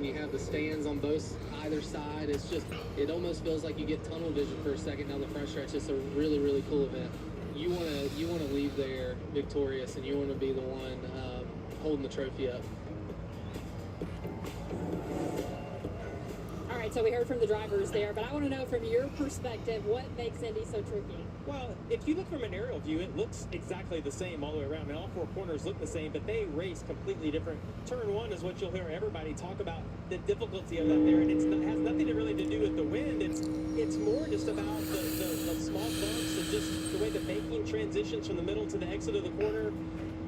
you have the stands on either side. It's just, it almost feels like you get tunnel vision for a second down the front stretch. It's a really, really cool event. You want to leave there victorious, and you want to be the one holding the trophy up. All right, so we heard from the drivers there, but I want to know from your perspective, what makes Indy so tricky? Well, if you look from an aerial view, it looks exactly the same all the way around. I mean, all four corners look the same, but they race completely different. Turn one is what you'll hear everybody talk about, the difficulty of that there, and it has nothing really to do with the wind. It's more just about the small bumps and just the way the banking transitions from the middle to the exit of the corner.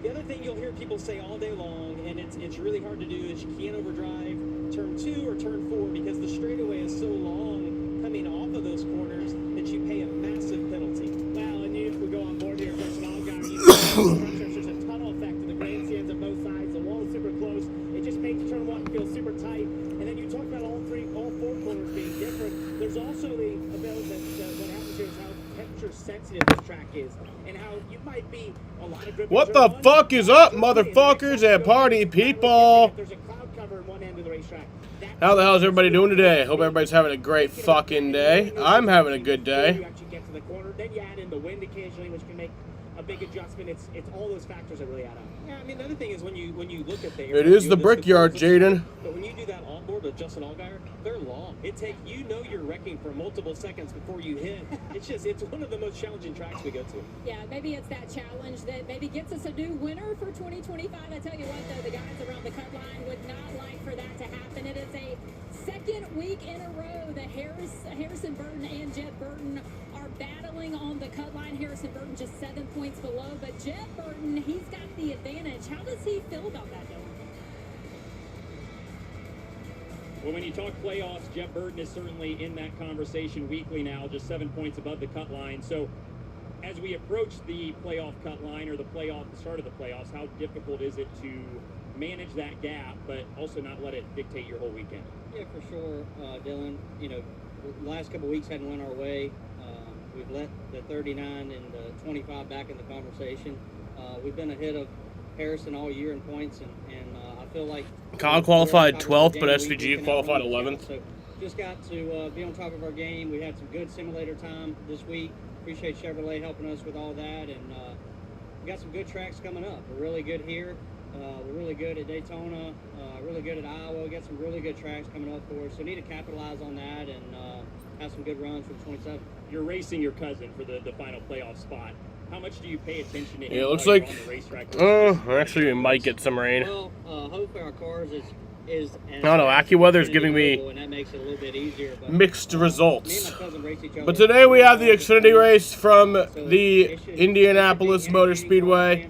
The other thing you'll hear people say all day long, and it's really hard to do, is you can't overdrive turn 2 or turn 4 because the straightaway is so long coming off of those corners that you pay a massive penalty. Well, and if we go on board here, first of all, there's a tunnel effect to the grandstands on both sides. The wall is super close. It just makes turn 1 feel super tight. And then you talk about all four corners being different. There's also the ability that what happens here is how temperature sensitive this track is, and how you might be a lot of good. What the fuck is up, motherfuckers and party people? There's a cloud cover in one end of the racetrack. How the hell is everybody doing today? Hope everybody's having a great fucking day. I'm having a good day. You actually get to the corner, then you add in the wind occasionally, which can make a big adjustment. It's all those factors that really add up. Yeah, I mean, the other thing is when you look at the It is the Brickyard, Jaden. But when you do that on board with Justin Allgaier, they're long. You're wrecking for multiple seconds before you hit. It's one of the most challenging tracks we go to. Yeah, maybe it's that challenge that maybe gets us a new winner for 2025. I tell you what, though, the guys around the cut line would not like for that to happen. It is a second week in a row that Harrison Burton and Jed Burton are battling on the cut line. Harrison Burton just 7 points below, but Jed Burton, he's got the advantage. How does he feel about that, Dylan? Well, when you talk playoffs, Jeff Burton is certainly in that conversation weekly now, just 7 points above the cut line. So as we approach the playoff cut line or the start of the playoffs, how difficult is it to manage that gap, but also not let it dictate your whole weekend? Yeah, for sure, Dylan. You know, the last couple of weeks hadn't went our way. We've let the 39 and the 25 back in the conversation. We've been ahead of Harrison all year in points, and I feel like Kyle qualified 12th, but SVG qualified 11th. So just got to be on top of our game. We had some good simulator time this week. Appreciate Chevrolet helping us with all that, and we got some good tracks coming up. We're really good here. We're really good at Daytona, really good at Iowa. We got some really good tracks coming up for us, so we need to capitalize on that and have some good runs for the 27th. You're racing your cousin for the final playoff spot. How much do you pay attention to him? Yeah, it looks while like, you're on the racetrack? actually we might get some rain. Well, hopefully our cars is I don't know, AccuWeather is giving me and that makes it a little bit easier, but, mixed me results. and my cousin race each other. But today we have the Xfinity race from the Indianapolis Motor Speedway.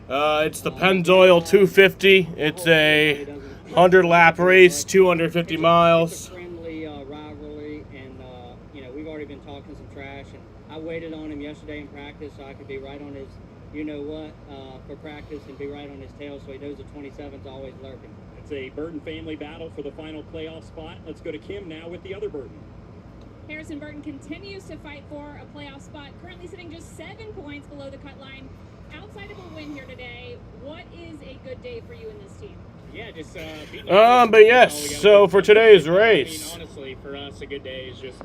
It's the Pennzoil 250. It's a 100-lap race, 250 miles. It's a friendly rivalry, and we've already been talking some trash. And I waited on him yesterday in practice so I could be right on his, for practice and be right on his tail, so he knows the 27's always lurking. It's a Burton family battle for the final playoff spot. Let's go to Kim now with the other Burton. Harrison Burton continues to fight for a playoff spot, currently sitting just 7 points below the cut line. Outside of a win here today, what is a good day for you and this team? Yeah, just but yes, so for today's race. I mean, honestly, for us, a good day is just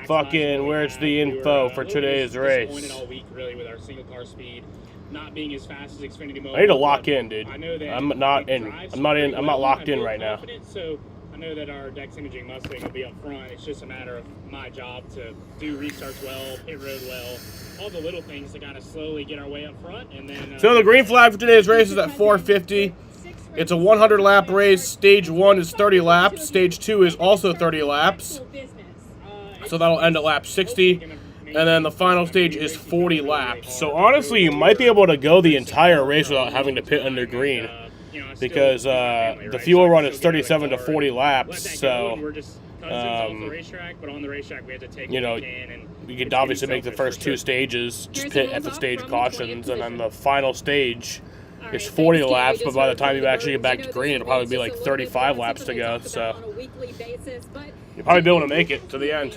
fucking, where's the info for today's race? Disappointed all week, really, with our single car speed not being as fast as Xfinity Mobile. I need to lock in, dude. I know that I'm not locked in right now. So I know that our Dex Imaging Mustang will be up front. It's just a matter of my job to do restarts well, pit road well, all the little things to kind of slowly get our way up front. And then So the green flag for today's race is at 450. It's a 100-lap race. Stage 1 is 30 laps. Stage 2 is also 30 laps. So that'll end at lap 60. And then the final stage is 40 laps. So honestly, you might be able to go the entire race without having to pit under green, because the fuel run is 37 to 40 laps. So you could obviously make the first 2 stages, just pit at the stage cautions, and then the final stage is 40 laps, but by the time you actually get back to green, it'll probably be like 35 laps to go. So you'll probably be able to make it to the end.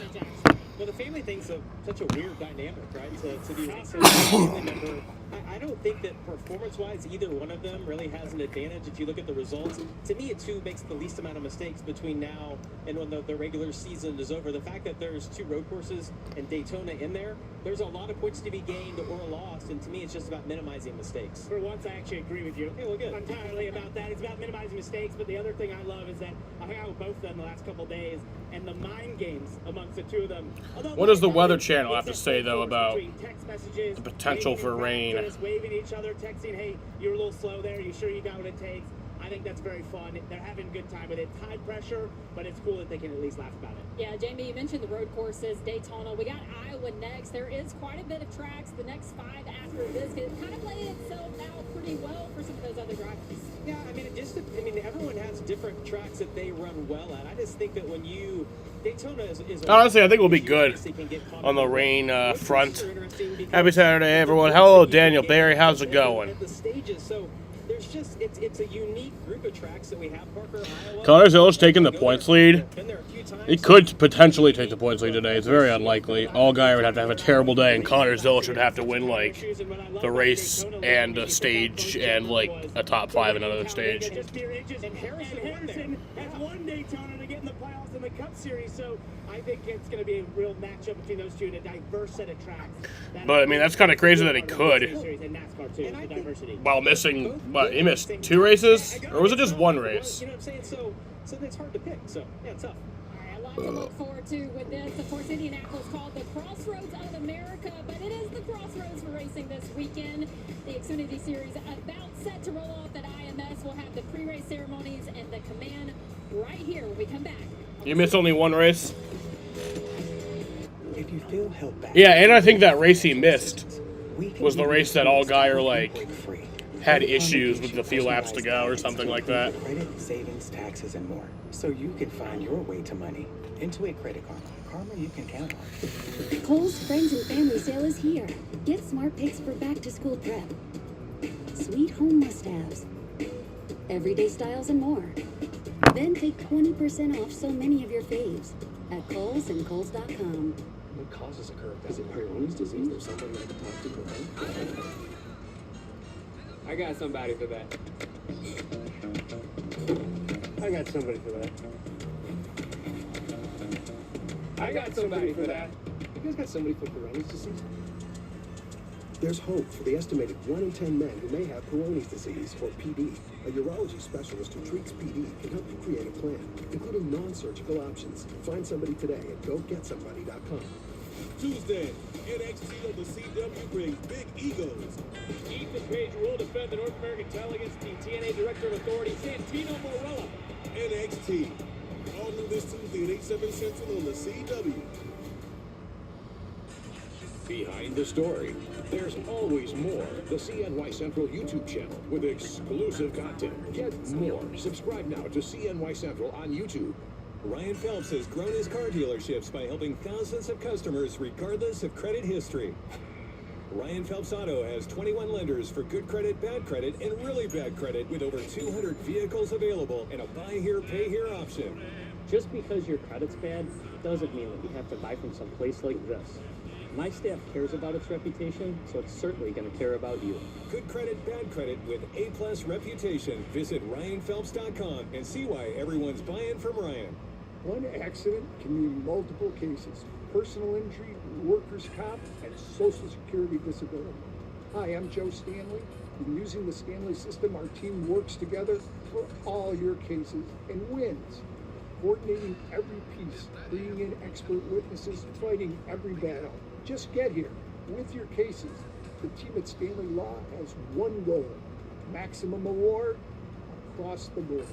Well, the family thing's such a weird dynamic, right? To be considered a family member I don't think that performance-wise either one of them really has an advantage if you look at the results. To me, it's who makes the least amount of mistakes between now and when the regular season is over. The fact that there's 2 road courses and Daytona in there, there's a lot of points to be gained or lost, and to me, it's just about minimizing mistakes. For once, I actually agree with you. Okay, well, good. Entirely about that. It's about minimizing mistakes, but the other thing I love is that I hung out with both of them the last couple of days, and the mind games amongst the 2 of them. What does the Weather Channel have to say, though, about text messages, the potential for rain? Waving each other, texting, hey, you're a little slow there. You sure you got what it takes? I think that's very fun. They're having a good time with it. Tide pressure, but it's cool that they can at least laugh about it. Yeah, Jamie, you mentioned the road courses, Daytona. We got Iowa next. There is quite a bit of tracks. The next 5 after this it kind of laid itself out pretty well for some of those other drivers. Yeah, I mean, everyone has different tracks that they run well at. I just think that when Daytona is honestly, I think we'll be good on the rain front. Happy Saturday, everyone. Hello, Daniel Barry. How's it going? There's just it's a unique group of tracks that we have. Parker, Iowa. Connor Zill's taking the points lead. He could potentially take the points lead today. It's very unlikely. Allgaier would have to have a terrible day, and Connor Zill should have to win like the race and a stage and like a top 5 in another stage. And Harrison has won Daytona to get in the playoffs in the Cup Series, so I think it's going to be a real matchup between those 2 in a diverse set of tracks. But I mean, that's kind of crazy that he could, while missing. What, he missed 2 races, or was it just 1 race? You know what I'm saying? So it's hard to pick. So yeah, tough. A lot to look forward to with this. Of course, Indianapolis called the Crossroads of America, but it is the crossroads for racing this weekend. The Xfinity Series about set to roll off at IMS. We'll have the pre-race ceremonies and the command right here when we come back. You missed only 1 race? If you feel held back, yeah, and I think that race he missed was the race that Allgaier, like, had issues with the few laps to go or something like that. Credit, savings, taxes, and more. So you can find your way to money. Intuit Credit Karma. Karma you can count on. Kohl's Friends and Family Sale is here. Get smart picks for back-to-school prep. Sweet home must-haves. Everyday styles and more. Then take 20% off so many of your faves at Kohl's and Kohl's.com. What causes a curve? Is it Peyronie's disease? There's somebody I can talk to for that. I got somebody for that. I got somebody for that. I got somebody for that. You guys got somebody for Peyronie's disease? There's hope for the estimated 1 in 10 men who may have Peyronie's disease, or PD. A urology specialist who treats PD can help you create a plan, including non-surgical options. Find somebody today at GoGetSomebody.com. Tuesday, NXT on the CW brings Big Egos. Ethan Page will defend the North American title against the TNA Director of Authority, Santino Marella. NXT. All new this Tuesday at 8/7 Central on the CW. Behind the story, there's always more. The CNY Central YouTube channel with exclusive content. Get more. Subscribe now to CNY Central on YouTube. Ryan Phelps has grown his car dealerships by helping thousands of customers regardless of credit history. Ryan Phelps Auto has 21 lenders for good credit, bad credit, and really bad credit with over 200 vehicles available and a buy here, pay here option. Just because your credit's bad doesn't mean that you have to buy from some place like this. My staff cares about its reputation, so it's certainly going to care about you. Good credit, bad credit with A+ reputation. Visit RyanPhelps.com and see why everyone's buying from Ryan. One accident can mean multiple cases. Personal injury, workers' comp, and Social Security disability. Hi, I'm Joe Stanley. And using the Stanley system, our team works together for all your cases and wins. Coordinating every piece, bringing in expert witnesses, fighting every battle. Just get here with your cases. The team at Stanley Law has one goal: maximum award across the board.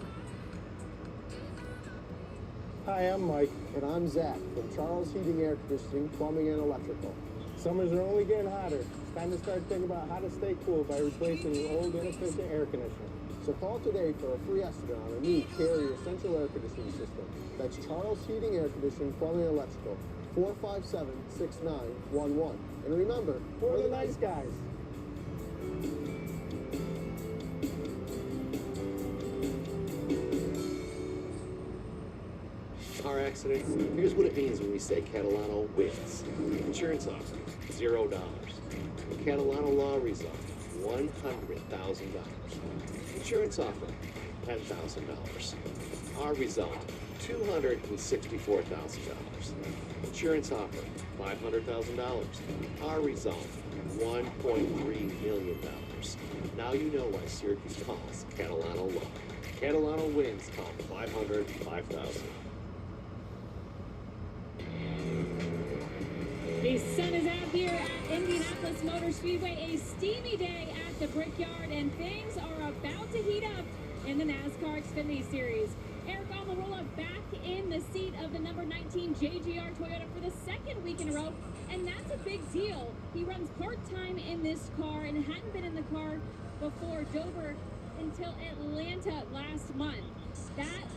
Hi, I'm Mike. And I'm Zach from Charles Heating, Air Conditioning, Plumbing, and Electrical. Summers are only getting hotter. It's time to start thinking about how to stay cool by replacing your old inefficient air conditioner. So call today for a free estimate on a new Carrier Central Air Conditioning System. That's Charles Heating, Air Conditioning, Plumbing, and Electrical. 457-6911. And remember, we're the nice guys. Car accident. Here's what it means when we say Catalano wins. Insurance offer, $0. Catalano Law Resolve. $100,000. Insurance offer, $10,000. Our result, $264,000. Insurance offer, $500,000. Our result, $1.3 million. Now you know why Syracuse calls Catalano Low. Catalano wins, call 500-5000. The sun is out here at Indianapolis Motor Speedway, a steamy day at the Brickyard, and things are about to heat up in the NASCAR Xfinity Series. Eric Almirola back in the seat of the number 19 JGR Toyota for the second week in a row, and that's a big deal. He runs part-time in this car and hadn't been in the car before Dover until Atlanta last month. That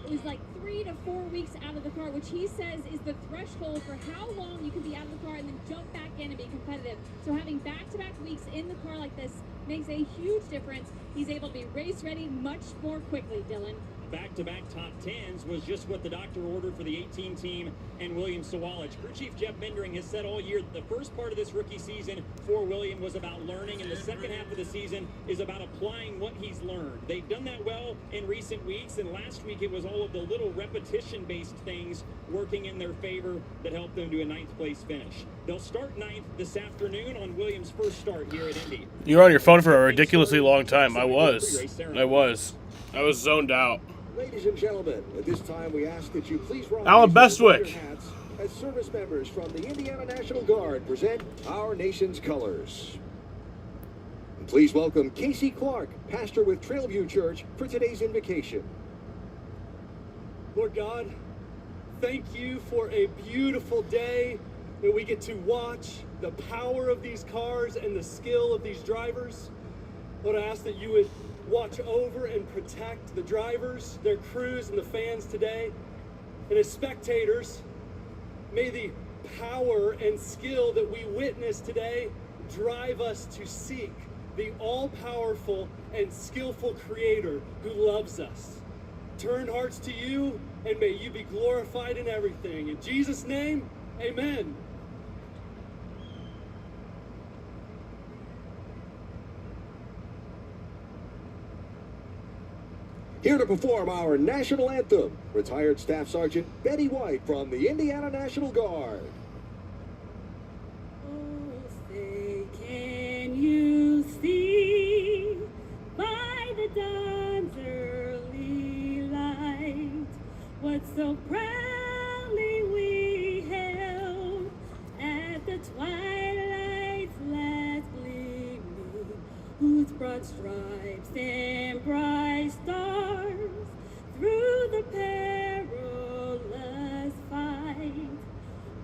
is like 3 to 4 weeks out of the car, which he says is the threshold for how long you can be out of the car and then jump back in and be competitive. So having back-to-back weeks in the car like this makes a huge difference. He's able to be race ready much more quickly, Dylan. Back-to-back top 10s was just what the doctor ordered for the 18 team and William Sawalich. Crew Chief Jeff Mendering has said all year that the first part of this rookie season for William was about learning, and the second half of the season is about applying what he's learned. They've done that well in recent weeks, and last week it was all of the little repetition-based things working in their favor that helped them to a 9th place finish. They'll start 9th this afternoon on Williams' first start here at Indy. You were on your phone for a ridiculously long time. I was zoned out. Ladies and gentlemen, at this time we ask that you please rise Alan Bestwick. your hats as service members from the Indiana National Guard present our nation's colors. And please welcome Casey Clark, pastor with Trailview Church, for today's invocation. Lord God, thank you for a beautiful day that we get to watch the power of these cars and the skill of these drivers. Lord, I ask that you would watch over and protect the drivers, their crews, and the fans today. And as spectators, may the power and skill that we witness today drive us to seek the all-powerful and skillful Creator who loves us. Turn hearts to you, and may you be glorified in everything. In Jesus' name, amen. Here to perform our national anthem, retired Staff Sergeant Betty White from the Indiana National Guard. Oh, say, can you see by the dawn's early light what so proudly we held at the twilight's last gleaming, whose broad stripes and bright stars through the perilous fight,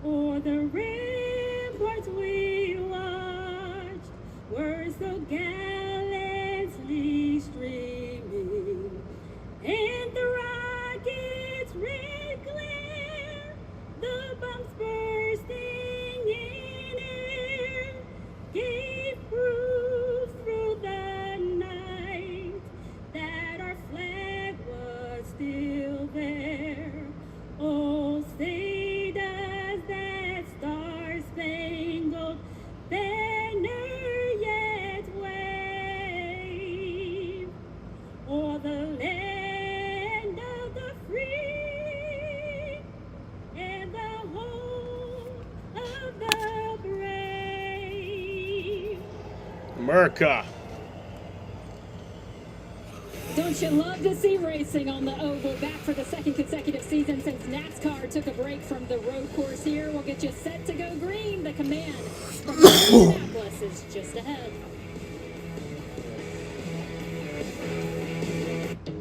o'er the ramparts we watched, were so gallantly streaming, and the rockets' red glare, the bombs bursting in air, gave proof through the night that our flag was still there. Oh, say does that star-spangled banner yet wave o'er the land of the free and the home of the brave? America. Don't you love to see racing on the oval? Back for the second consecutive season since NASCAR took a break from the road course here. We'll get you set to go green. The command from Indianapolis is just ahead.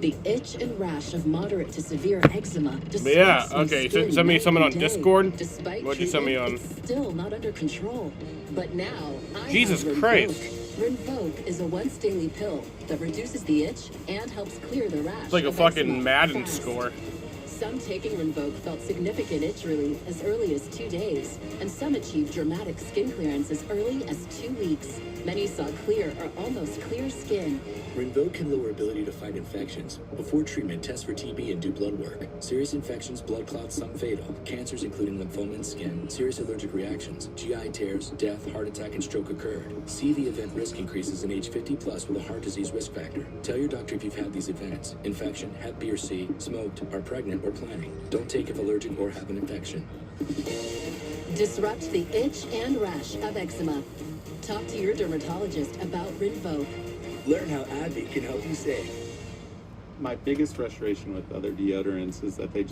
The itch and rash of moderate to severe eczema. Yeah, okay. Send me something on Discord. What'd you send me on? It's still not under control. But now, Jesus Christ. Rinvoq is a once daily pill that reduces the itch and helps clear the rash. It's like a fucking Madden score. Some taking Rinvoq felt significant itch relief as early as 2 days, and some achieved dramatic skin clearance as early as 2 weeks. Many saw clear or almost clear skin. Rinvoq can lower ability to fight infections. Before treatment, test for TB and do blood work. Serious infections, blood clots, some fatal. Cancers including lymphoma and skin. Serious allergic reactions, GI tears, death, heart attack, and stroke occur. See the event risk increases in age 50 plus with a heart disease risk factor. Tell your doctor if you've had these events. Infection, Hep B or C, smoked, are pregnant, or planning. Don't take if allergic or have an infection. Disrupt the itch and rash of eczema. Talk to your dermatologist about Rinvoq. Learn how AbbVie can help you save. My biggest frustration with other deodorants is that they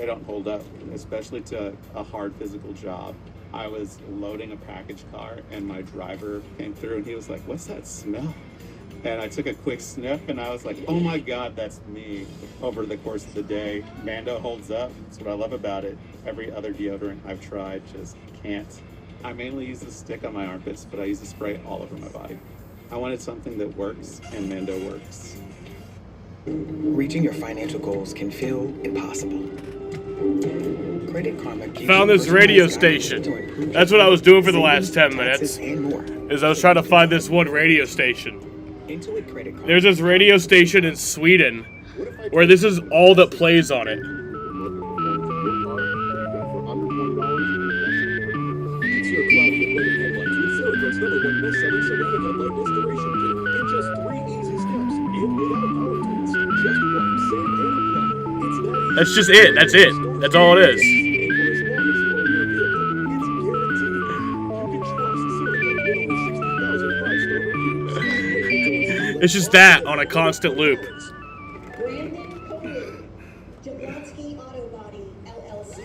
don't hold up, especially to a hard physical job. I was loading a package car and my driver came through and he was like, "What's that smell?" And I took a quick sniff and I was like, "Oh my God, that's me." Over the course of the day, Mando holds up. That's what I love about it. Every other deodorant I've tried just can't. I mainly use the stick on my armpits, but I use the spray all over my body. I wanted something that works, and Mando works. Reaching your financial goals can feel impossible. Credit Karma gives Found you this radio personalized guidance station. to improve That's your what I was doing for the savings, last 10 taxes, minutes. and more. Is I was trying to find this one radio station. Intuit Credit Karma. There's this radio station in Sweden where this is all that plays on it. That's just it. That's it. That's all it is. It's just that on a constant loop. Auto Body, LLC.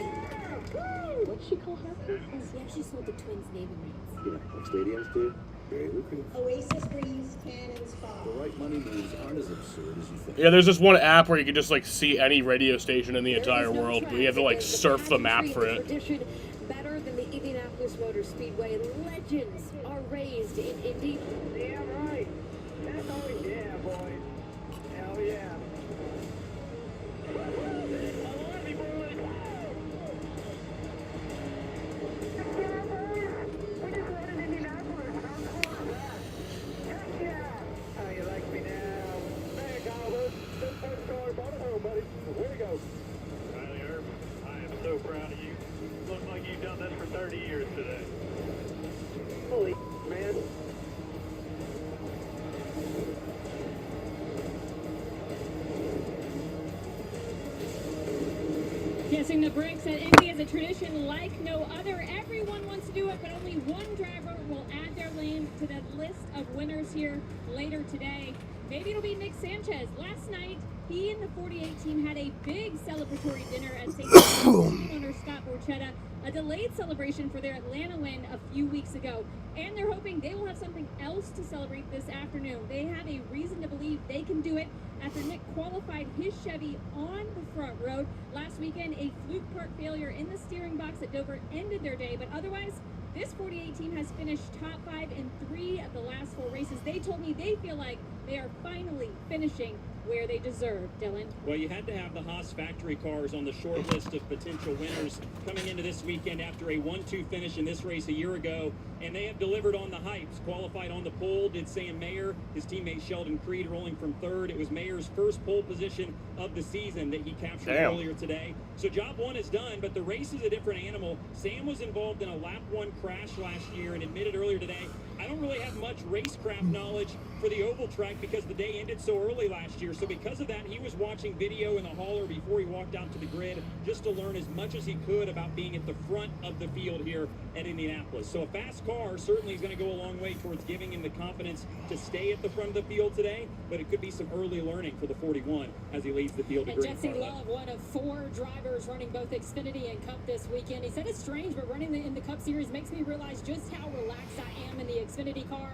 What'd she call her? Yeah, she sold the twins' neighborhoods. Yeah, like stadiums do. Very lucrative. Oasis Breeze Cannon Spa. The right money moves aren't as absurd as you think. Yeah, there's this one app where you can just like see any radio station in the entire world, but you have to like surf the map for it. Tradition better than the Indianapolis Motor Speedway. Legends are raised in Indy. Yeah, right. That's always, yeah, boy. Hell yeah. So proud of you. Looks like you've done this for 30 years today. Holy man. Guessing the bricks at Indy is a tradition like no other. Everyone wants to do it, but only one driver will add their name to the list of winners here later today. Maybe it'll be Nick Sanchez. Last night, he and the 48 team had a big celebratory dinner at St. Louis owner Scott Borchetta, a delayed celebration for their Atlanta win a few weeks ago. And they're hoping they will have something else to celebrate this afternoon. They have a reason to believe they can do it after Nick qualified his Chevy on the front road. Last weekend, a fluke part failure in the steering box at Dover ended their day, but otherwise, this 48 team has finished top 5 in 3 of the last 4 races. They told me they feel like they are finally finishing where they deserve. Dylan? Well, you had to have the Haas factory cars on the short list of potential winners coming into this weekend after a 1-2 finish in this race a year ago, and they have delivered on the hypes. Qualified on the pole did Sam Mayer, his teammate Sheldon Creed rolling from 3rd. It was Mayer's first pole position of the season that he captured earlier today. So job 1 is done, but the race is a different animal. Sam was involved in a lap 1 crash last year and admitted earlier today, I don't really have much racecraft knowledge for the oval track because the day ended so early last year. So because of that, he was watching video in the hauler before he walked out to the grid just to learn as much as he could about being at the front of the field here at Indianapolis. So a fast car certainly is going to go a long way towards giving him the confidence to stay at the front of the field today, but it could be some early learning for the 41 as he leads the field to And green. Jesse Love, one of 4 drivers running both Xfinity and Cup this weekend. He said it's strange, but running in the Cup Series makes me realize just how relaxed I am in the Xfinity car.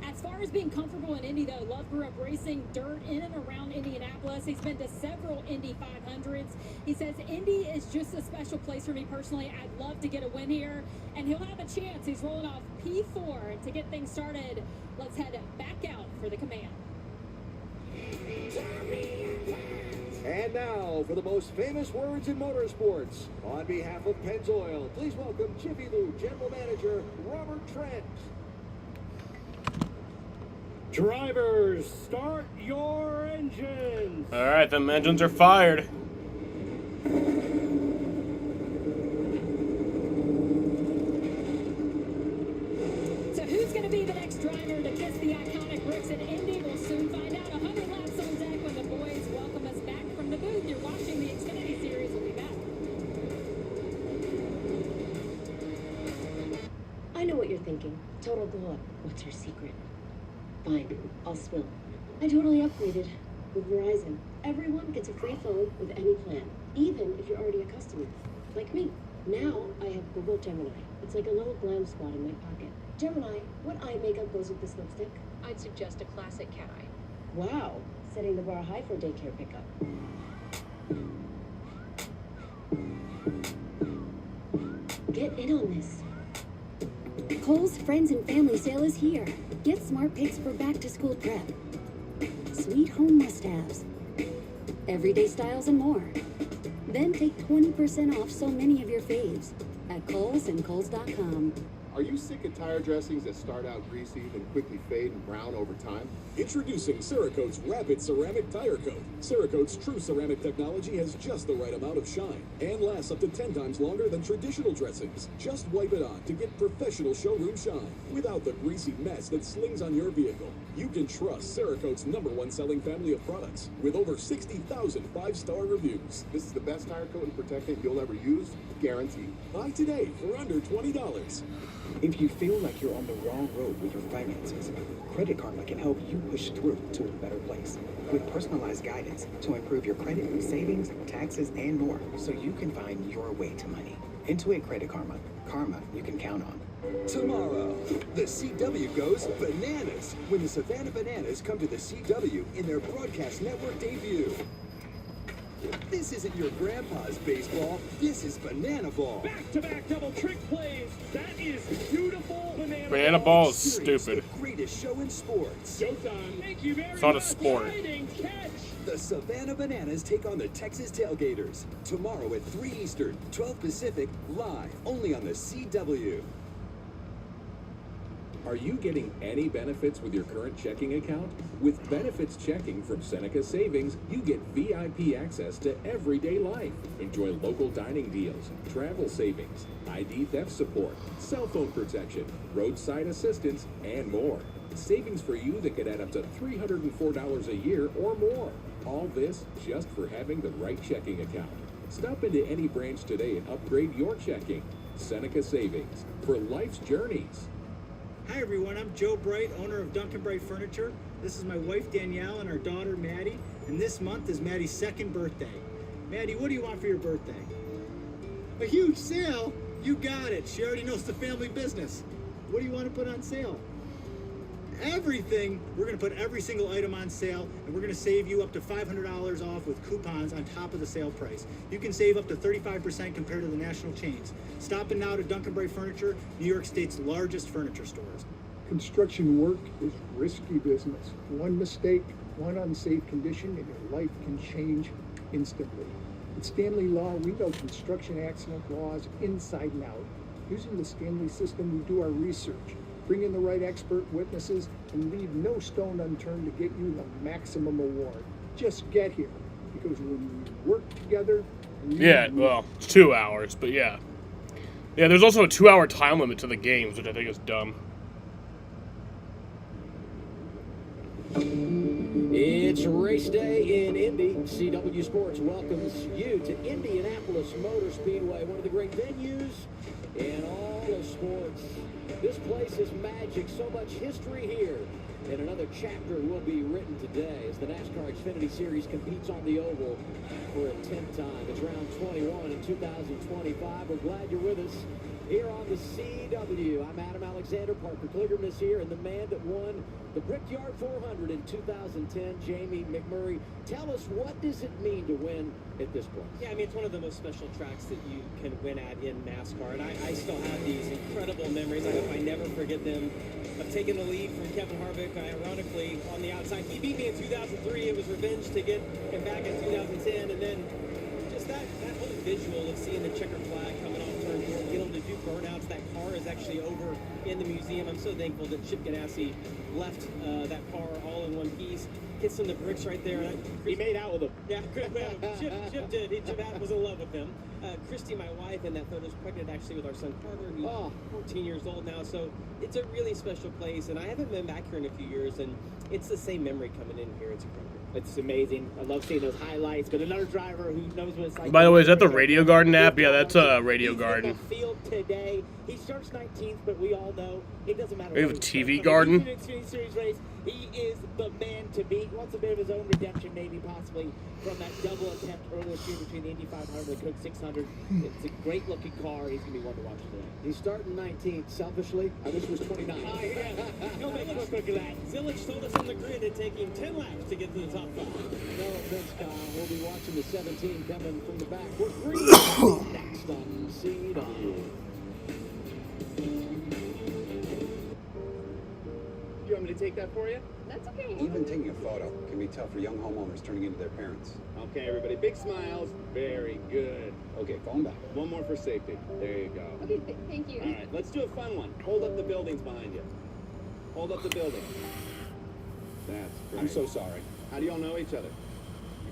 As far as being comfortable in Indy, though, Love grew up racing dirt in and around Indianapolis. He's been to several Indy 500s. He says Indy is just a special place for me personally. I'd love to get a win here, and he'll have a chance. He's rolling off P4 to get things started. Let's head back out for the command. And now for the most famous words in motorsports. On behalf of Pennzoil, please welcome Jiffy Lube General Manager Robert Trent. Drivers, start your engines. All right, them engines are fired. So who's going to be the next driver to kiss the iconic bricks at Indy? We'll soon find out. 100 laps on deck when the boys welcome us back from the booth. You're watching the Xfinity Series. We'll be back. I know what you're thinking. Total glow-up. What's her secret? Fine, I'll spill. I totally upgraded with Verizon. Everyone gets a free phone with any plan, even if you're already a customer, like me. Now I have Google Gemini. It's like a little glam squad in my pocket. Gemini, what eye makeup goes with this lipstick? I'd suggest a classic cat eye. Wow, setting the bar high for daycare pickup. Get in on this. Kohl's Friends and Family Sale is here. Get smart picks for back-to-school prep. Sweet home must-haves. Everyday styles and more. Then take 20% off so many of your faves at Kohl's and Kohl's.com. Are you sick of tire dressings that start out greasy, then quickly fade and brown over time? Introducing Cerakote's Rapid Ceramic Tire Coat. Cerakote's true ceramic technology has just the right amount of shine and lasts up to 10 times longer than traditional dressings. Just wipe it on to get professional showroom shine without the greasy mess that slings on your vehicle. You can trust Cerakote's #1 selling family of products with over 60,000 5-star reviews. This is the best tire coat and protectant you'll ever use, guaranteed. Buy today for under $20. If you feel like you're on the wrong road with your finances, Credit Karma can help you push through to a better place with personalized guidance to improve your credit, savings, taxes, and more so you can find your way to money. Intuit Credit Karma. Karma you can count on. Tomorrow, the CW goes bananas when the Savannah Bananas come to the CW in their broadcast network debut. This isn't your grandpa's baseball. This is banana ball. Back-to-back double trick plays. That is beautiful banana, Banana ball is stupid. The greatest show in sports. Showtime. Thank you very It's not a much. sport. Sliding catch. The Savannah Bananas take on the Texas Tailgaters. Tomorrow at 3 Eastern, 12 Pacific, live only on the CW. Are you getting any benefits with your current checking account? With Benefits Checking from Seneca Savings, you get VIP access to everyday life. Enjoy local dining deals, travel savings, ID theft support, cell phone protection, roadside assistance, and more. Savings for you that could add up to $304 a year or more. All this just for having the right checking account. Stop into any branch today and upgrade your checking. Seneca Savings, for life's journeys. Hi everyone, I'm Joe Bright, owner of Duncan Bright Furniture. This is my wife Danielle and our daughter Maddie, and this month is Maddie's 2nd birthday. Maddie, what do you want for your birthday? A huge sale? You got it. She already knows the family business. What do you want to put on sale? Everything. We're going to put every single item on sale, and we're going to save you up to $500 off with coupons on top of the sale price. You can save up to 35% compared to the national chains. Stop in now to Duncan Bright Furniture, New York State's largest furniture stores. Construction work is risky business. One mistake, one unsafe condition, and your life can change instantly. At Stanley Law, we know construction accident laws inside and out. Using the Stanley system, we do our research, bring in the right expert witnesses, and leave no stone unturned to get you the maximum award. Just get here, because when we work together... Yeah, well, it's 2 hours, but yeah. Yeah, there's also a 2-hour time limit to the games, which I think is dumb. It's race day in Indy. CW Sports welcomes you to Indianapolis Motor Speedway, one of the great venues in all of sports. This place is magic, so much history here. And another chapter will be written today as the NASCAR Xfinity Series competes on the oval for a 10th time. It's round 21 in 2025. We're glad you're with us here on the CW. I'm Adam Alexander. Parker Kligerman is here, and the man that won the Brickyard 400 in 2010, Jamie McMurray. Tell us, what does it mean to win at this place? Yeah, I mean, it's one of the most special tracks that you can win at in NASCAR, and I still have these incredible memories. I hope I never forget them, of taking the lead from Kevin Harvick Trick, ironically, on the outside. He beat me in 2003. It was revenge to get him back in 2010. And then just that whole visual of seeing the checker flag coming off turn 4, being able to do burnouts. That car is actually over in the museum. I'm so thankful that Chip Ganassi left that car all in one piece. Hits him the bricks right there. He made out with him. Yeah, Chip did. Chip was in love with him. Christy, my wife, in that photo is pregnant actually with our son Carter, who's 14 years old now. So it's a really special place, and I haven't been back here in a few years, and it's the same memory coming in here. It's incredible. It's amazing. I love seeing those highlights. But another driver who knows what it's like. By the way, is that the Radio Garden app? Yeah, that's Radio Garden. Field today. He starts 19th, but we all know it doesn't matter. We have a TV Garden. Xfinity Series race. He is the man to beat. Wants a bit of his own redemption, maybe possibly from that double attempt earlier this year between the Indy 500 and the Cook 600. It's a great looking car. He's gonna be one to watch today. He's starting 19th. Selfishly, I wish it was 29. He'll make a quick of that. Zillage told us on the grid it'd take him 10 laps to get to the top 5. No offense, Kyle. We'll be watching the 17 coming from the back. We're green next on CW. You want me to take that for you? That's okay. Even taking a photo can be tough for young homeowners turning into their parents. Okay, everybody, big smiles. Very good. Okay, phone back. One more for safety. There you go. Okay, thank you. All right, let's do a fun one. Hold up the buildings behind you. Hold up the building. That's great. I'm so sorry. How do y'all know each other?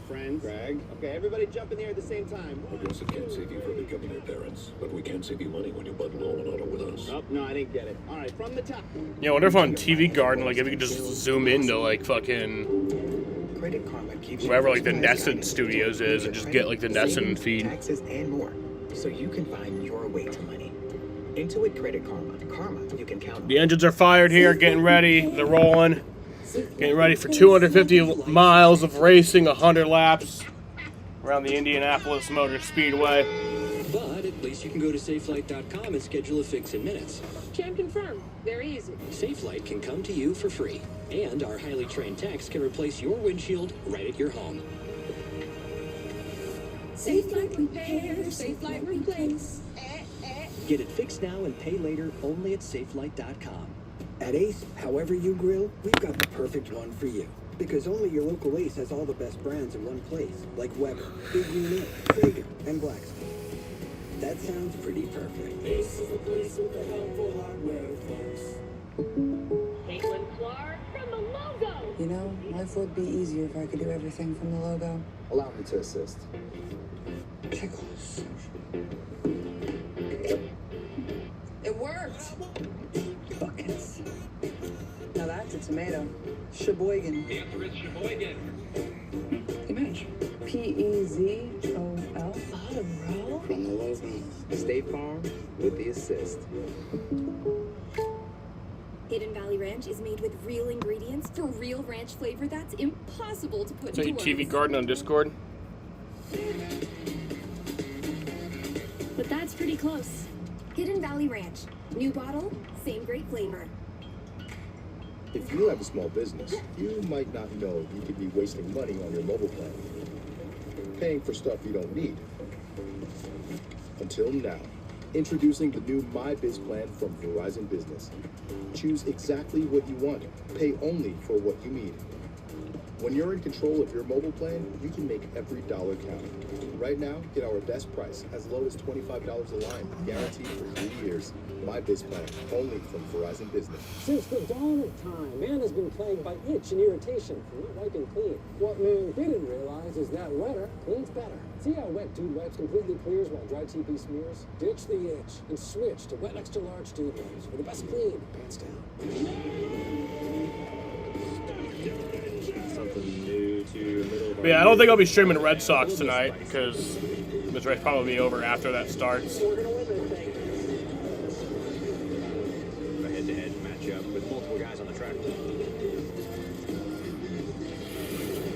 Friends? Greg? Okay, everybody jump in the air at the same time. I guess it can't save you from becoming their parents, but we can save you money when you bundle all an auto with us. Oh, no, I didn't get it. All right, from the top. Yeah, I wonder if on TV Garden, like, if you could just zoom into, like, fucking Credit Karma gives you wherever, like, the personalized Nesson guidance Studios is and just get, like, the Nesson savings, feed. taxes, and more, so you can find your way to money. Intuit Credit Karma. Karma you can count on. The engines are fired here, getting ready. They're rolling. Getting ready for 250 miles of racing, 100 laps around the Indianapolis Motor Speedway. But at least you can go to SafeLight.com and schedule a fix in minutes. Can confirm. Very easy. SafeLight can come to you for free. And our highly trained techs can replace your windshield right at your home. SafeLight repair, SafeLight replace. Get it fixed now and pay later only at SafeLight.com. At Ace, however you grill, we've got the perfect one for you. Because only your local Ace has all the best brands in one place, like Weber, Big Green Egg, Traeger, and Blacksmith. That sounds pretty perfect. Ace is the place with the helpful hardware, folks. Caitlin Clark from the logo. You know, life would be easier if I could do everything from the logo. Allow me to assist. Pickles. It worked. Buckets. Now that's a tomato. Sheboygan. Yep, Rich Sheboygan. Image. P-E-Z-O-L. Bottom row. From the logo. State Farm with the assist. Hidden Valley Ranch is made with real ingredients for real ranch flavor that's impossible to put So into TV words. Garden on Discord. But that's pretty close. Hidden Valley Ranch. New bottle, same great flavor. If you have a small business, you might not know you could be wasting money on your mobile plan. Paying for stuff you don't need. Until now. Introducing the new MyBiz plan from Verizon Business. Choose exactly what you want. Pay only for what you need. When you're in control of your mobile plan, you can make every dollar count. Right now, get our best price, as low as $25 a line, guaranteed for 3 years. MyBiz plan, only from Verizon Business. Since the dawn of time, man has been plagued by itch and irritation from not wiping clean. What man didn't realize is that wetter cleans better. See how Wet Dude Wipes completely clears while Dry TP smears? Ditch the itch and switch to Wet Extra Large Dude Wipes for the best clean, hands down. Something new to middle of But yeah, I don't think I'll be streaming Red Sox tonight because this race probably be over after that starts. We're gonna win this thing. A head-to-head matchup with multiple guys on the track.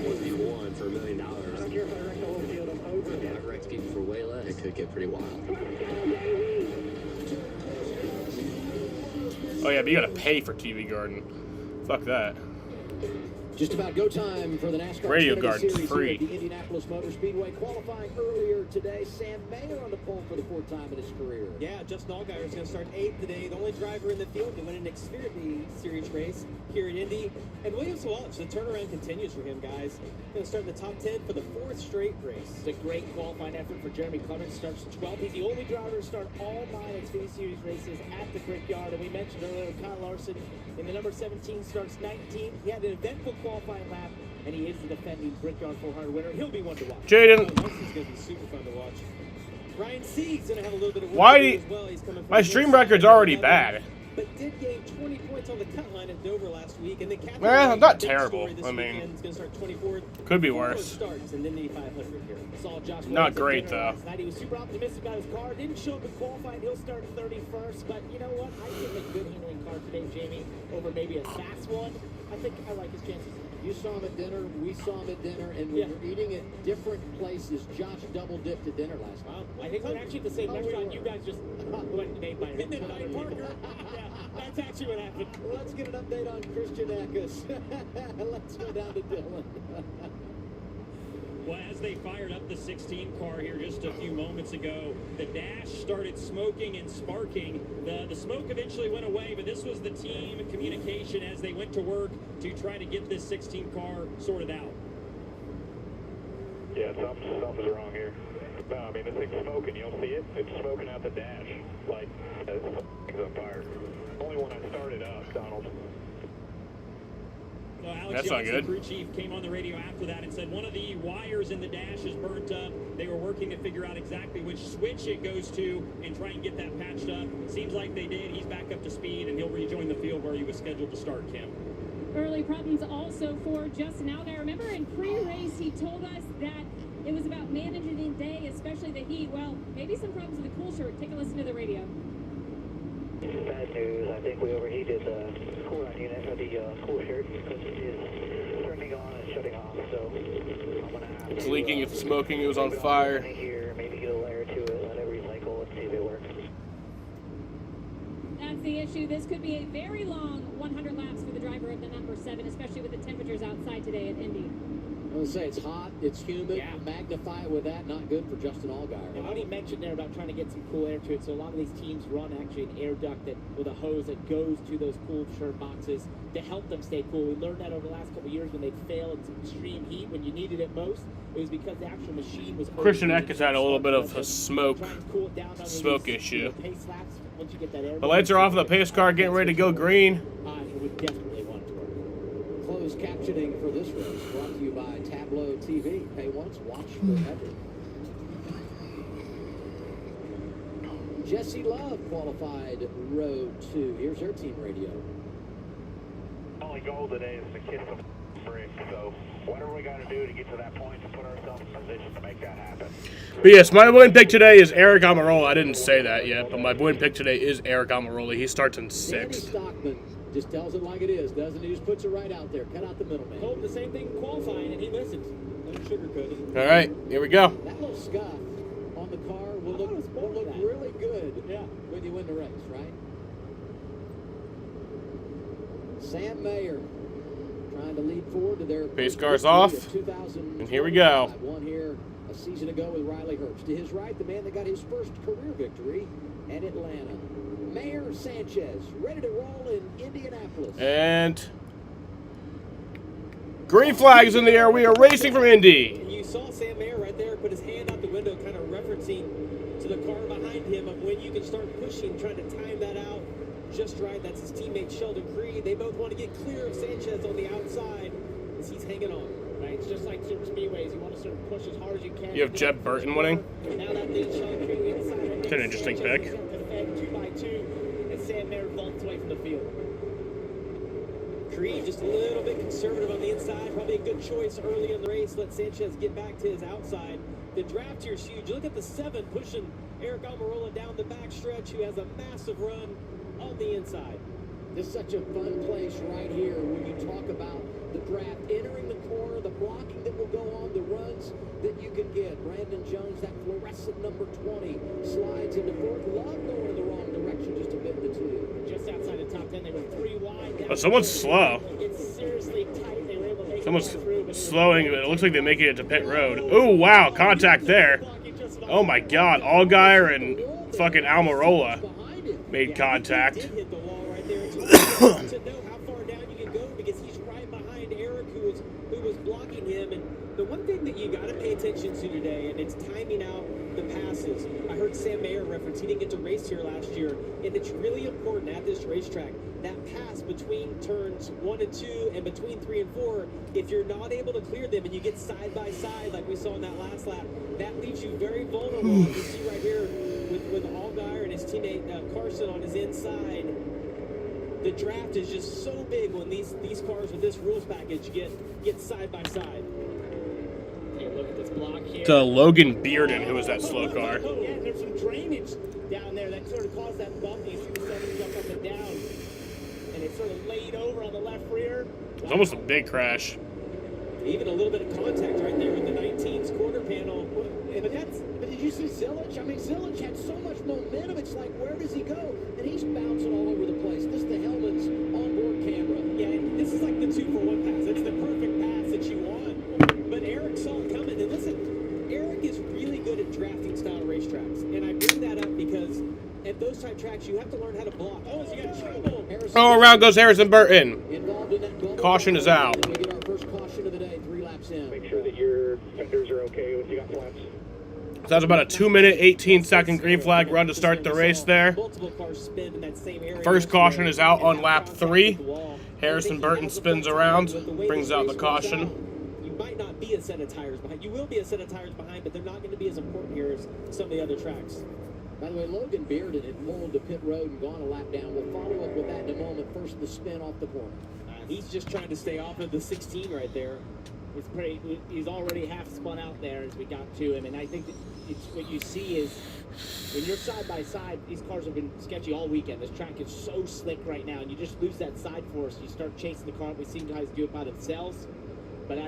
1v1 for $1 million. I don't care if I wreck the whole field. I'm over it. I've wrecked people for way less. It could get pretty wild. Oh yeah, but you gotta pay for TV Garden. Fuck that. Just about go time for the NASCAR Radio Xfinity Garden's Series free. here at the Indianapolis Motor Speedway. Qualifying earlier today, Sam Mayer on the pole for the 4th time in his career. Yeah, Justin Allgaier is going to start 8th today. The only driver in the field to win an Xfinity Series race here at Indy. And Williams Walsh, the turnaround continues for him, guys. Going to start in the top 10 for the 4th straight race. It's a great qualifying effort for Jeremy Clements. Starts 12th. He's the only driver to start all 9 Xfinity Series races at the Brickyard. And we mentioned earlier, Kyle Larson in the number 17 starts 19th. He had an eventful qualifying lap, and he is the defending Brickyard 400 winner. He'll be one to watch. Jaden. Oh, this is going to be super fun to watch. Ryan Sieg's going to have a little bit of work Why to do do you- as well. He's coming from My the stream inside record's of already 11, bad. But did gain 20 points on the cut line at Dover last week. And then Catherine Well, Wright, not big terrible. story this I mean, weekend, is going to start 24th. could be 4 worse. starts in the Indy 500 here. Saw Josh Not Williams at great, dinner though. last night. He was super optimistic about his car. Didn't show up in qualifying. He'll start 31st. But you know what? I give him a good handling car today, Jamie, over maybe a fast one. I think I like his chances. You saw him at dinner, we saw him at dinner, and when you're eating at different places, Josh double-dipped at dinner last night. I think we're actually at the same restaurant. You guys just went and made my Midnight Parker. Yeah, that's actually what happened. Let's get an update on Christian Eckes. Let's go down to Dylan. Well, as they fired up the 16 car here just a few moments ago, the dash started smoking and sparking. The smoke eventually went away, but this was the team communication as they went to work to try to get this 16 car sorted out. Yeah, something's wrong here. No, I mean, this thing's smoking. You'll see it. It's smoking out the dash. Like, this thing's on fire. Only when I started up, Donald. Well, Alex That's not Jones, good. the crew chief, came on the radio after that and said one of the wires in the dash is burnt up. They were working to figure out exactly which switch it goes to and try and get that patched up. Seems like they did. He's back up to speed, and he'll rejoin the field where he was scheduled to start, Kim. Early problems also for Justin Allgaier. Remember in pre-race he told us that it was about managing the day, especially the heat. Well, maybe some problems with the cool shirt. Take a listen to the radio. Bad news. I think we overheated the coolant unit of the cool shirt because it is turning on and shutting off. So I'm gonna have It's to, leaking, it's smoking, it was on fire. here, maybe get a layer to it, let it recycle, and see if it works. That's the issue. This could be a very long 100 laps for the driver of the number 7, especially with the temperatures outside today at Indy. I was gonna say it's hot, it's humid. Magnify it with that, not good for Justin Allgaier. And what he mentioned there about trying to get some cool air to it, so a lot of these teams run actually an air duct that with a hose that goes to those cool shirt boxes to help them stay cool. We learned that over the last couple of years when they'd fail in some extreme heat when you needed it most. It was because the actual machine was Christian overheated. Eckes had a little bit of a smoke Try and cool it down on smoke these, issue. pace laps. Once you get that air The lights are off of the pace car, getting ready to go green. I would definitely want to work. Closed captioning for this race brought to you by Tableau TV. Pay once, watch forever. Jesse Love qualified row 2. Here's her team radio. Only goal today is to kiss the brick. So whatever we got to do to get to that point to put ourselves in position to make that happen. But yes, my win pick today is Eric Almirola. I didn't say that yet, but my win pick today is Eric Almirola. He starts in Danny 6th. Stockman just tells it like it is, doesn't he? Just puts it right out there. Cut out the middleman. Told him the same thing in qualifying, and he listened. No sugarcoating. All right, here we go. That little scuff on the car will look really good when you win the race, right? Sam Mayer trying to lead forward to their Pace car's off, and here we go. Won here a season ago with Riley Herbst. To his right, the man that got his first career victory at Atlanta. Mayor Sanchez, ready to roll in Indianapolis. And green flags in the air. We are racing from Indy. And you saw Sam Mayer right there put his hand out the window, kind of referencing to the car behind him of when you can start pushing, trying to time that out just right. That's his teammate Sheldon Creed. They both want to get clear of Sanchez on the outside as he's hanging on. Right, it's just like super speedways. You want to sort of push as hard as you can. You have Jeb Burton winning. Now that leads Sheldon Creed inside. It's an interesting pick. 2x2, and Sam Mayer vaults away from the field. Creed just a little bit conservative on the inside. Probably a good choice early in the race. Let Sanchez get back to his outside. The draft here's huge. Look at the 7 pushing Eric Almirola down the backstretch, who has a massive run on the inside. This is such a fun place right here when you talk about the draft, entering the corner, the blocking that will go on, the runs that you can get. Brandon Jones, that fluorescent number 20, slides into 4th. Love going in the wrong direction just a bit in the 2. Just outside the top 10, they were 3 wide. Oh, someone's slow. It's seriously tight. They were able to Someone's slowing, but it looks like they're making it to pit road. Oh, wow, contact there. Oh, my God. Allgaier and fucking Almirola made contact. To know how far down you can go because he's right behind Eric, who was blocking him. And the one thing that you got to pay attention to today, and it's timing out the passes. I heard Sam Mayer reference he didn't get to race here last year, and it's really important at this racetrack. That pass between turns 1 and 2 and between 3 and 4, if you're not able to clear them and you get side by side like we saw in that last lap, that leaves you very vulnerable. You see right here with Allgaier and his teammate Carson on his inside. The draft is just so big when these cars with this rules package get side by side. Hey, look at this block here. To Logan Bearden, who was that slow car. Yeah, there's some drainage down there that sort of caused that bump. You see the 7 jump up and down. And it's sort of laid over on the left rear. It's almost a big crash. Even a little bit of contact right there with the 19's quarter panel. But did you see Zilic? I mean, Zilic had so much momentum. It's like, where does he go? And he's bouncing all over the place. This is the Hellman's onboard camera. Yeah, and this is like the 2-for-1 pass. It's the perfect pass that you want. But Eric saw it coming. And listen, Eric is really good at drafting style racetracks. And I bring that up because at those type tracks, you have to learn how to block. Oh, so you got trouble. Oh, around goes Harrison Burton. Caution is out. We get our first caution of the day, 3 laps in. Make sure that your fenders are okay when you got flaps. So that's about a 2-minute, 18-second green flag run to start the race there. First caution is out on lap 3. Harrison Burton spins around, brings out the caution. You might not be a set of tires behind. You will be a set of tires behind, but they're not going to be as important here as some of the other tracks. By the way, Logan Bearden had pulled to pit road and gone a lap down. We'll follow up with that in a moment. First, the spin off the corner. He's just trying to stay off of the 16 right there. It's pretty. He's already half spun out there as we got to him, and I think that it's what you see is when you're side by side. These cars have been sketchy all weekend. This track is so slick right now, and you just lose that side force. You start chasing the car. We've seen guys do it by themselves, but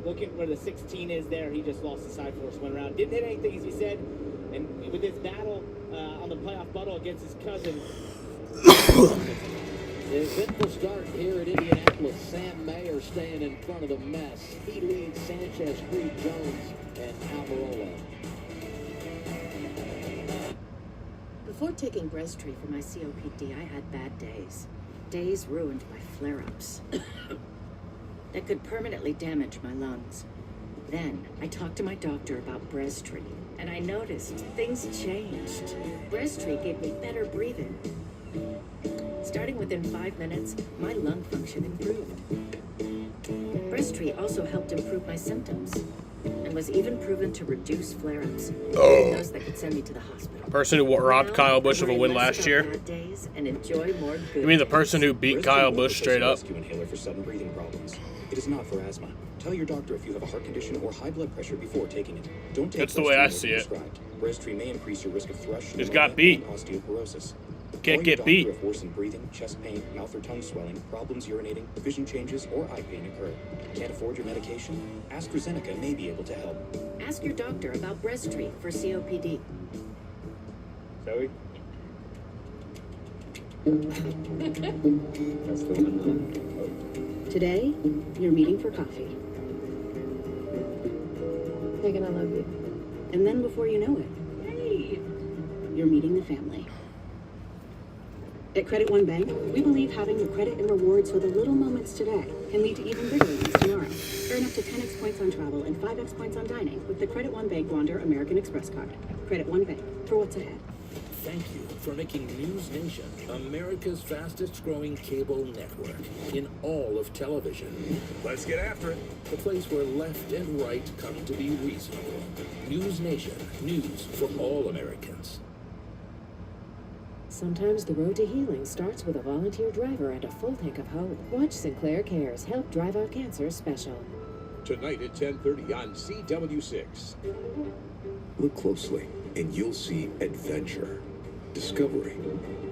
look at where the 16 is there. He just lost the side force, went around, didn't hit anything as he said, and with this battle on the playoff battle against his cousin. The eventful start here at Indianapolis. Sam Mayer staying in front of the mess. He leads Sanchez, Reed Jones, and Almirola. Before taking Breztri for my COPD, I had bad days. Days ruined by flare-ups that could permanently damage my lungs. Then I talked to my doctor about Breztri, and I noticed things changed. Breztri gave me better breathing. Starting within 5 minutes, my lung function improved. Breztri also helped improve my symptoms and was even proven to reduce flare-ups, those that could send me to the hospital. Person who robbed Kyle Busch of a win last year? And enjoy more good. You mean the person who beat Kyle Busch straight up? Rescue inhaler for sudden breathing problems. It is not for asthma. Tell your doctor if you have a heart condition or high blood pressure before taking it. Don't take That's the way I see it. Breztri may increase your risk of thrush, He's got beat. and osteoporosis. Can't get beat. If worsened breathing, chest pain, mouth or tongue swelling, problems urinating, vision changes, or eye pain occur. Can't afford your medication? AstraZeneca may be able to help. Ask your doctor about Breztri for COPD. Zoe? Today, you're meeting for coffee. Megan, I love you. And then before you know it, Hey! you're meeting the family. At Credit One Bank, we believe having the credit and rewards for the little moments today can lead to even bigger ones tomorrow. Earn up to 10x points on travel and 5x points on dining with the Credit One Bank Wander American Express card. Credit One Bank, for what's ahead. Thank you for making News Nation America's fastest growing cable network in all of television. Let's get after it. The place where left and right come to be reasonable. News Nation, news for all Americans. Sometimes the road to healing starts with a volunteer driver and a full tank of hope. Watch Sinclair Cares Help Drive Out Cancer special. Tonight at 10:30 on CW6. Look closely, and you'll see adventure, discovery,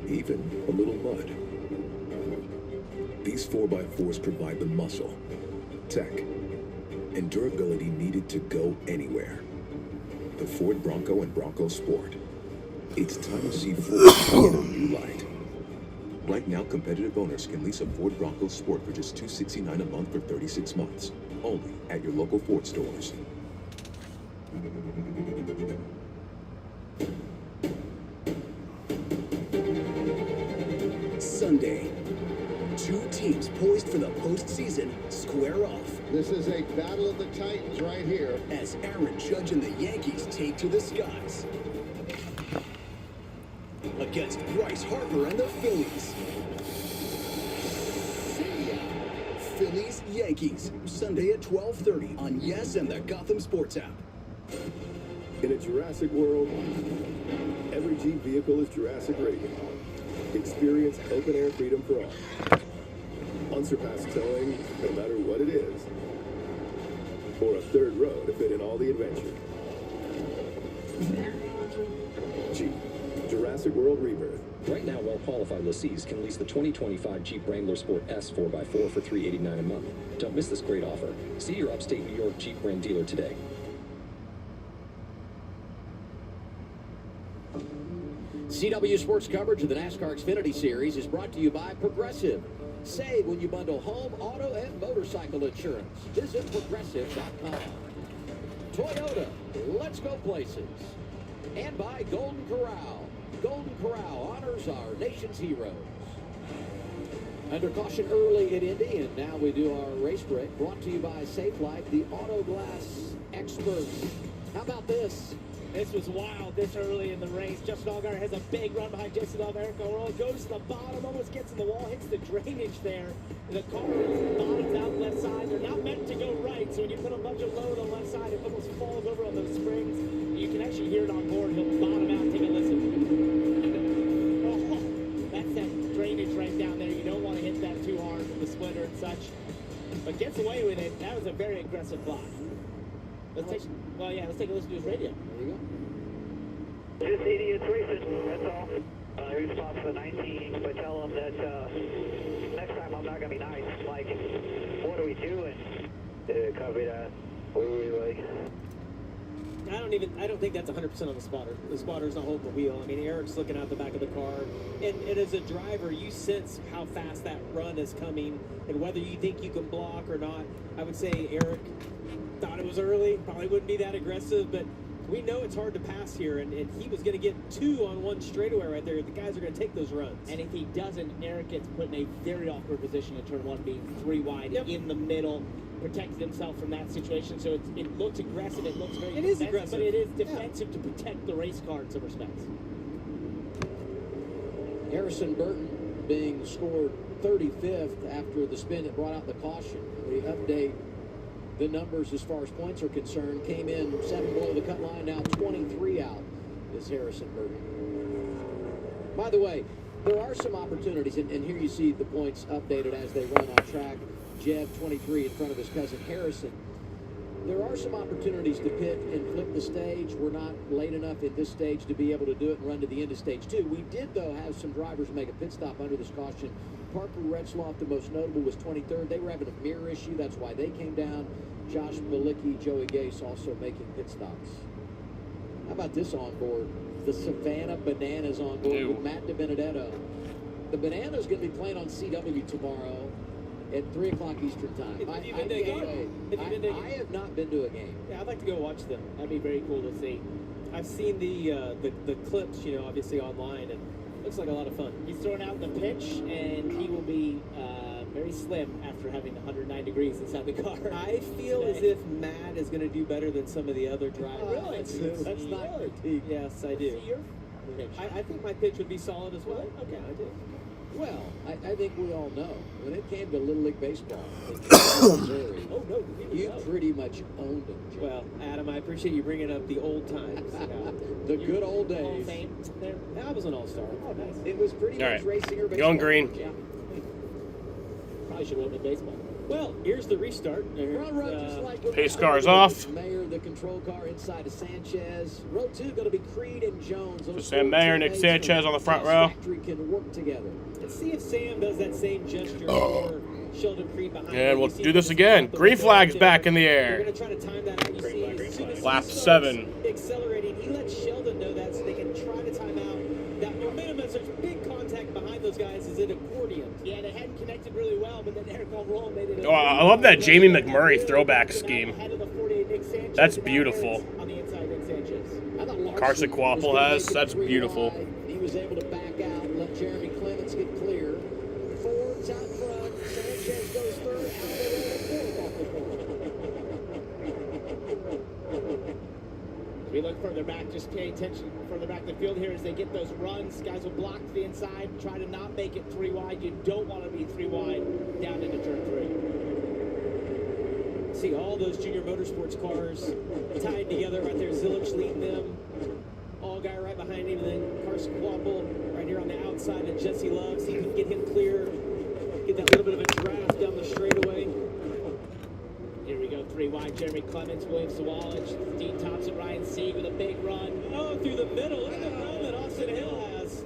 even a little mud. These 4x4s provide the muscle, tech, and durability needed to go anywhere. The Ford Bronco and Bronco Sport. It's time to see Ford in a new light. Right now, competitive owners can lease a Ford Bronco Sport for just $269 a month for 36 months. only at your local Ford stores. Sunday, two teams poised for the postseason square off. This is a battle of the Titans right here. As Aaron Judge and the Yankees take to the skies against Bryce Harper and the Phillies. See ya. Phillies Yankees, Sunday at 12:30 on Yes and the Gotham Sports app. In a Jurassic world, every Jeep vehicle is Jurassic rated. Experience open-air freedom for all. Unsurpassed towing, no matter what it is. Or a third row to fit in all the adventure. Jeep. Jurassic World Rebirth. Right now, well-qualified lessees can lease the 2025 Jeep Wrangler Sport S 4x4 for $389 a month. Don't miss this great offer. See your upstate New York Jeep brand dealer today. CW Sports coverage of the NASCAR Xfinity Series is brought to you by Progressive. Save when you bundle home, auto, and motorcycle insurance. Visit Progressive.com. Toyota, let's go places. And by Golden Corral. Golden Corral honors our nation's heroes. Under caution early at Indy, and now we do our race break. Brought to you by Safe Life, the auto glass experts. How about this? This was wild this early in the race. Justin Allgaier has a big run behind Jason Allgaier. Goes to the bottom, almost gets in the wall, hits the drainage there. The car bottoms out left side. They're not meant to go right, so when you put a bunch of load on the left side, it almost falls over on those springs. You can actually hear it on board. He'll bottom out. Take a listen. Oh, that's that drainage right down there. You don't want to hit that too hard with the splitter and such. But gets away with it. That was a very aggressive fly. Let's take a listen to his radio. There you go. Just idiots racing, that's all. Who's spots for the 19, but tell them that next time I'm not going to be nice. Like, what are we doing? Copy that. What are we like? I don't think that's 100% on the spotter. The spotter's not holding the wheel. I mean, Eric's looking out the back of the car. And as a driver, you sense how fast that run is coming and whether you think you can block or not. I would say Eric thought it was early, probably wouldn't be that aggressive, but we know it's hard to pass here, and he was going to get two on one straightaway right there. The guys are going to take those runs. And if he doesn't, Eric gets put in a very awkward position in turn one, being three wide in the middle, protected himself from that situation. So it looks aggressive. It looks very is aggressive, but it is defensive to protect the race car in some respects. Harrison Burton being scored 35th after the spin that brought out the caution. We update the numbers as far as points are concerned. Came in 7 below the cut line, now 23 out is Harrison Burton. By the way, there are some opportunities, and here you see the points updated as they run on track. Jeb 23 in front of his cousin Harrison. There are some opportunities to pit and flip the stage. We're not late enough in this stage to be able to do it and run to the end of stage 2. We did, though, have some drivers make a pit stop under this caution. Parker Retzloff, the most notable, was 23rd. They were having a mirror issue. That's why they came down. Josh Balicki, Joey Gase also making pit stops. How about this on board? The Savannah Bananas on board with Matt DiBenedetto. The Bananas going to be playing on CW tomorrow at 3 o'clock Eastern time. Have you been to a game? I have not been to a game. Yeah, I'd like to go watch them. That'd be very cool to see. I've seen the clips, obviously online, and looks like a lot of fun. He's throwing out the pitch, and he will be very slim after having 109 degrees inside the car. I feel as if Matt is going to do better than some of the other drivers. Really? That's not critique. Yes, I do. I think my pitch would be solid as well. Okay, I do. Well, I think we all know when it came to Little League Baseball in Missouri, you pretty much owned them. Joe. Well, Adam, I appreciate you bringing up the old times. The good old days. Hall of Fame there. I was an all-star. Oh, nice. It was pretty All much right. racing or baseball. Going green. Yeah. Probably should have went to baseball. Well, here's the restart. Front row, just like when Pace we car's started, off. Mayer, the control car inside of Sanchez. Row 2 going to be Creed and Jones. Those Sam Mayer, Nick Sanchez on the front row. Factory can work together. Let's see if Sam does that same gesture for Sheldon Creed behind him. And we'll do this again. Green flag's back in the They're air. going to try to time that out. You see, as soon as Lap he 7. starts accelerating, he lets Sheldon know that so they can try to time out that momentum, as there's big contact behind those guys, is an accordion. Yeah, they hadn't connected really well, but then Eric Roll made it. Oh, I love that Jamie McMurray throwback scheme. That's beautiful. On the inside, Nick Sanchez. I thought Larson Carson Quapple was gonna has. make it That's three beautiful. wide. He was able to back out and let Jeremy Clements get clear. Ford's out front. Sanchez goes third. Out the road. Off the corner. As we look further back, just pay attention further back the field here as they get those runs. Guys will block to the inside, try to not make it 3 wide. You don't want to be 3 wide down into turn 3. See all those junior motorsports cars tied together right there. Zilic leading them. All guy right behind him, and then Carson Quapple right here on the outside, and Jesse Love. See if he can get him clear. Get that little bit of a draft down the straightaway. Here we go, 3 wide. Jeremy Clements, William Sawalich, Dean Thompson, Ryan Sieg with a big run. Oh, through the middle. Look at the run that Austin Hill has.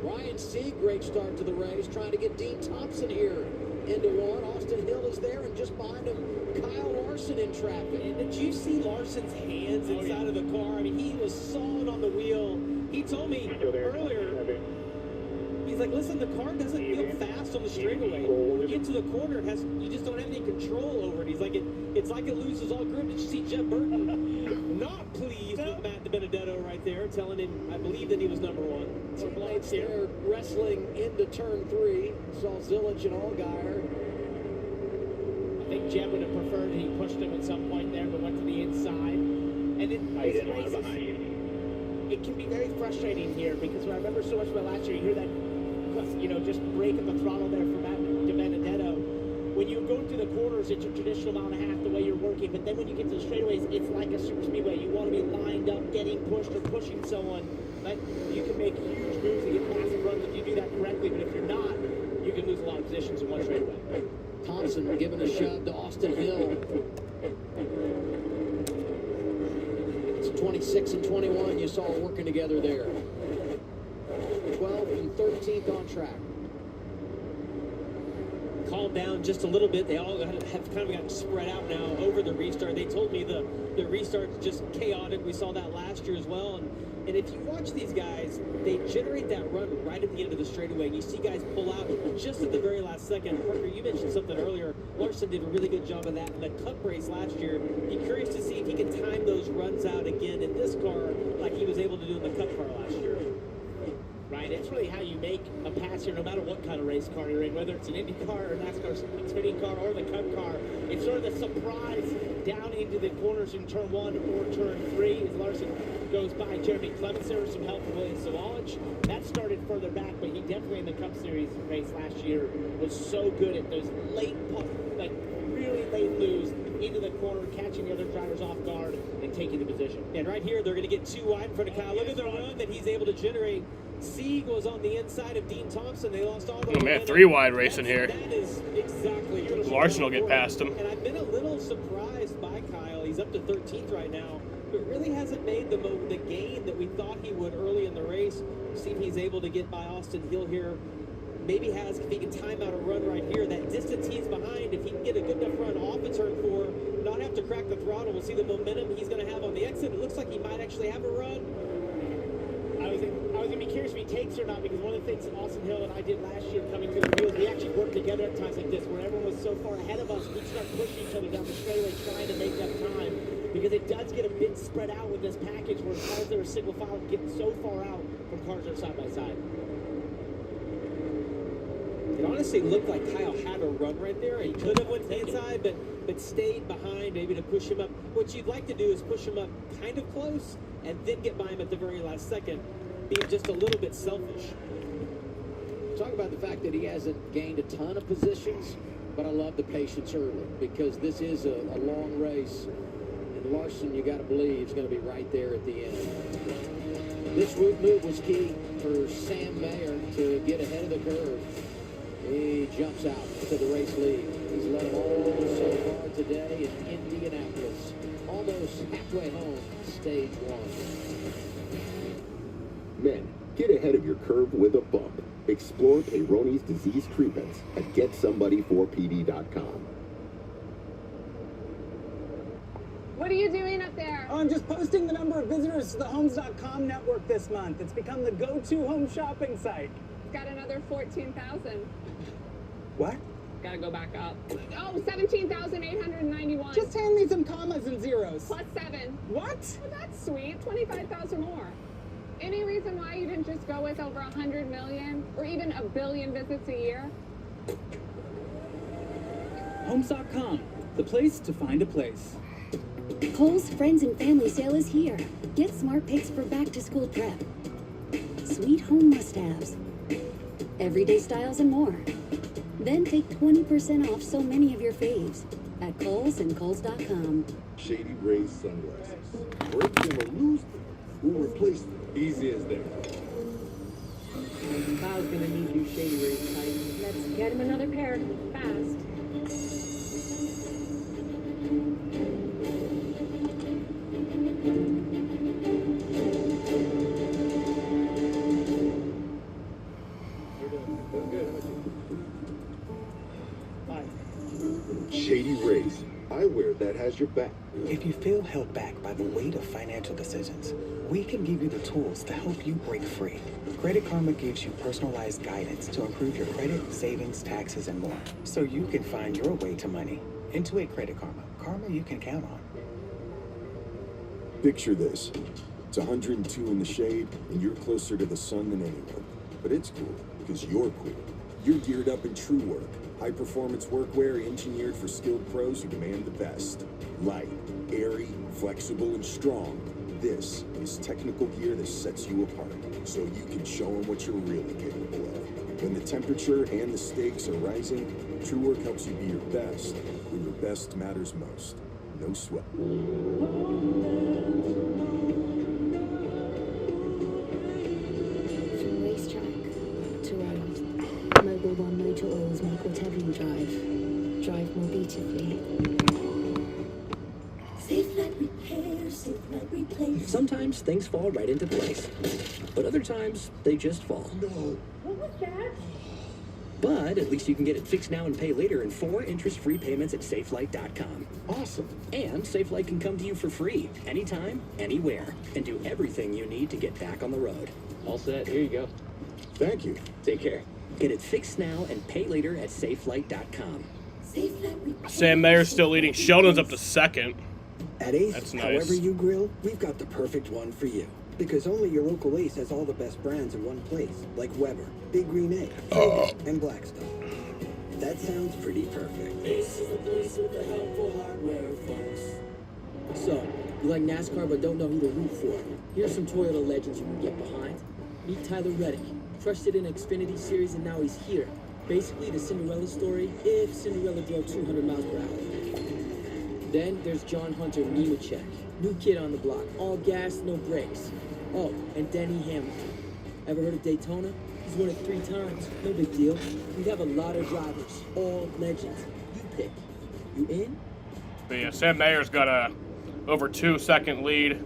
Ryan Sieg, great start to the race, trying to get Dean Thompson here into one. Austin Hill is there, and just behind him, Kyle Larson in traffic. And did you see Larson's hands inside of the car? I mean, he was solid on the wheel. He told me earlier, he's like, listen, the car doesn't feel fast on the straightaway. When you get to the corner, you just don't have any control over it. He's like, it's like it loses all grip. Did you see Jeff Burton not pleased with Matt DiBenedetto right there, telling him, I believe that he was number 1. Triple H there wrestling into turn 3. Saw Zilic and Allgaier. I think Jeff would have preferred that he pushed him at some point there, but went to the inside. And it can be very frustrating here because I remember so much about last year, you hear that, just break at the throttle there for Matt DiBenedetto. When you're going through the corners, it's your traditional mile and a half, the way you're working. But then when you get to the straightaways, it's like a super speedway. You want to be lined up, getting pushed or pushing someone. But you can make huge moves and get massive runs if you do that correctly. But if you're not, you can lose a lot of positions in one straightaway. Thompson giving a shove to Austin Hill. It's 26 and 21 you saw working together there. 12th and 13th on track. Calm down just a little bit. They all have kind of gotten spread out now over the restart. They told me the restart's just chaotic. We saw that last year as well. And if you watch these guys, they generate that run right at the end of the straightaway. And you see guys pull out just at the very last second. Parker, you mentioned something earlier. Larson did a really good job of that in the Cup race last year. Be curious to see if he can time those runs out again in this car like he was able to do in the Cup car last year. Right, it's really how you make a pass here, no matter what kind of race car you're in, whether it's an Indy car or NASCAR Xfinity car or the Cup car. It's sort of the surprise down into the corners in turn 1 or turn 3 as Larson goes by Jeremy Clements. There was some help from William Sawalich. That started further back, but he definitely in the Cup Series race last year was so good at those late, really late moves into the corner, catching the other drivers off guard and taking the position. And right here, they're going to get 2 wide in front of Kyle. Look at the run that he's able to generate. Sieg was on the inside of Dean Thompson. They lost all the Oh man, 3 wide racing here. That is exactly Larson will get past him. And I've been a little surprised by Kyle. He's up to 13th right now, but really hasn't made the gain that we thought he would early in the race. See if he's able to get by Austin Hill here. Maybe if he can time out a run right here, that distance he's behind, if he can get a good enough run off of turn 4, not have to crack the throttle, we'll see the momentum he's going to have on the exit. It looks like he might actually have a run. I was going to be curious if he takes or not, because one of the things Austin Hill and I did last year coming through the field, we actually worked together at times like this, where everyone was so far ahead of us, we'd start pushing each other down the straightaway trying to make up time, because it does get a bit spread out with this package where cars that are single file get so far out from cars that are side by side. It honestly looked like Kyle had a run right there. He could have went to the inside, but stayed behind maybe to push him up. What you'd like to do is push him up kind of close and then get by him at the very last second, being just a little bit selfish. Talk about the fact that he hasn't gained a ton of positions, but I love the patience early because this is a long race. And Larson, you got to believe, is going to be right there at the end. This move was key for Sam Mayer to get ahead of the curve. He jumps out to the race lead. He's led them all so far today in Indianapolis. Almost halfway home, stage 1. Men, get ahead of your curve with a bump. Explore Peyronie's disease treatments at GetSomebody4PD.com. What are you doing at out there? Oh, I'm just posting the number of visitors to the Homes.com network this month. It's become the go-to home shopping site. Got another 14,000. What? Gotta go back up. Oh, 17,891. Just hand me some commas and zeros. Plus 7. What? Well, that's sweet. 25,000 more. Any reason why you didn't just go with over 100 million or even 1 billion visits a year? Homes.com, the place to find a place. Kohl's Friends and Family Sale is here. Get smart picks for back-to-school prep. Sweet home must-haves. Everyday styles and more. Then take 20% off so many of your faves at Kohl's and Kohl's.com. Shady Rays sunglasses. Break them or lose them. We'll replace them. Easy as that. Kyle's gonna need new Shady Rays tights. Let's get him another pair fast. Shady Rays. Eyewear that has your back. If you feel held back by the weight of financial decisions, we can give you the tools to help you break free. Credit Karma gives you personalized guidance to improve your credit, savings, taxes, and more, so you can find your way to money. Intuit Credit Karma. Karma you can count on. Picture this. It's 102 in the shade, and you're closer to the sun than anyone. But it's cool, because you're cool. You're geared up in true work. High-performance workwear engineered for skilled pros who demand the best. Light, airy, flexible, and strong. This is technical gear that sets you apart, so you can show them what you're really capable of. When the temperature and the stakes are rising, True Work helps you be your best when your best matters most. No sweat. From racetrack to road, Mobil One Motor Oils make whatever you drive more beautifully. Safe Light Repair, Safe Light Replace. Sometimes things fall right into place, but other times they just fall. No. What was that? But at least you can get it fixed now and pay later in 4 interest-free payments at SafeLight.com. Awesome. And SafeLight can come to you for free, anytime, anywhere, and do everything you need to get back on the road. All set. Here you go. Thank you. Take care. Get it fixed now and pay later at SafeLight.com. Safe Light Repair. Sam Mayer's still leading. Sheldon's up to second. At Ace, That's nice. however you grill, we've got the perfect one for you. Because only your local Ace has all the best brands in one place, like Weber, Big Green Egg, and Blackstone. That sounds pretty perfect. Ace is the place with the helpful hardware, folks. So, you like NASCAR but don't know who to root for? Here's some Toyota legends you can get behind. Meet Tyler Reddick, crushed it in Xfinity Series and now he's here. Basically the Cinderella story, if Cinderella drove 200 miles per hour. Then there's John Hunter Nemechek, new kid on the block, all gas, no brakes. Oh, and Denny Hamilton. Ever heard of Daytona? He's won it 3 times, no big deal. We have a lot of drivers, all legends. You pick. You in? But yeah, Sam Mayer's got a over 2-second lead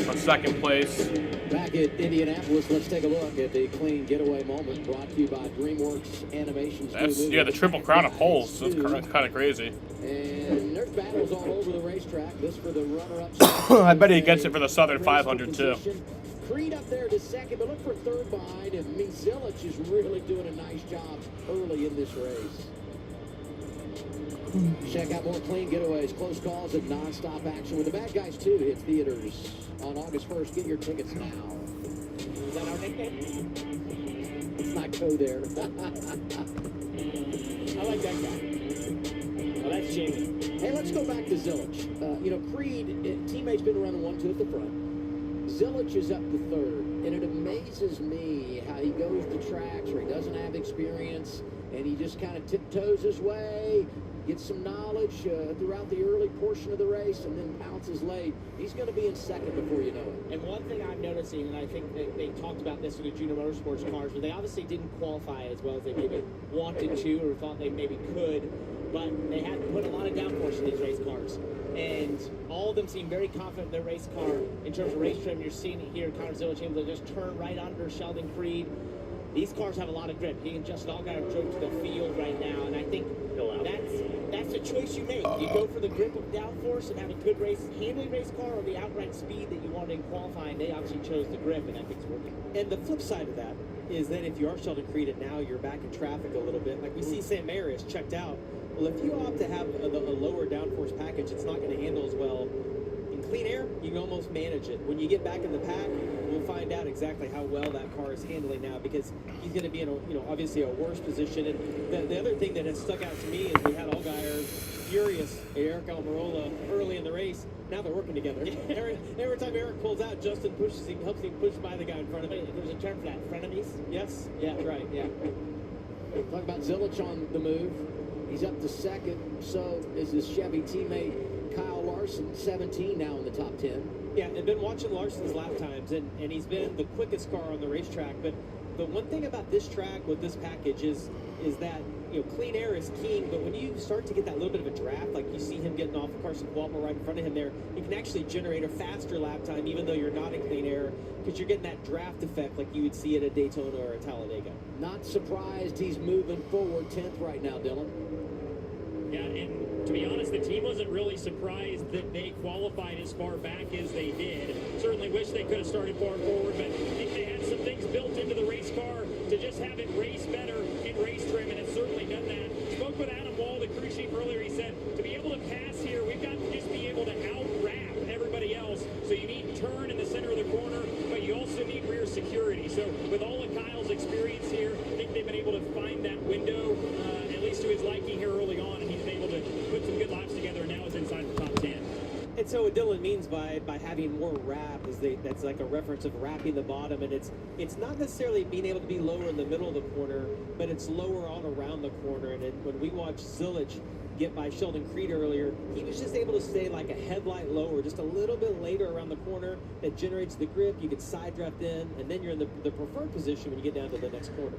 on second place. Back at Indianapolis, let's take a look at the clean getaway moment brought to you by DreamWorks Animations. That's the triple crown of poles. So that's kind of crazy. And there's battles all over the racetrack. This for the runner-up. I bet he gets it for the Southern 500 too. Creed up there to second, but look for third behind him. Zilich is really doing a nice job early in this race. Check out more clean getaways, close calls, and non-stop action with the Bad Guys 2 hit theaters on August 1st. Get your tickets now. Is that our nickname? It's not go there. I like that guy. Well, that's Jamie. Hey, let's go back to Zilich. Creed, teammates been running 1-2 at the front. Zilich is up to third, and it amazes me how he goes to tracks where he doesn't have experience, and he just kind of tiptoes his way, gets some knowledge throughout the early portion of the race, and then pounces late. He's going to be in second before you know it. And one thing I'm noticing, and I think they talked about this with the Junior Motorsports cars, where they obviously didn't qualify as well as they maybe wanted to or thought they maybe could, but they had to put a lot of downforce in these race cars. And all of them seem very confident in their race car in terms of race trim. You're seeing it here, Connor Zilich able to just turn right under Sheldon Creed. These cars have a lot of grip. He and Justin Allgaier drove to the field right now, and I think that's a choice you make. You go for the grip of downforce and have a good handling race car, or the outright speed that you wanted in qualifying. They obviously chose the grip, and I think it's working. And the flip side of that is that if you are Sheldon Creed and now you're back in traffic a little bit, like we see Sam Marius checked out. Well, if you opt to have a lower downforce package, it's not going to handle as well. In clean air, you can almost manage it. When you get back in the pack, we'll find out exactly how well that car is handling now, because he's going to be in obviously a worse position. And the other thing that has stuck out to me is we had Allgaier furious at Eric Almirola early in the race. Now they're working together. Every time Eric pulls out, Justin pushes him, helps him push by the guy in front of him. There's a term for that, frenemies. Yes, yeah, right, yeah. Talk about Zilich on the move. He's up to second. So is his Chevy teammate Kyle Larson, 17 now in the top 10. Yeah, I've been watching Larson's lap times, and he's been the quickest car on the racetrack. But the one thing about this track with this package is that clean air is king. But when you start to get that little bit of a draft, like you see him getting off of Carson Cuomo right in front of him there, you can actually generate a faster lap time, even though you're not in clean air, because you're getting that draft effect like you would see at a Daytona or a Talladega. Not surprised he's moving forward 10th right now, Dylan. Yeah, and to be honest, the team wasn't really surprised that they qualified as far back as they did. Certainly wish they could have started far forward, but I think they had some things built into the race car to just have it race better in race trim, and it's certainly done that. Spoke with Adam Wall, the crew chief, earlier. He said, to be able to pass here, we've got to just be able to out-wrap everybody else. So you need turn in the center of the corner, but you also need rear security. So with all of Kyle's experience here, I think they've been able to find that window, at least to his liking here early on, and he's been able to put some good laps together, and now is inside the top 10. And so what Dylan means by having more wrap is that's like a reference of wrapping the bottom, and it's not necessarily being able to be lower in the middle of the corner, but it's lower on around the corner. And when we watched Zilich get by Sheldon Creed earlier, he was just able to stay like a headlight lower, just a little bit later around the corner. That generates the grip. You can side draft in, and then you're in the preferred position when you get down to the next corner.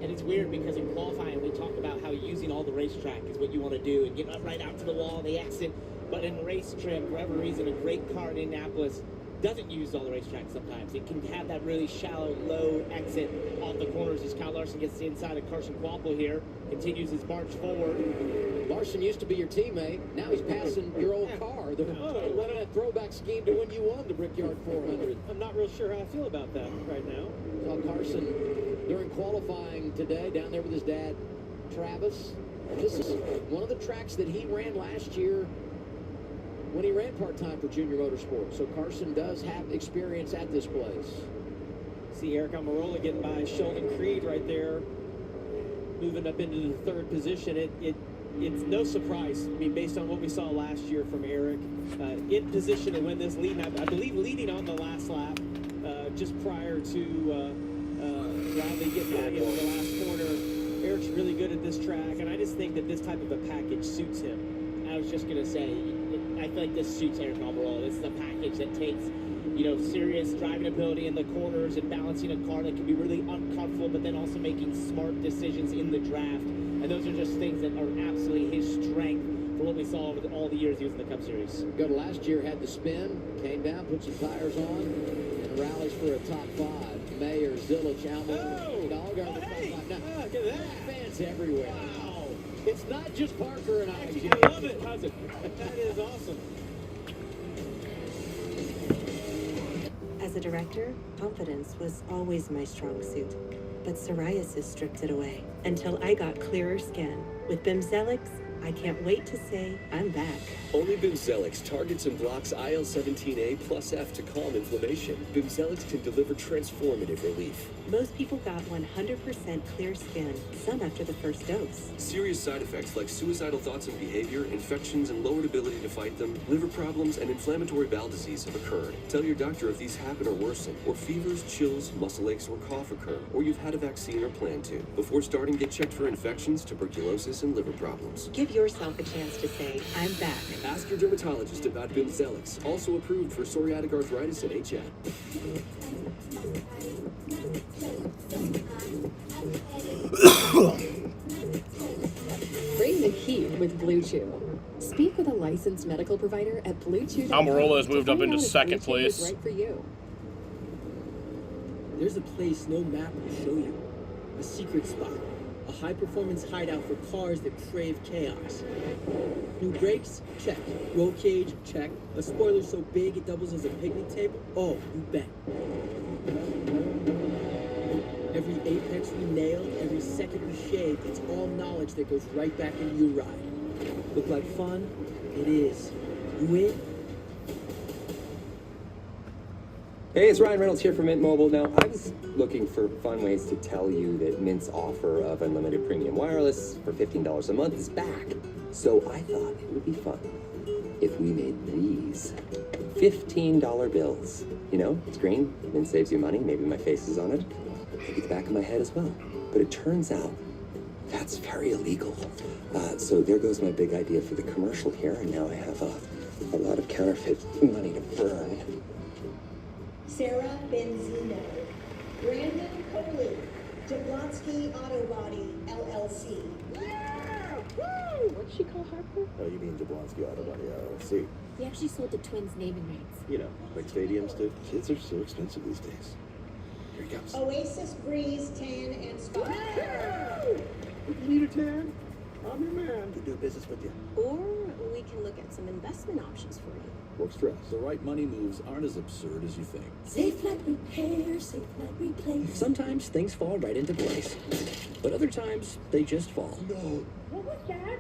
And it's weird because in qualifying we talk about how using all the racetrack is what you want to do and get up right out to the wall, the exit. But in race trim, for whatever reason, a great car in Indianapolis doesn't use all the racetrack sometimes. It can have that really shallow, low exit off the corners as Kyle Larson gets inside of Carson Cuomo here, continues his march forward. Larson used to be your teammate. Now he's passing your old car. They're running a throwback scheme to when you won the Brickyard 400. I'm not real sure how I feel about that right now. Saw Carson during qualifying today down there with his dad, Travis. This is one of the tracks that he ran last year when he ran part-time for Junior Motorsports. So Carson does have experience at this place. See Eric Almirola getting by Sheldon Creed right there, moving up into the third position. It's no surprise. I mean, based on what we saw last year from Eric, in position to win this, I believe leading on the last lap, just prior to Riley getting by into the last corner. Eric's really good at this track, and I just think that this type of a package suits him. I was just going to say, I feel like this suits Eric Almirola. This is a package that takes, serious driving ability in the corners and balancing a car that can be really uncomfortable, but then also making smart decisions in the draft. And those are just things that are absolutely his strength for what we saw over all the years he was in the Cup Series. Go to last year, had the spin, came down, put some tires on, and rallies for a top 5. Mayer, Zilich, Allgaier, the top 5. Now, look at that. Fans everywhere. Wow. It's not just Parker and I. I love it. That is awesome. As a director, confidence was always my strong suit. But psoriasis stripped it away until I got clearer skin. With Bimzelx, I can't wait to say I'm back. Only Bimzelx targets and blocks IL-17A plus F to calm inflammation. Bimzelx can deliver transformative relief. Most people got 100% clear skin, some after the first dose. Serious side effects like suicidal thoughts and behavior, infections and lowered ability to fight them, liver problems, and inflammatory bowel disease have occurred. Tell your doctor if these happen or worsen, or fevers, chills, muscle aches, or cough occur, or you've had a vaccine or plan to. Before starting, get checked for infections, tuberculosis, and liver problems. Give yourself a chance to say, I'm back. Ask your dermatologist about Bimzelx, also approved for psoriatic arthritis and HN. Bring the heat with Blue Chew. Speak with a licensed medical provider at BlueChew.com. Almirola has moved up into second place. Right for you. There's a place no map will show you. A secret spot. A high-performance hideout for cars that crave chaos. New brakes? Check. Roll cage? Check. A spoiler so big it doubles as a picnic table? Oh, you bet. Every apex we nailed, every second we shaved, it's all knowledge that goes right back into your ride. Look like fun? It is. You in? Hey, it's Ryan Reynolds here from Mint Mobile. Now, I was looking for fun ways to tell you that Mint's offer of unlimited premium wireless for $15 a month is back. So I thought it would be fun if we made these $15 bills. You know, it's green, Mint saves you money, maybe my face is on it, maybe the back of my head as well. But it turns out that's very illegal. So there goes my big idea for the commercial here, and now I have a lot of counterfeit money to burn. Sarah Benzino, Brandon Coley, Jablonski Auto Body, LLC. Yeah! Woo! What'd she call Harper? Oh, you mean Jablonski Auto Body, LLC. We actually sold the twins' naming rights. You know, like stadiums do. Kids are so expensive these days. Here he comes. Oasis Breeze Tan and Spa. If you need a tan, I'm your man. To do business with you. Or we can look at some investment options for you. Works for us. The right money moves aren't as absurd as you think. Safe Flight Repair, Safe Flight Replace. Sometimes things fall right into place, but other times they just fall. No. What was that?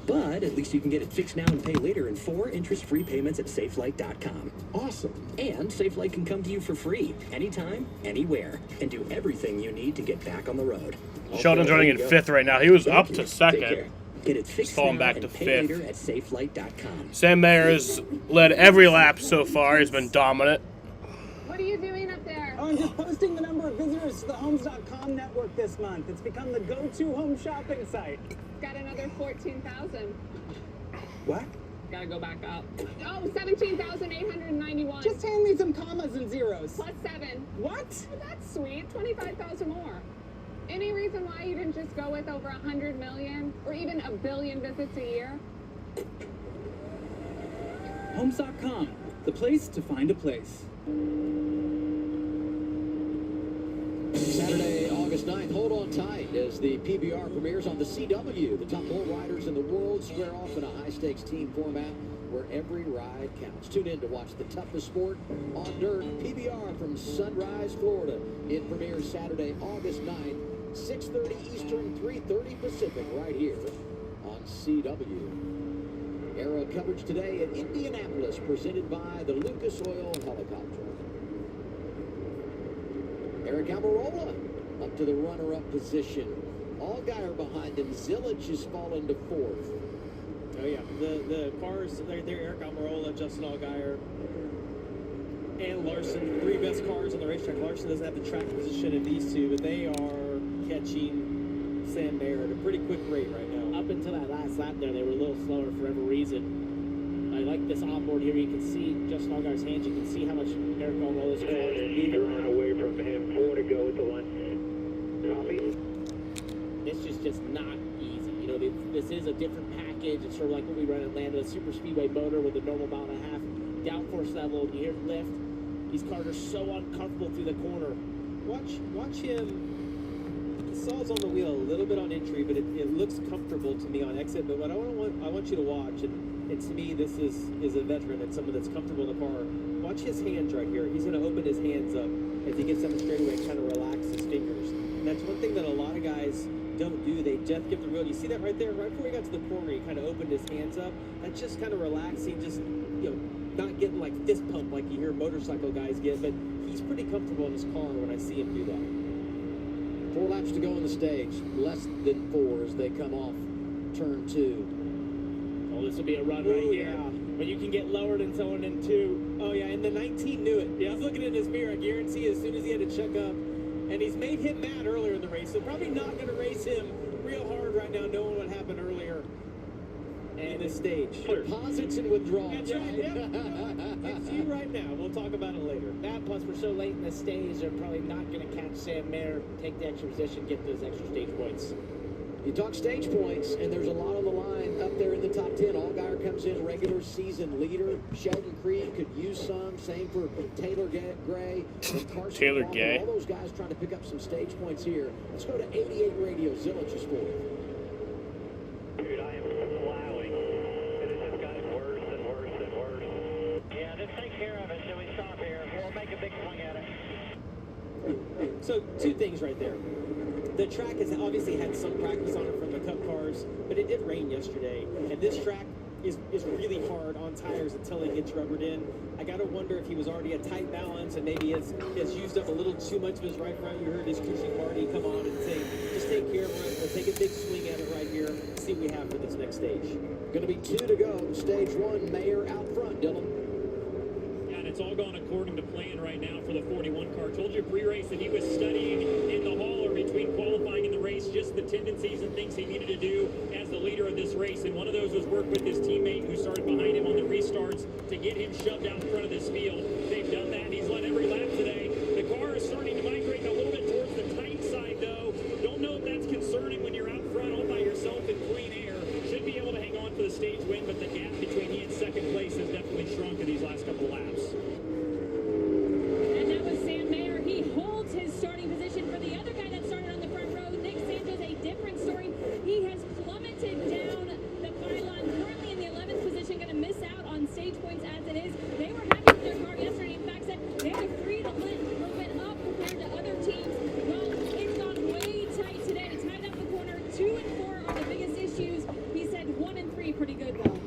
But at least you can get it fixed now and pay later in 4 interest-free payments at SafeFlight.com. Awesome. And SafeFlight can come to you for free, anytime, anywhere, and do everything you need to get back on the road. Sheldon's running in 5th right now. He was up to 2nd. Get it fixed falling now back and to pay 5th. later at SafeFlight.com. Sam Mayer has led every lap so far. He's been dominant. What are you doing up there? Oh, I'm just posting the number of visitors to the Homes.com network this month. It's become the go-to home shopping site. Got another 14,000. What? Gotta go back up. Oh, 17,891. Just hand me some commas and zeros. Plus 7. What? Oh, that's sweet. 25,000 more. Any reason why you didn't just go with over 100 million or even a billion visits a year? Homes.com, the place to find a place. Saturday, August 9th, hold on tight as the PBR premieres on the CW. The top bull riders in the world square off in a high-stakes team format where every ride counts. Tune in to watch the toughest sport on dirt. PBR from Sunrise, Florida. It premieres Saturday, August 9th, 6:30 Eastern, 3:30 Pacific, right here on CW. Aero coverage today in Indianapolis, presented by the Lucas Oil Helicopter. Eric Almirola up to the runner-up position. Allgaier behind him. Zilic has fallen to 4th. Oh yeah, the cars, they're Eric Almirola, Justin Allgaier, and Larson, 3 best cars on the racetrack. Larson doesn't have the track position of these two, but they are catching Sam Mayer at a pretty quick rate right now. Up until that last lap there, they were a little slower for whatever reason. I like this onboard here. You can see Justin Allgaier's hands. You can see how much Eric Almirola's car is moving. Away from him, 4 to go with the 1. Copy. This is just not easy. You know, this is a different package. It's sort of like what we run at Atlanta, a super speedway motor with a normal mile and a half downforce level. You hear the lift. These cars are so uncomfortable through the corner. Watch him. He saws on the wheel a little bit on entry, but it looks comfortable to me on exit. But what I want you to watch, and to me this is a veteran and someone that's comfortable in the car. Watch his hands right here. He's going to open his hands up as he gets on the straightaway and kind of relax his fingers. And that's one thing that a lot of guys don't do. They just give the wheel. You see that right there? Right before he got to the corner, he kind of opened his hands up. That's just kind of relaxing, just, you know, not getting like fist pump like you hear motorcycle guys get, but he's pretty comfortable in his car when I see him do that. 4 laps to go on the stage. Less than 4 as they come off turn 2. Oh, this will be a run right here. Yeah. But you can get lowered in someone in 2. Oh yeah, and the 19 knew it. Yeah, I was looking in his mirror. I guarantee as soon as he had to check up, and he's made him mad earlier in the race, so probably not going to race him real hard right now, knowing what happened earlier in this stage. Deposits and withdrawals. That's right. Yep. It's you right now. We'll talk about it later. That plus we're so late in the stage, they're probably not going to catch Sam Mayer, take the extra position, get those extra stage points. You talk stage points, and there's a lot on the line up there in the top 10. Allgaier comes in regular season leader. Sheldon Creed could use some. Same for Taylor Gray and Carson Taylor Crawford. Gay. All those guys trying to pick up some stage points here. Let's go to 88 Radio. Zilich is for it. Dude, I am plowing. It has just gotten worse and worse and worse. Yeah, just take care of it till we stop here. We'll make a big swing at it. So, two things right there. The track has obviously had some practice on it from the Cup cars, but it did rain yesterday, and this track is really hard on tires until it gets rubbered in. I gotta wonder if he was already at tight balance and maybe has used up a little too much of his right front. You heard his cruising party come on and say, just take care of it. We'll take a big swing at it right here. See what we have for this next stage. Going to be 2 to go. Stage 1, Mayer out front, Dylan. Yeah, and it's all gone according to plan right now for the 41 car. Told you pre-race that he was studying in the hauler between qualifying and the race, just the tendencies and things he needed to do as the leader of this race. And one of those was work with his teammate who started behind him on the restarts to get him shoved out in front of this field. They've done that. He's led every lap today. The car is starting to migrate a little bit towards the tight side, though. Don't know if that's concerning when you're out front all by yourself in clean air. Should be able to hang on for the stage win, but the gap between he and second place has definitely shrunk in these last couple of laps. And that was Sam Mayer. He holds his starting position for the other guy that started on the front row. Nick Sanchez, a different story. He has plummeted down the pylon, currently in the 11th position, going to miss out on stage points as it is. They were happy with their car yesterday. In fact, said they were 3 to limit up compared to other teams. Well, it's gone way tight today. Tied up the corner. 2 and 4 are the biggest issues. He said 1 and 3 pretty good though.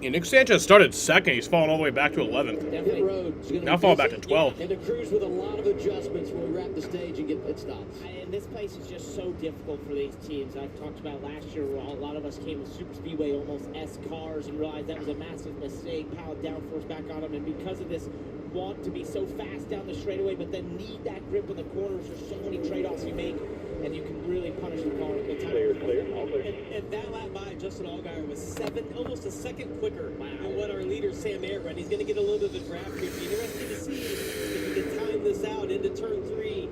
Yeah, Nick Sanchez started second. He's fallen all the way back to 11th. Pit road's gonna Now be falling busy. back to 12th. And the crew's with a lot of adjustments when we wrap the stage and get pit stops. And this place is just so difficult for these teams. I've talked about last year where a lot of us came with super speedway, almost S cars, and realized that was a massive mistake, piled downforce back on them, and because of this want to be so fast down the straightaway, but then need that grip in the corners. There's so many trade-offs you make, and you can really punish the car with the tire. And that lap by Justin Allgaier was almost a second quicker than what our leader Sam Mayer ran. He's going to get a little bit of a draft here. It'll be interesting to see if he can time this out into turn 3.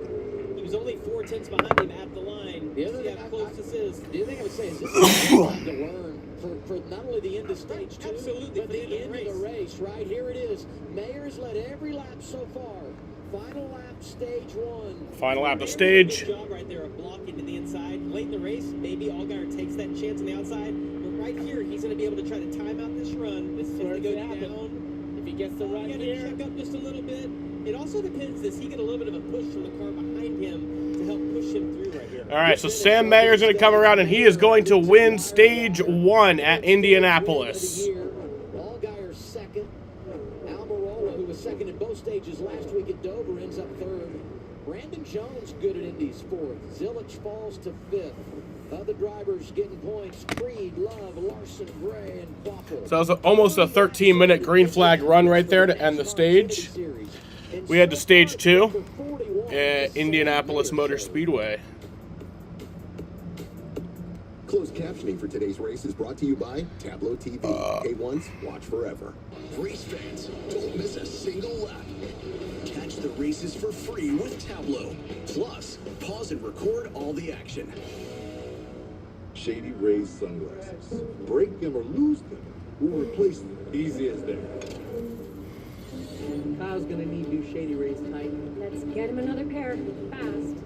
He was only 4 tenths behind him at the line. The other See how close this is. The other thing I would say is this is a good time to learn for not only the end of stage 2, Absolutely, but the end of the race. Right here it is. Mayer's led every lap so far. Final lap, stage 1. Final lap of stage. Good job right there of blocking to the inside. Late in the race, maybe Allgaier takes that chance on the outside. But right here, he's going to be able to try to time out this run. This is going to go down. If he gets the run Got to here. check up just a little bit. It also depends, does he get a little bit of a push from the car behind him to help push him through right here? All right, so Sam Mayer's going to come around, and he is going to win stage 1 at Indianapolis. Allgaier second. Almirola, who was second in both stages last week at Dover, ends up third. Brandon Jones good at Indy's fourth. Zilich falls to fifth. Other drivers getting points: Creed, Love, Larson, Gray, and Quaffle. So that was almost a 13-minute green flag run right there to end the stage. We head to stage 2 at Indianapolis Motor Speedway. Closed captioning for today's race is brought to you by Tableau TV. Pay once, watch forever. Race fans, don't miss a single lap. Catch the races for free with Tableau. Plus, pause and record all the action. Shady Rays sunglasses. Break them or lose them. We'll replace them. Easy as that. Kyle's gonna need new Shady Rays tonight. Let's get him another pair fast.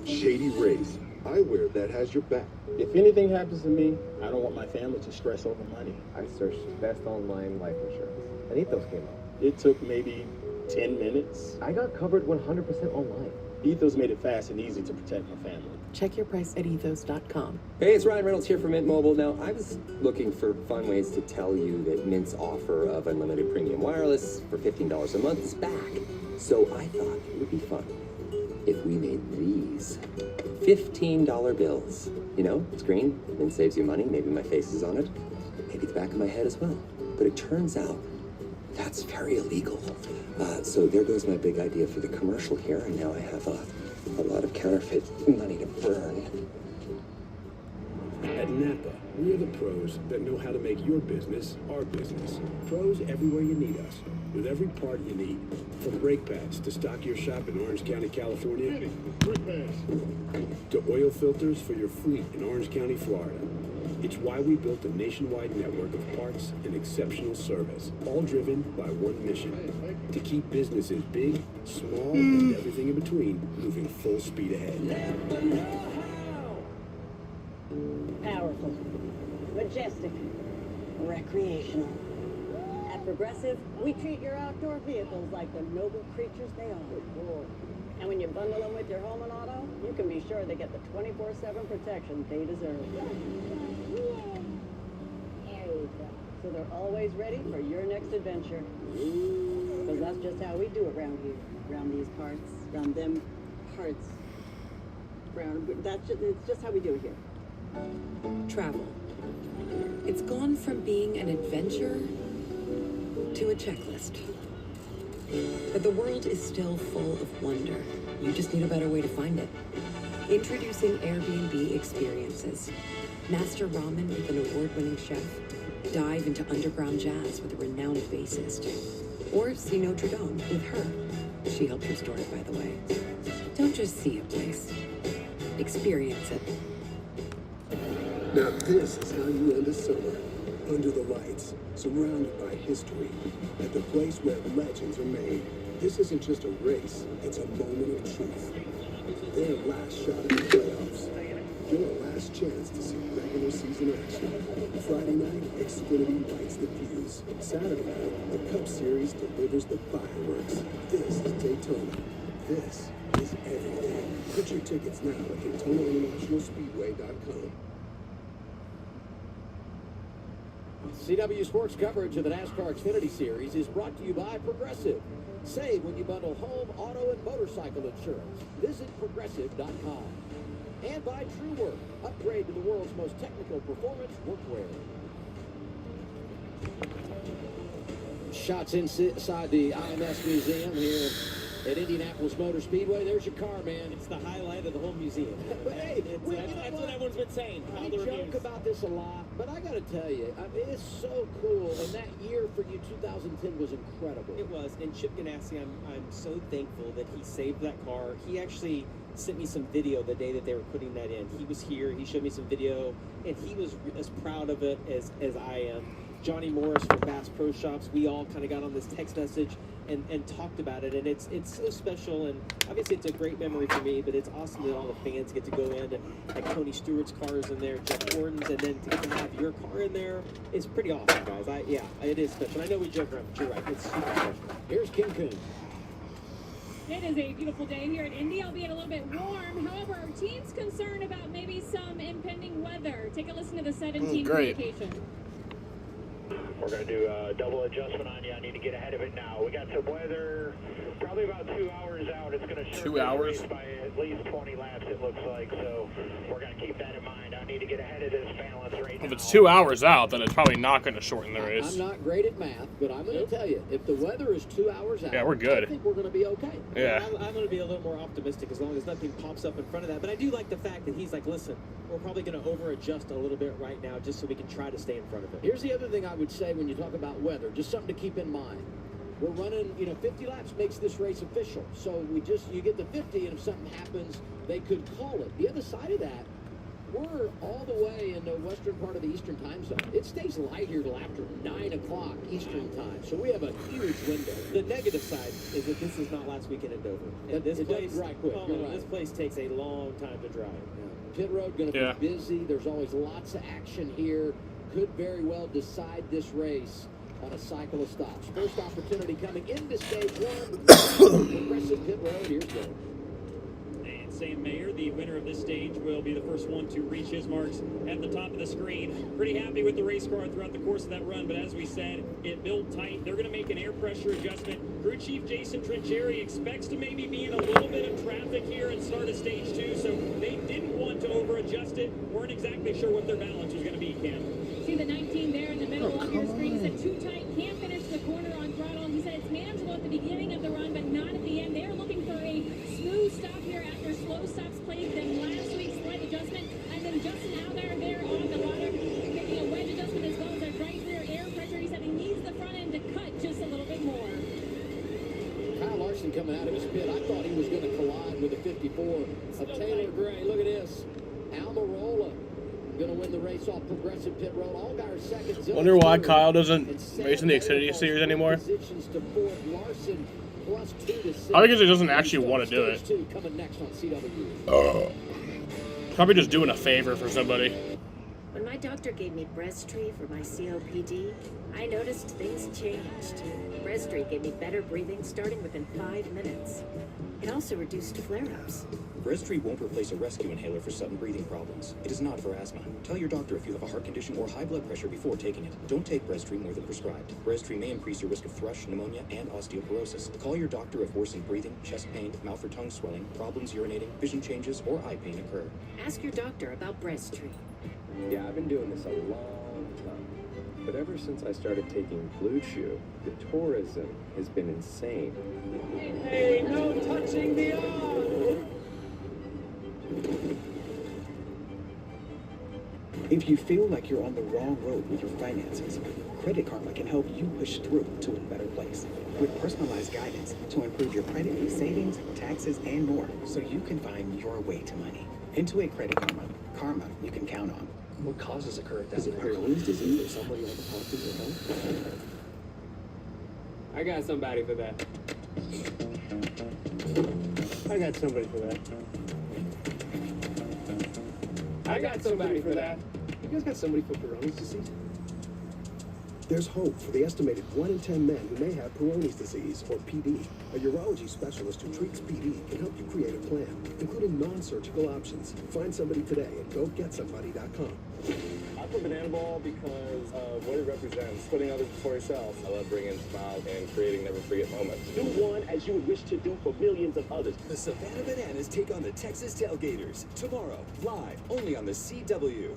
Shady Rays. Eyewear that has your back. If anything happens to me, I don't want my family to stress over money. I searched best online life insurance, and Ethos came up. It took maybe 10 minutes. I got covered 100% online. Ethos made it fast and easy to protect my family. Check your price at ethos.com. Hey, it's Ryan Reynolds here from Mint Mobile. Now, I was looking for fun ways to tell you that Mint's offer of unlimited premium wireless for $15 a month is back. So I thought it would be fun if we made these $15 bills. You know, it's green, Mint saves you money, maybe my face is on it, maybe the back of my head as well. But it turns out that's very illegal. So there goes my big idea for the commercial here, and now I have a lot of counterfeit money to burn. At Napa, we are the pros that know how to make your business our business. Pros everywhere you need us, with every part you need. From brake pads to stock your shop in Orange County, California, to oil filters for your fleet in Orange County, Florida. It's why we built a nationwide network of parts and exceptional service, all driven by one mission: to keep businesses big, small, and everything in between moving full speed ahead. Powerful, majestic, recreational. At Progressive, we treat your outdoor vehicles like the noble creatures they are. And when you bundle them with your home and auto, you can be sure they get the 24/7 protection they deserve. So they're always ready for your next adventure. Because that's just how we do it around here. Around these parts, around them parts. It's just how we do it here. Travel. It's gone from being an adventure to a checklist. But the world is still full of wonder. You just need a better way to find it. Introducing Airbnb Experiences. Master ramen with an award-winning chef. Dive into underground jazz with a renowned bassist. Or see Notre Dame with her. She helped restore it, by the way. Don't just see a place. Experience it. Now this is how you end a summer. Under the lights, surrounded by history, at the place where legends are made. This isn't just a race, it's a moment of truth. Their last shot at the playoffs. Your last chance to see regular season action. Friday night, Xfinity lights the fuse. Saturday night, the Cup Series delivers the fireworks. This is Daytona. This is everything. Get your tickets now at DaytonaInternationalSpeedway.com. CW Sports coverage of the NASCAR Xfinity Series is brought to you by Progressive. Save when you bundle home, auto, and motorcycle insurance. Visit Progressive.com. And by TrueWork. Upgrade to the world's most technical performance workwear. Shots inside the IMS Museum here at Indianapolis Motor Speedway. There's your car, man. It's the highlight of the whole museum. But hey, that's what everyone's been saying. We joke about this a lot, but I got to tell you, I mean, it's so cool. And that year for you, 2010, was incredible. It was. And Chip Ganassi, I'm so thankful that he saved that car. He actually sent me some video the day that they were putting that in. He was here. He showed me some video, and he was as proud of it as I am. Johnny Morris from Bass Pro Shops, we all kind of got on this text message and talked about it, and it's so special, and obviously it's a great memory for me, but it's awesome that all the fans get to go in, and like Tony Stewart's cars in there, Jeff Gordon's, and then to get to have your car in there is pretty awesome, guys. Yeah, it is special. I know we joke around, but you're right, it's super special. Here's Kim Coon. It is a beautiful day here at Indy, albeit a little bit warm. However, our team's concerned about maybe some impending weather. Take a listen to the 17 communication. We're going to do a double adjustment on you. I need to get ahead of it now. We got some weather probably about 2 hours out. It's going to shorten the race by at least 20 laps, it looks like. So we're going to keep that in mind. I need to get ahead of this balance right now. If it's 2 hours out, then it's probably not going to shorten the race. I'm not great at math, but I'm going to tell you, if the weather is 2 hours out, yeah, we're good. I think we're going to be okay. Yeah. I'm going to be a little more optimistic as long as nothing pops up in front of that. But I do like the fact that he's like, listen, we're probably going to over-adjust a little bit right now just so we can try to stay in front of it. Here's the other thing I would say when you talk about weather, just something to keep in mind. We're running, 50 laps makes this race official. So you get to 50, and if something happens, they could call it. The other side of that, we're all the way in the western part of the Eastern time zone. It stays light here till after 9 o'clock Eastern time. So we have a huge window. The negative side is that this is not last weekend at Dover. And this place, right quick. This place takes a long time to drive. Yeah. Pit road going to be busy. There's always lots of action here. Could very well decide this race on a cycle of stops. First opportunity coming into stage one. Progressive pit road. Here's Joe. And Sam Mayer, the winner of this stage, will be the first one to reach his marks at the top of the screen. Pretty happy with the race car throughout the course of that run, but as we said, it built tight. They're going to make an air pressure adjustment. Crew Chief Jason Trincheri expects to maybe be in a little bit of traffic here and start of stage 2, so they didn't want to over-adjust it. Weren't exactly sure what their balance was going to be, Cam. See the 19 there in the middle of your screen. He said too tight, can't finish the corner on throttle. He said it's manageable at the beginning of the run, but not at the end. They're looking for a smooth stop here after slow stops plagued them last week. Slight adjustment, and then Justin Allgaier there on the was going to collide with the 54 of Taylor Gray. Look at this. Almirola going to win the race off Progressive Pit Road. Allgaier second. Wonder why Kyle doesn't race in the Xfinity series anymore. Probably because he doesn't actually want to do it. Probably just doing a favor for somebody. When my doctor gave me Breztri for my COPD, I noticed things changed. Breztri gave me better breathing starting within 5 minutes. It also reduced flare-ups. Breztri won't replace a rescue inhaler for sudden breathing problems. It is not for asthma. Tell your doctor if you have a heart condition or high blood pressure before taking it. Don't take Breztri more than prescribed. Breztri may increase your risk of thrush, pneumonia, and osteoporosis. Call your doctor if worsened breathing, chest pain, mouth or tongue swelling, problems urinating, vision changes, or eye pain occur. Ask your doctor about Breztri. Yeah, I've been doing this a long time. But ever since I started taking Blue Chew, the tourism has been insane. Hey, no touching the arm! If you feel like you're on the wrong road with your finances, Credit Karma can help you push through to a better place with personalized guidance to improve your credit, savings, taxes, and more so you can find your way to money. Intuit Credit Karma. Karma you can count on. What causes a current? Is it Peyronie's disease or somebody on the party or health? I got somebody for that. I got somebody for that. I got somebody for that. You guys got somebody for Peyronie's disease? There's hope for the estimated 1 in 10 men who may have Peyronie's disease, or PD. A urology specialist who treats PD can help you create a plan, including non-surgical options. Find somebody today at GoGetSomebody.com. I put Banana Ball because of what it represents, putting others before yourself. I love bringing smiles and creating never-forget moments. Do one as you would wish to do for millions of others. The Savannah Bananas take on the Texas Tailgaters tomorrow, live only on the CW.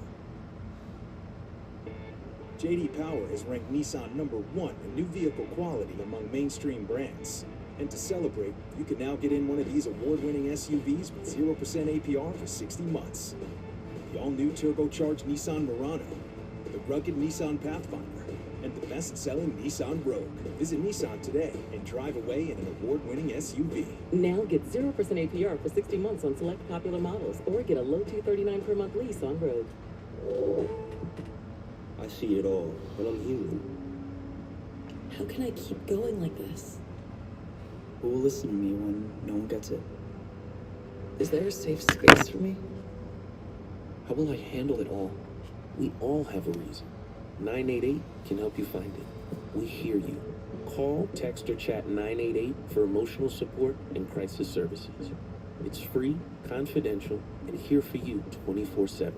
J.D. Power has ranked Nissan #1 in new vehicle quality among mainstream brands. And to celebrate, you can now get in one of these award-winning SUVs with 0% APR for 60 months. The all-new turbocharged Nissan Murano, the rugged Nissan Pathfinder, and the best-selling Nissan Rogue. Visit Nissan today and drive away in an award-winning SUV. Now get 0% APR for 60 months on select popular models, or get a low $239 per month lease on Rogue. I see it all, but I'm human. How can I keep going like this? Who will listen to me when no one gets it? Is there a safe space for me? How will I handle it all? We all have a reason. 988 can help you find it. We hear you. Call, text, or chat 988 for emotional support and crisis services. It's free, confidential, and here for you 24/7.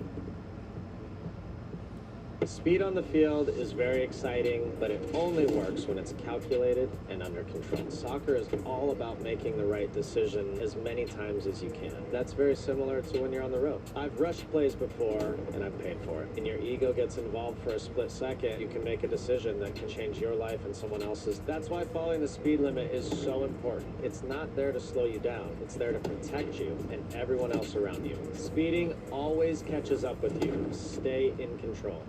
Speed on the field is very exciting, but it only works when it's calculated and under control. Soccer is all about making the right decision as many times as you can. That's very similar to when you're on the road. I've rushed plays before, and I've paid for it. And your ego gets involved for a split second, you can make a decision that can change your life and someone else's. That's why following the speed limit is so important. It's not there to slow you down. It's there to protect you and everyone else around you. Speeding always catches up with you. Stay in control.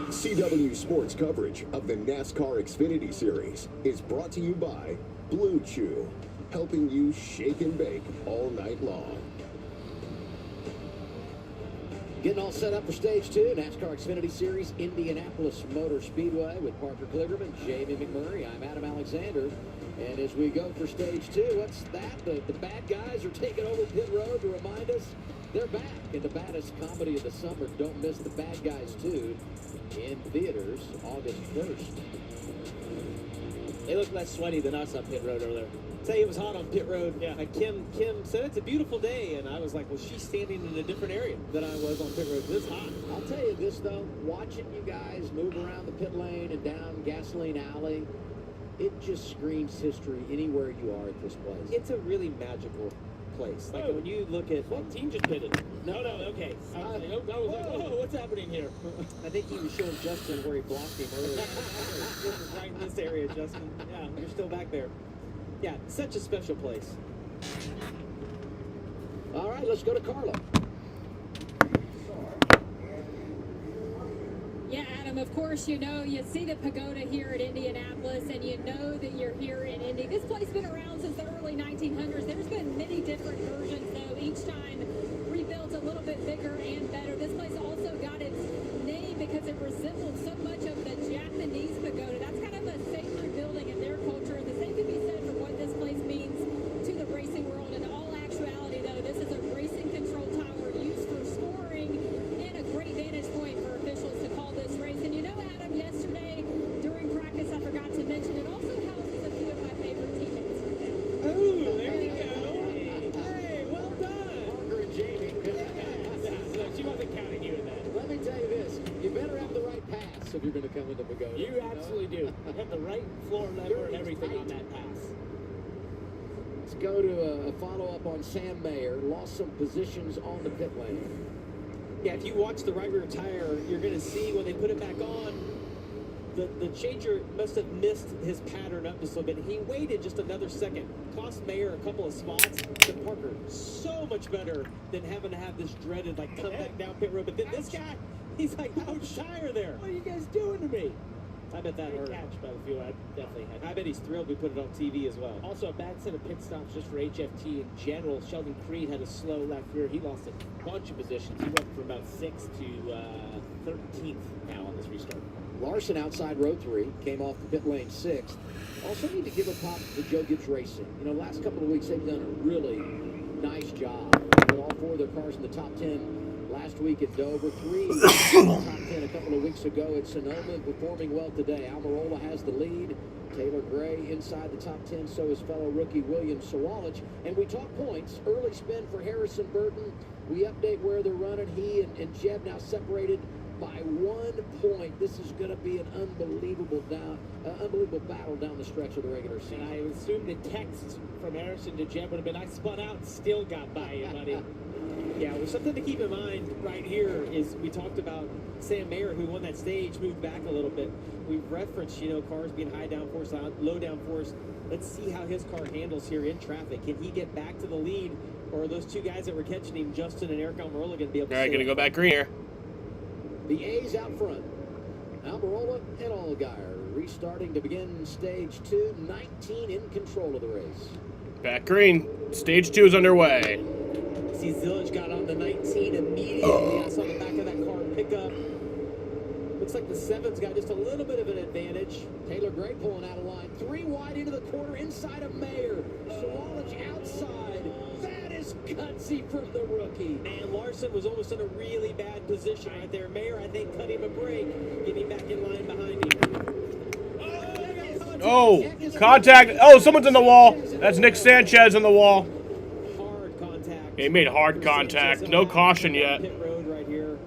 CW Sports coverage of the NASCAR Xfinity Series is brought to you by Blue Chew, helping you shake and bake all night long. Getting all set up for Stage 2, NASCAR Xfinity Series, Indianapolis Motor Speedway with Parker Kligerman, Jamie McMurray. I'm Adam Alexander. And as we go for Stage 2, what's that? The bad guys are taking over pit road to remind us they're back in the baddest comedy of the summer. Don't miss The Bad Guys 2 in theaters August 1st. They look less sweaty than us on pit road earlier. Say it was hot on pit road. Yeah. Kim said it's a beautiful day, and I was like, well, she's standing in a different area than I was on pit road. It's hot. I'll tell you this, though. Watching you guys move around the pit lane and down Gasoline Alley, it just screams history anywhere you are at this place. It's a really magical place. Like when you look at what team just pitted. No, okay. I was like, whoa, what's happening here? I think he was showing Justin where he blocked him earlier. This is right in this area, Justin. Yeah, you're still back there. Yeah, such a special place. All right, let's go to Carla. Yeah, Adam, of course, you know, you see the pagoda here at Indianapolis. and you know that you're here in Indy. This place has been around since the early 1900s. There's been many different versions, though, each time rebuilt a little bit bigger and better. This place also got its name because it resembled so much of the Japanese pagoda. That's kind of a sacred building in their culture. The same can be said for what this place means to the racing world. In all actuality, though, this is a racing control tower used for scoring and a great vantage point for officials to call this race. And you know, Adam, yesterday during practice, I forgot to mention, it also houses a few of my favorite teammates. Ooh, there you go. Hey, well done. Parker and Jamie. She wasn't counting you in that. Let me tell you this. You better have the right pass if you're going to come into Pagoda. You absolutely do. Have the right floor lever and everything on that pass. Let's go to a follow-up on Sam Mayer. Lost some positions on the pit lane. Yeah, if you watch the right rear tire, you're going to see when they put it back on, the changer must have missed his pattern up just a little bit. He waited just another second. Cost Mayer a couple of spots. But Parker, so much better than having to have this dreaded, like, come back down pit road. But then this guy, he's like, ouch, tire there. What are you guys doing to me? I bet that hurt. Catch by the fuel. I definitely had. I bet he's thrilled we put it on TV as well. Also, a bad set of pit stops just for HFT in general. Sheldon Creed had a slow left rear. He lost a bunch of positions. He went from about 6th to 13th now on this restart. Larson outside row 3, came off the pit lane 6th. Also need to give a pop to Joe Gibbs Racing. You know, last couple of weeks they've done a really nice job. With all 4 of their cars in the top 10 last week at Dover, 3 in the top 10 a couple of weeks ago at Sonoma, performing well today. Almirola has the lead. Taylor Gray inside the top 10, so is fellow rookie William Sawalich. And we talk points. Early spin for Harrison Burton. We update where they're running. He and Jeb now separated by 1 point. This is going to be an unbelievable battle down the stretch of the regular season. And I assume the text from Harrison to Jeb would have been, I spun out and still got by you, buddy. Yeah, well, something to keep in mind right here is we talked about Sam Mayer, who won that stage, moved back a little bit. We've referenced, you know, cars being high downforce, low downforce. Let's see how his car handles here in traffic. Can he get back to the lead, or are those 2 guys that were catching him, Justin and Eric Almirola, going to be able to? All right, going to go back green here. The A's out front. Almirola and Allgaier restarting to begin stage 2. 19 in control of the race. Back green. Stage 2 is underway. See, Zillage got on the 19 immediately. I saw the back of that car pick up. Looks like the 7's got just a little bit of an advantage. Taylor Gray pulling out of line. 3 wide into the corner inside of Mayer. Sawalich outside. That is gutsy from the rookie. Man, Larson was almost in a really bad position right there. Mayer, I think, cut him a break, getting back in line behind him. Oh, contact. Oh, someone's in the wall. That's Nick Sanchez in the wall. Hard contact. He made hard contact. No caution yet. Pit road right here.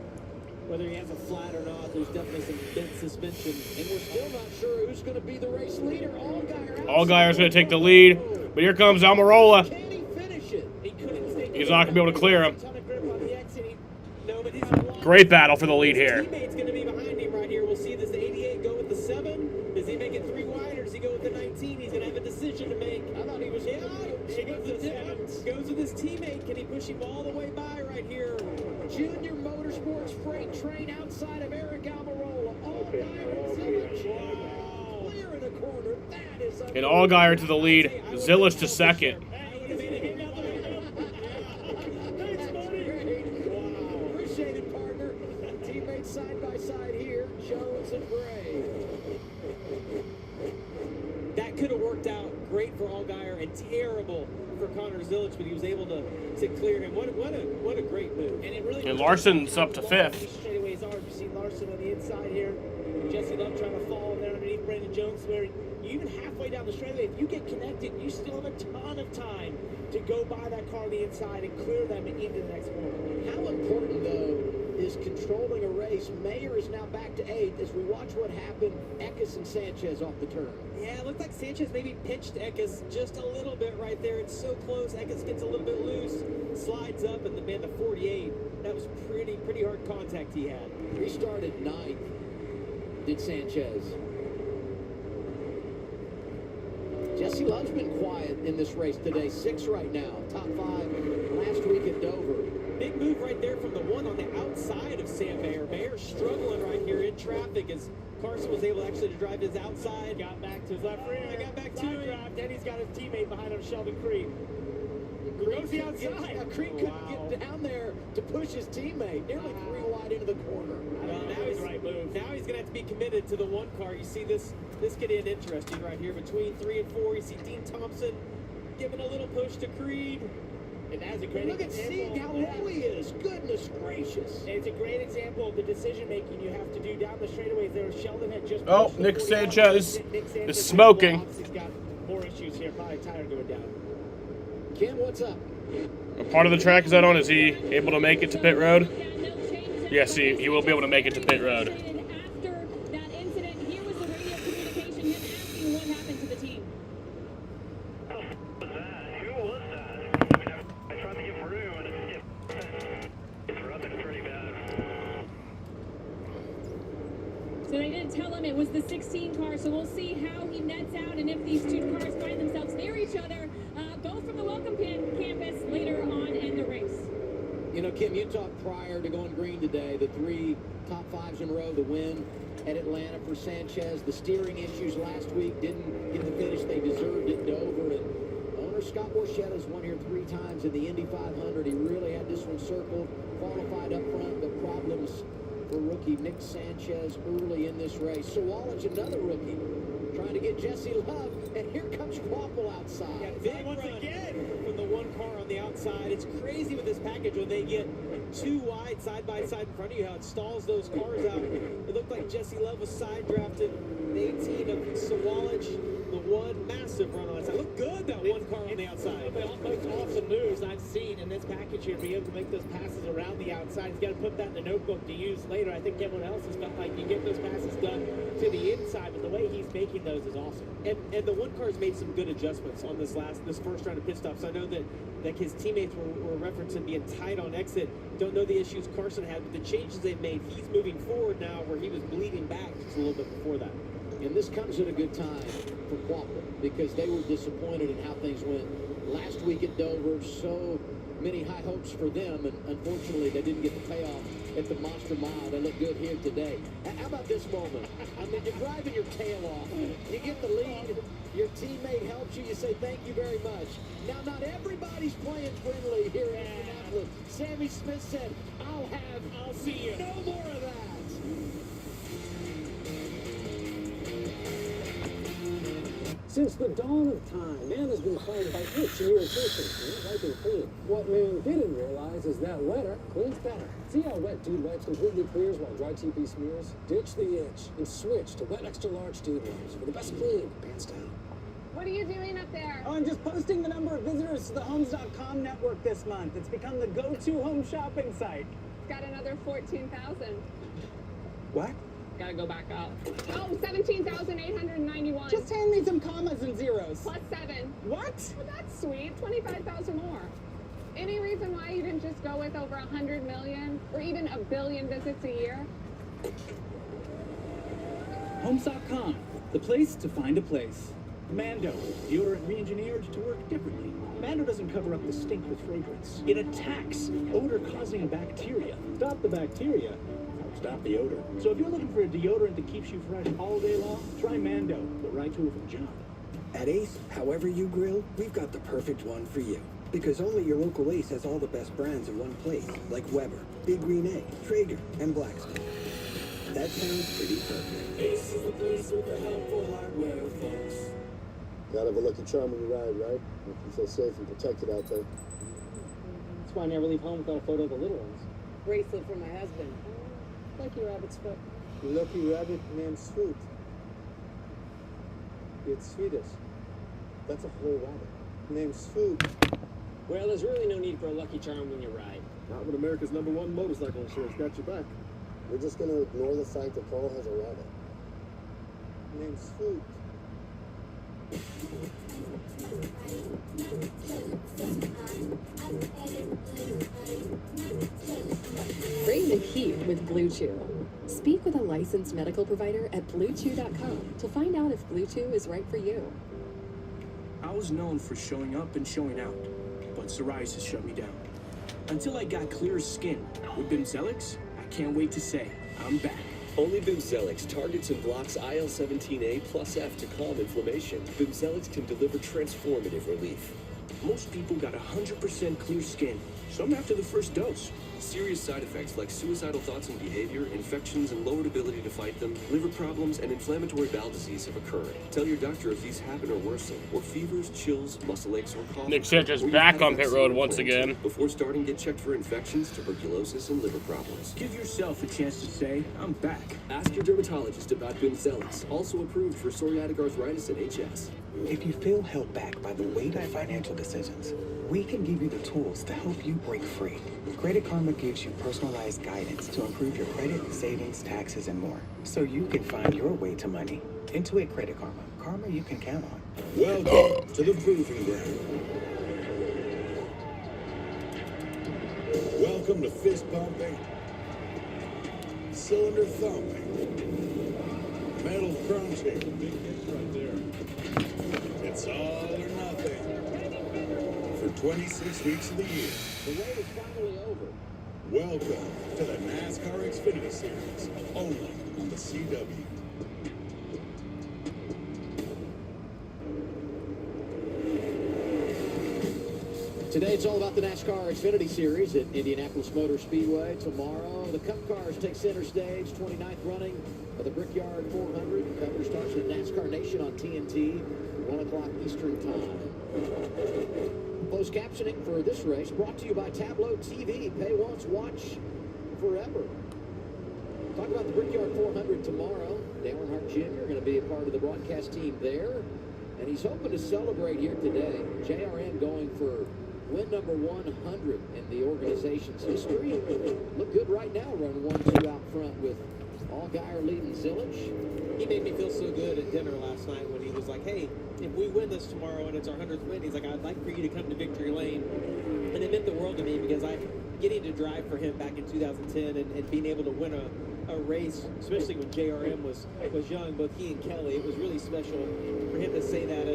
Whether he has a flat or not, there's definitely some bent suspension. And we're still not sure who's going to be the race leader. Allgaier's going to take the lead. But here comes Almirola. Can he finish it? He couldn't stay. He's not going to be able to clear him. No, but Great battle for the lead here. His teammate's going to be behind him right here. We'll see. Does the 88 go with the 7? Does he make it 3 wide, or does he go with the 19? He's going to have a decision to make. I thought he was. He goes with the 7. Goes with his teammate. Can he push him all the way by right here? Junior Motorsports freight train outside of Eric Almirola. Allgaier Zillage. Clear in the corner. That is And Allgaier to the lead. Zillage to second. Appreciate it, partner. Teammates side by side here. Jones and Gray. That could have worked out great for Allgaier and terrible for Connor Zillage, but he was able to clear him. What a great move. And it really. And Larson's up to 5th. Straightaways are. You see Larson on the inside here. Jesse Love trying to fall there underneath Brandon Jones. Where you even halfway down the straightaway, if you get connected, you still have a ton of time to go by that car on the inside and clear them into the next corner. How important, though, is controlling a race? Mayer is now back to 8th as we watch what happened. Eckes and Sanchez off the turn. Yeah, it looked like Sanchez maybe pinched Eckes just a little bit right there. It's so close. Eckes gets a little bit loose, slides up, and the 48, that was pretty hard contact he had. Restarted 9th, did Sanchez. Jesse Love's been quiet in this race today. 6 right now. Top 5 last week at Dover. Big move right there from the one on the outside of Sam Mayer. Mayer's struggling right here in traffic as Carson was able actually to drive his outside. Got back to his left rear. Got back to Side it. drive. Then he's got his teammate behind him, Sheldon Creed. Creed Goes the couldn't get- outside. yeah, Creed couldn't get down there to push his teammate. Nearly 3 wide into the corner. Well, now he's the right move. Now he's gonna have to be committed to the one car. You see this get in interesting right here between 3 and 4. You see Dean Thompson giving a little push to Creed. And that's a great Look at example. Sieg, how low he is. Goodness gracious. It's a great example of the decision making you have to do down the straightaways there. Sheldon had just Oh, pushed the Nick 40 out. Sanchez Nick Sanchez is smoking. obviously got more issues here. Probably tire going down. Ken, what's up? What part of the track is that on? Is he able to make it to pit road? Yes, he will be able to make it to pit road. After that incident, here was the radio communication, him asking what happened to the team. So they didn't tell him it was the 16 car, so we'll see how he nets out and if these two cars find themselves near each other, both from the welcome campus later on in the race. You know, Kim, you talked prior to going green today, the 3 top 5s in a row, the win at Atlanta for Sanchez, the steering issues last week, didn't get the finish they deserved at Dover, and owner Scott Borchetta's won here 3 times in the Indy 500. He really had this one circled, qualified up front, but problems for rookie Nick Sanchez early in this race. So Wallach, another rookie, trying to get Jesse Love, and here comes Quapple outside. Yeah, big once again from the one car on the outside. It's crazy with this package when they get 2 wide side by side in front of you, how it stalls those cars out. It looked like Jesse Love was side drafted. The 18 of Sawallich, the one massive run on the side. Looked good, that one car on the outside. The most awesome moves I've seen in this package here, be able to make those passes around the outside. He's got to put that in the notebook to use later. I think everyone else has felt like you get those passes done to the inside, but the way he's making those is awesome. And the one car's made some good adjustments on this first round of pit stops. I know that his teammates were referencing being tight on exit. Don't know the issues Carson had, but the changes they've made, he's moving forward now where he was bleeding back just a little bit before that. And this comes at a good time for Quapple because they were disappointed in how things went last week at Dover. So many high hopes for them, and unfortunately they didn't get the payoff at the Monster Mile. They look good here today. How about this moment? I mean, you're driving your tail off. You get the lead. Your teammate helps you. You say thank you very much. Now, not everybody's playing friendly here in Indianapolis. Sammy Smith said, I'll see you. No more of that. Since the dawn of time, man has been plagued by itch and irritation. Wiping clean. What man didn't realize is that wetter cleans better. See how Wet Dude Wipes completely clears while Dry TP smears? Ditch the itch and switch to Wet Extra Large Dude Wipes for the best clean, hands down. What are you doing up there? Oh, I'm just posting the number of visitors to the Homes.com network this month. It's become the go-to home shopping site. Got another 14,000. What? Gotta go back up. Oh, 17,891. Just hand me some commas and zeros. Plus 7. What? Well, that's sweet. 25,000 more. Any reason why you didn't just go with over 100 million or even a billion visits a year? Homes.com, the place to find a place. Mando, deodorant re-engineered to work differently. Mando doesn't cover up the stink with fragrance. It attacks odor-causing bacteria. Stop the bacteria, stop the odor. So if you're looking for a deodorant that keeps you fresh all day long, try Mando, the right tool for the job. At Ace, however you grill, we've got the perfect one for you. Because only your local Ace has all the best brands in one place, like Weber, Big Green Egg, Traeger, and Blacksmith. That sounds pretty perfect. Ace is the place with the helpful hardware, folks. Gotta have a lucky charm when you ride, right? You feel safe and protected out there. That's why I never leave home without a photo of the little ones. Bracelet for my husband. Lucky rabbit's foot. Lucky rabbit named Sweet. It's Swedish. That's a whole rabbit. Named Swoop. Well, there's really no need for a lucky charm when you ride. Not when America's #1 motorcycle insurance got your back. We're just gonna ignore the fact that Carl has a rabbit. Named Swoop. Bring the heat with Blue Chew. Speak with a licensed medical provider at BlueChew.com to find out if Blue Chew is right for you. I was known for showing up and showing out, but psoriasis shut me down. until I got clearer skin. With Bimzelx, I can't wait to say I'm back. Only Bimzelx targets and blocks IL-17A plus F to calm inflammation. Bimzelx can deliver transformative relief. Most people got 100% clear skin, some after the first dose. Serious side effects like suicidal thoughts and behavior, infections and lowered ability to fight them, liver problems, and inflammatory bowel disease have occurred. Tell your doctor if these happen or worsen, or fevers, chills, muscle aches, or cough. Nick Sanchez back on pit road once again. Before starting, get checked for infections, tuberculosis, and liver problems. Give yourself a chance to say, I'm back. Ask your dermatologist about Bimzelx, also approved for psoriatic arthritis and HS. If you feel held back by the weight of financial decisions, we can give you the tools to help you break free. Credit Karma gives you personalized guidance to improve your credit, savings, taxes, and more, so you can find your way to money. Intuit Credit Karma. Karma you can count on. Welcome to the Proving Ground. Welcome to fist pumping, cylinder thumping, metal crunching. Big hits right there. It's all or nothing for 26 weeks of the year. The wait is finally over. Welcome to the NASCAR Xfinity Series, only on the CW. Today it's all about the NASCAR Xfinity Series at Indianapolis Motor Speedway. Tomorrow, the Cup cars take center stage, 29th running of the Brickyard 400. Coverage starts with NASCAR Nation on TNT, 1 o'clock Eastern Time. Closed captioning for this race brought to you by Tableau TV. Pay once, watch forever. Talk about the Brickyard 400 tomorrow. Dale Earnhardt Jr. going to be a part of the broadcast team there. And he's hoping to celebrate here today. JRM going for win number 100 in the organization's history. Look good right now, running 1-2 out front with Allgaier leading Zillage. He made me feel so good at dinner last night when he was like, hey, if we win this tomorrow and it's our 100th win, he's like, I'd like for you to come to Victory Lane. And it meant the world to me because getting to drive for him back in 2010 and being able to win a race, especially when JRM was young, both he and Kelly, it was really special for him to say that.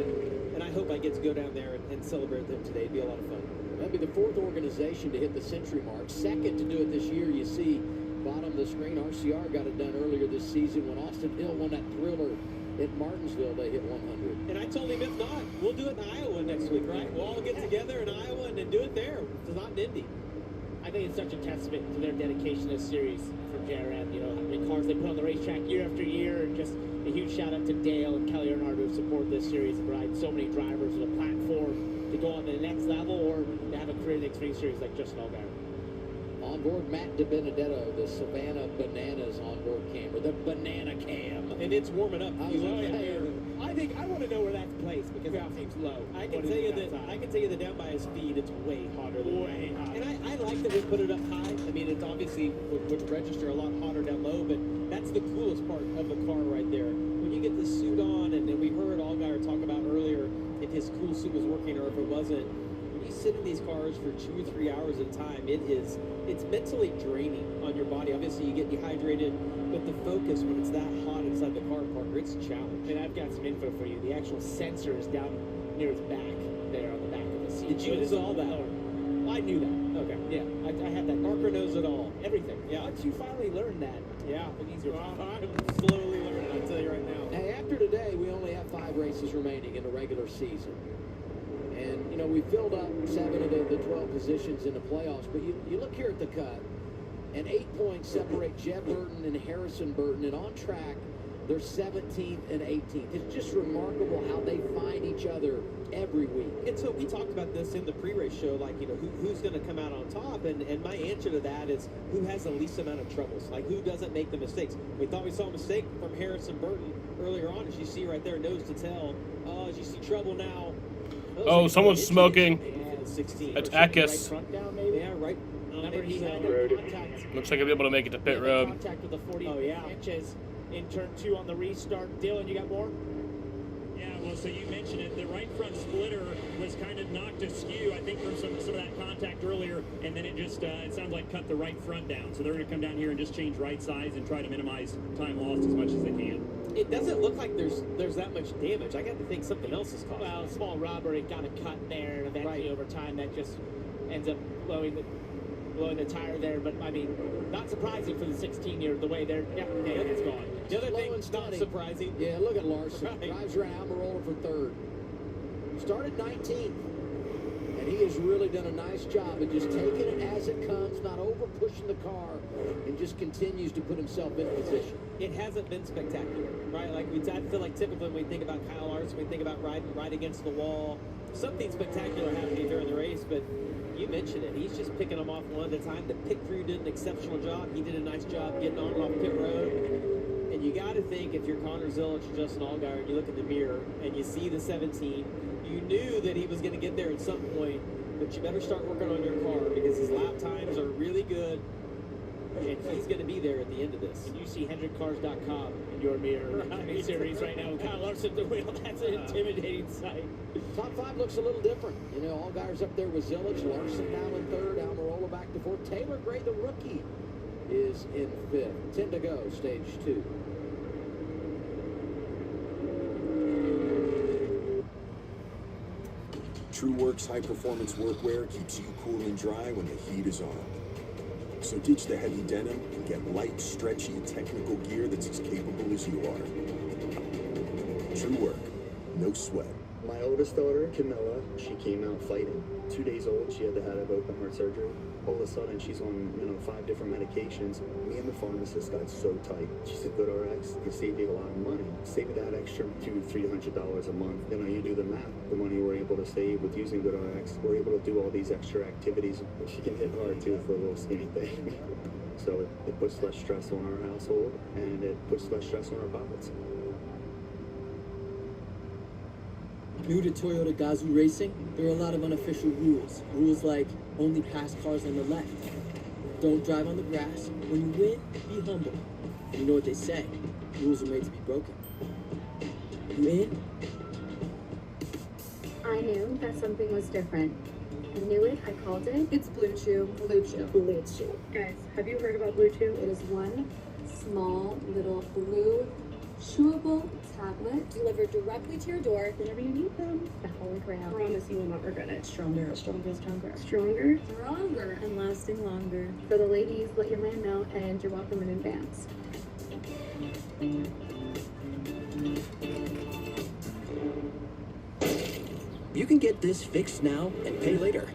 And I hope I get to go down there and celebrate them today. It'd be a lot of fun. That'd be the 4th organization to hit the century mark. 2nd to do it this year. You see bottom of the screen, RCR got it done earlier this season when Austin Hill won that thriller at Martinsville. They hit 100. And I told him, if not, we'll do it in Iowa next week, right? We'll all get together in Iowa and then do it there. It's not in Indy. I think it's such a testament to their dedication to this series from JRM. You know, how many cars they put on the racetrack year after year, and just a huge shout out to Dale and Kelly Earnhardt who support this series and provide so many drivers with a platform to go on to the next level or to have a career in the Xfinity Series like Justin Allgaier. On board Matt DiBenedetto, the Savannah Bananas onboard camera, the Banana Cam. And it's warming up. I think I want to know where that's placed because it seems low. I can tell you that down by his feet, it's way hotter than way hot. And I like that we put it up high. I mean, it's obviously would register a lot hotter down low, but that's the coolest part of the car right there. When you get the suit on, and we heard Allgaier talk about earlier if his cool suit was working or if it wasn't. When you sit in these cars for 2 or 3 hours at a time, it's mentally draining on your body. Obviously, you get dehydrated, but the focus when it's that hot inside the car, Parker, it's a challenge. And I've got some info for you. The actual sensor is down near his back, there on the back of the seat. Did you install that? I knew that. Okay, yeah, I had that. Parker knows it all. Everything. Yeah. Once you finally learn that, yeah, it's easier. I'm slowly learning, I'll tell you right now. Hey, after today, we only have 5 races remaining in the regular season. And, you know, we filled up 7 of the 12 positions in the playoffs. But you look here at the cut, and 8 points separate Jeb Burton and Harrison Burton. And on track, they're 17th and 18th. It's just remarkable how they find each other every week. And so we talked about this in the pre-race show, like, you know, who's going to come out on top? And my answer to that is who has the least amount of troubles? Like, who doesn't make the mistakes? We thought we saw a mistake from Harrison Burton earlier on, as you see right there, nose to tail. As you see trouble now. Oh, someone's smoking. Yeah, 16. It's Eckes. Right front down, maybe? Yeah, right. Remember, he had contact. Looks like he'll be able to make it to pit road. Contact with the 40 inches in turn 2 on the restart. Dylan, you got more? Yeah, well, so you mentioned it. The right front splitter was kind of knocked askew, I think, from some of that contact earlier, and then it just, it sounds like cut the right front down. So they're going to come down here and just change right sides and try to minimize time lost as much as they can. It doesn't look like there's that much damage. I got to think something else is caused. Well, small rubber, it got a cut there, and eventually over time that just ends up blowing blowing the tire there, but I mean, not surprising for the 16-year, the way they're, yeah, it's gone. The other thing, not surprising. Yeah, look at Larson. Right. Drives around Almirola for third. Started 19th. And he has really done a nice job of just taking it as it comes, not over pushing the car, and just continues to put himself in position. It hasn't been spectacular, right? Like I feel like typically when we think about Kyle Larson, we think about riding right against the wall. Something spectacular happening during the race, but you mentioned it. He's just picking them off one at a time. The pit crew did an exceptional job. He did a nice job getting on and off pit road. And you got to think, if you're Connor Zilisch or Justin Allgaier, and you look in the mirror and you see the 17, you knew that he was going to get there at some point, but you better start working on your car because his lap times are really good, and he's going to be there at the end of this. And you see HendrickCars.com in your mirror in the series right now with Kyle Larson at the wheel. That's an intimidating sight. Top 5 looks a little different. You know, Allgaier's up there with Zilisch, Larson now in third, Almirola back to fourth. Taylor Gray, the rookie, is in fifth. 10 to go, stage 2. TrueWorks high-performance workwear keeps you cool and dry when the heat is on. So ditch the heavy denim and get light, stretchy, technical gear that's as capable as you are. TrueWork, no sweat. My oldest daughter, Camilla, she came out fighting. 2 days old, she had to have open heart surgery. All of a sudden, she's on, 5 different medications. Me and the pharmacist got so tight. She said, GoodRx can save you a lot of money. Save that extra $200-300 a month. You do the math. The money we're able to save with using GoodRx, we're able to do all these extra activities. She can hit hard, too, for a little skinny thing. So it puts less stress on our household, and it puts less stress on our pockets. New to Toyota Gazoo Racing, there are a lot of unofficial rules. Rules like only pass cars on the left. Don't drive on the grass. When you win, be humble. And you know what they say, rules are made to be broken. You in? I knew that something was different. I knew it, I called it. It's Blue Chew. Blue Chew. Blue Chew. Guys, have you heard about Blue Chew? It is one small little blue chewable tablet delivered directly to your door whenever you need them. The holy grail. Promise you will not regret it. Stronger, stronger, stronger. Stronger, stronger, and lasting longer. For the ladies, let your man know, and you're welcome in advance. You can get this fixed now and pay later.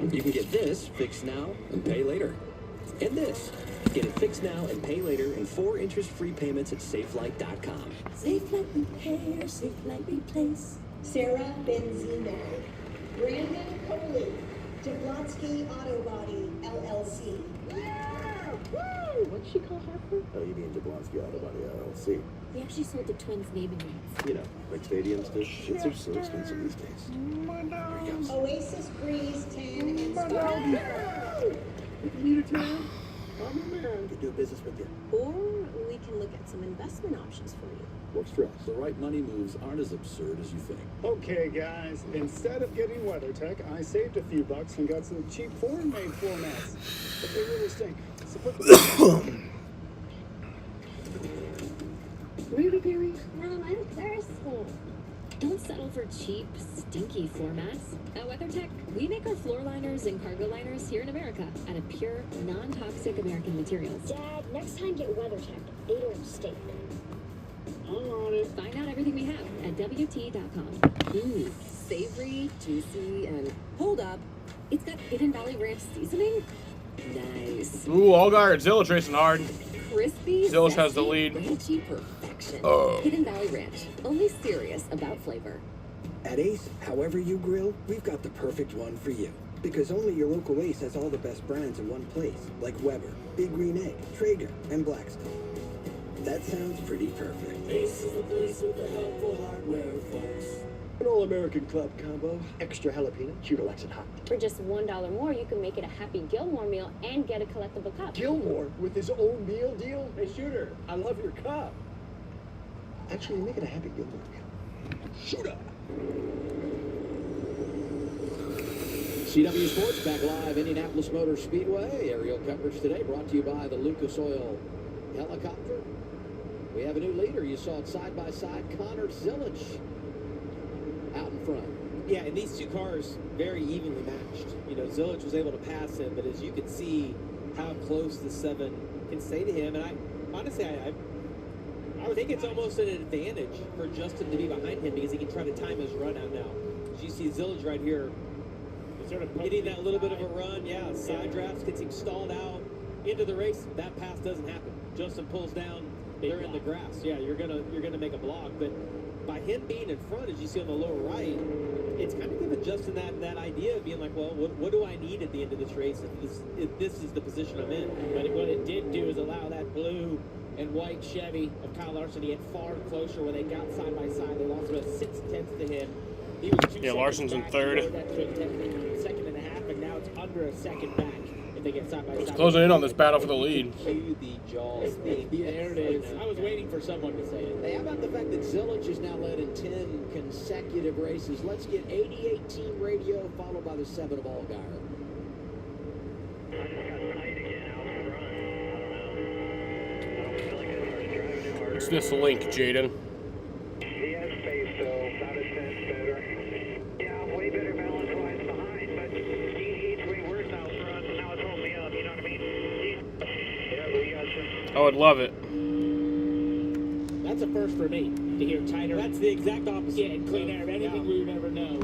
You can get this fixed now and pay later. And this. Get it fixed now and pay later in 4 interest-free payments at SafeLight.com. Safe Light Repair, Safe Light Replace. Sarah Benzino. Brandon Coley. Jablonski Auto Body, LLC. Yeah! Woo! What'd she call her? Oh, you mean Jablonski Auto Body, LLC. We actually sold the twins' naming rights. You know, like stadiums do. Shits are so expensive these days. Here he comes. Oasis Breeze 10 and Star. I'm a man. Could do business with you. Or we can look at some investment options for you. Works for us. The right money moves aren't as absurd as you think. Okay, guys, instead of getting WeatherTech, I saved a few bucks and got some cheap foreign-made floor mats. But they really stink. So put them Really, Gary? Mom, I'm thirsty. Don't settle for cheap, stinky floor mats. At WeatherTech, we make our floor liners and cargo liners here in America out of pure, non-toxic American materials. Dad, next time get WeatherTech. They don't stink. I'm on it. Find out everything we have at WT.com. Savory, juicy, and hold up, it's got Hidden Valley Ranch seasoning? Nice. Ooh, Allgaier and Zilisch racing hard. Crispy, Zilisch has the zesty, lead. ranchy perfection. Oh. Hidden Valley Ranch, only serious about flavor. At Ace, however you grill, we've got the perfect one for you. Because only your local Ace has all the best brands in one place, like Weber, Big Green Egg, Traeger, and Blackstone. That sounds pretty perfect. Ace is the place with the helpful hardware, folks. An all-American club combo, extra jalapeno, Cheeto and hot. For just $1 more, you can make it a Happy Gilmore meal and get a collectible cup. Gilmore with his own meal deal? Hey, Shooter, I love your cup. Actually, make it a Happy Gilmore meal. Shooter! CW Sports back live, Indianapolis Motor Speedway. Aerial coverage today brought to you by the Lucas Oil helicopter. We have a new leader. You saw it side by side. Connor Zilisch out in front. Yeah, and these two cars very evenly matched. You know, Zilich was able to pass him, but as you can see how close the 7 can stay to him, and I honestly, I would think it's almost an advantage for Justin to be behind him because he can try to time his run out now. As you see Zilich right here, sort of getting that little bit of a run, side drafts, gets him stalled out into the race. That pass doesn't happen. Justin pulls down, they're in the grass. Yeah, you're gonna make a block, but by him being in front, as you see on the lower right, it's kind of giving Justin that idea of being like, well, what do I need at the end of this race if this is the position I'm in? But what it did do is allow that blue and white Chevy of Kyle Larson to get far closer when they got side by side. They lost about 6/10 to him. He was 2 seconds Larson's in back. third. That took a second and a half, and now it's under a second back if they get side by side. It's closing in on this battle for the lead. Cue the Jaws theme. There it is. I was waiting for someone to say it. Hey, how about the fact that Zilich has now led in 10 consecutive races? Let's get 88 team radio, followed by the 7 of Allgaier. It's this link, Jaden. He has space, though. About a cent better. Yeah, way better balance-wise behind, but he's way worse out front, and now it's holding me up, you know what I mean? Yeah, we got you. I would love it. That's a first for me to hear tighter. That's the exact opposite. Yeah, and clean air, anything we would ever know.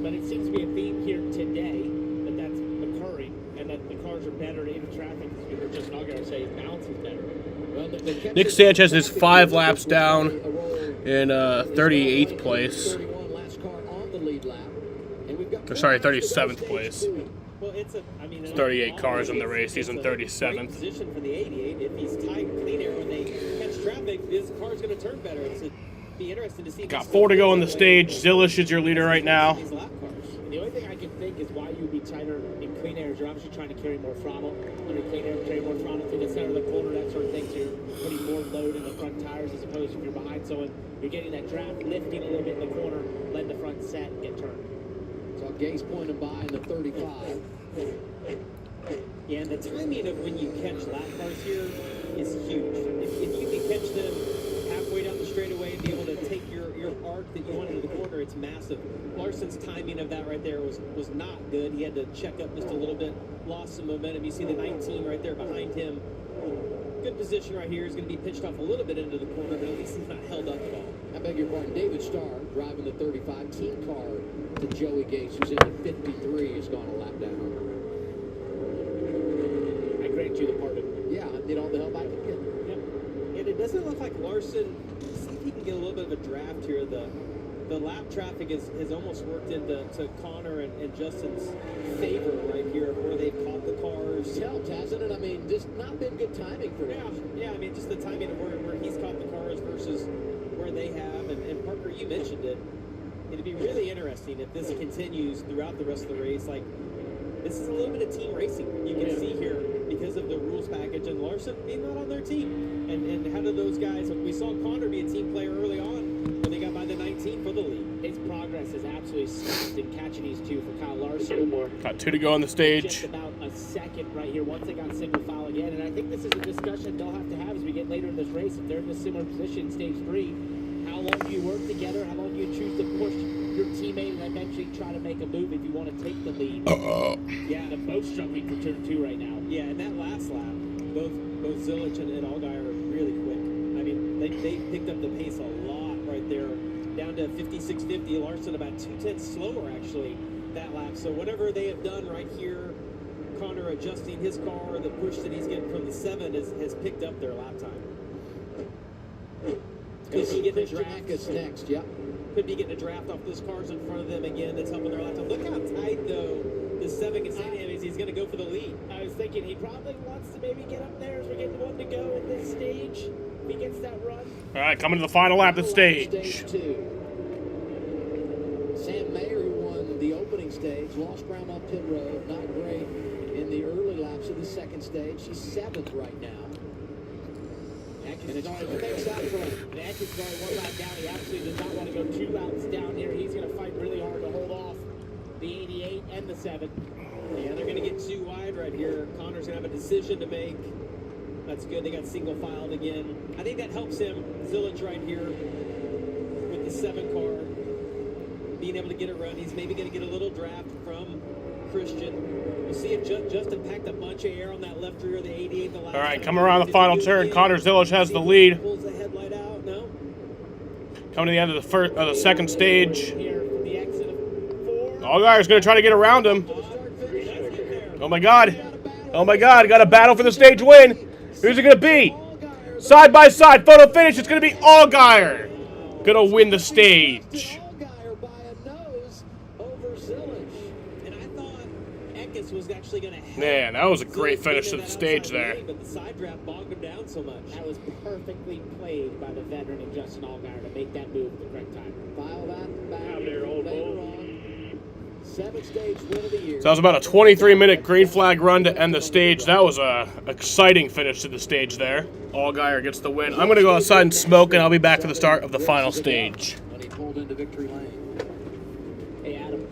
But it seems to be a theme here today that that's occurring, and that the cars are better in traffic. As we were just not going to say his balance is better. Well, Nick Sanchez is 5 laps down in 38th place. Or sorry, 37th place. Well, it's 38 cars in the race. He's in Great 37th. position for the 88. If he's tight and clean air when they catch traffic, his car's going to turn better. It's be interesting to see. Got 4 to go on the stage. Zilish is your leader right now. The only thing I can think is why you would be tighter in clean air is you're obviously trying to carry more throttle. Under clean air, carry more throttle through the center of the corner, that sort of thing. So you're putting more load in the front tires as opposed to if you're behind someone, you're getting that draft lifting a little bit in the corner, letting the front set and get turned. So Gase pointed by in the 35. Yeah, and the timing of when you catch lap cars here is huge. If you can catch them halfway down the straightaway and be able to take your arc that you want into the corner, it's massive. Larson's timing of that right there was not good. He had to check up just a little bit, lost some momentum. You see the 19 right there behind him. Good position right here. He's going to be pitched off a little bit into the corner, but at least he's not held up at all. I beg your pardon. David Starr driving the 35 team car to Joey Gase, who's in the 53, has gone a lap down. I grant you the pardon. Yeah, I need all the help I can get. Yep. And it doesn't look like Larson. See if he can get a little bit of a draft here. The lap traffic has almost worked into Connor and Justin's favor right here, where they've caught the cars. Helped, hasn't it? I mean, just not been good timing for him. Yeah. I mean, just the timing of where he's caught the cars versus where they have. And Parker, you mentioned it. It'd be really interesting if this continues throughout the rest of the race. Like, this is a little bit of team racing. You can see here because of the rules package and Larson being not on their team. And how do those guys? We saw Connor be a team player early on when they got by the 19 for the lead. His progress is absolutely stopped in catching these two for Kyle Larson. Got 2 to go on the stage. Just about a second right here once they got single file again. And I think this is a discussion they'll have to have as we get later in this race. If they're in a similar position, stage 3, how long do you work together? How long do you choose to push your teammate and eventually try to make a move if you want to take the lead? Yeah, they're both struggling for turn 2 right now. Yeah, and that last lap, both Zilich and Allgaier are really quick. I mean, they picked up the pace a lot right there, down to 56.50. Larson about 2/10 slower actually that lap. So whatever they have done right here, Connor adjusting his car, the push that he's getting from the 7 has picked up their lap time. Could he get the draft next? Yeah. Could be getting a draft off those cars in front of them again. That's helping their lap time. Look how tight though the 7 can say to him as he's going to go for the lead. I was thinking he probably wants to maybe get up there as we're getting 1 to go at this stage. If he gets that run. All right, coming to the final lap of the stage. Stage 2. Sam Mayer, who won the opening stage, lost ground on pit road. Not great in the early laps of the second stage. She's 7th right now. And it's makes out front. And Atkins is only 1 lap down. He absolutely does not want to go 2 laps down here. He's going to fight really hard to hold off the 88 and the 7. Yeah, they're going to get too wide right here. Connor's going to have a decision to make. That's good. They got single filed again. I think that helps him. Zilich right here with the 7 car. being able to get a run. He's maybe going to get a little draft from Christian. We'll see if Justin packed a bunch of air on that left rear of the 88. All right, coming around the final turn, Connor Zilish has the lead. Pulls the headlight out. No. Coming to the end of the second stage. Allgaier's going to try to get around him. Oh my God. Oh my God, got a battle for the stage win. Who's it going to be? Side by side, photo finish. It's going to be Allgaier. Going to win the stage. Was actually going to help. Man, that was a great finish to the stage there. But the side draft bogged him down so much. That was perfectly played by the veteran and Justin Allgaier to make that move at the correct time. File that back later on. 7th stage win of the year. So that was about a 23-minute green flag run to end the stage. That was a exciting finish to the stage there. Allgaier gets the win. I'm going to go outside and smoke, and I'll be back for the start of the final stage. When he pulled into victory lane. Hey, Adam.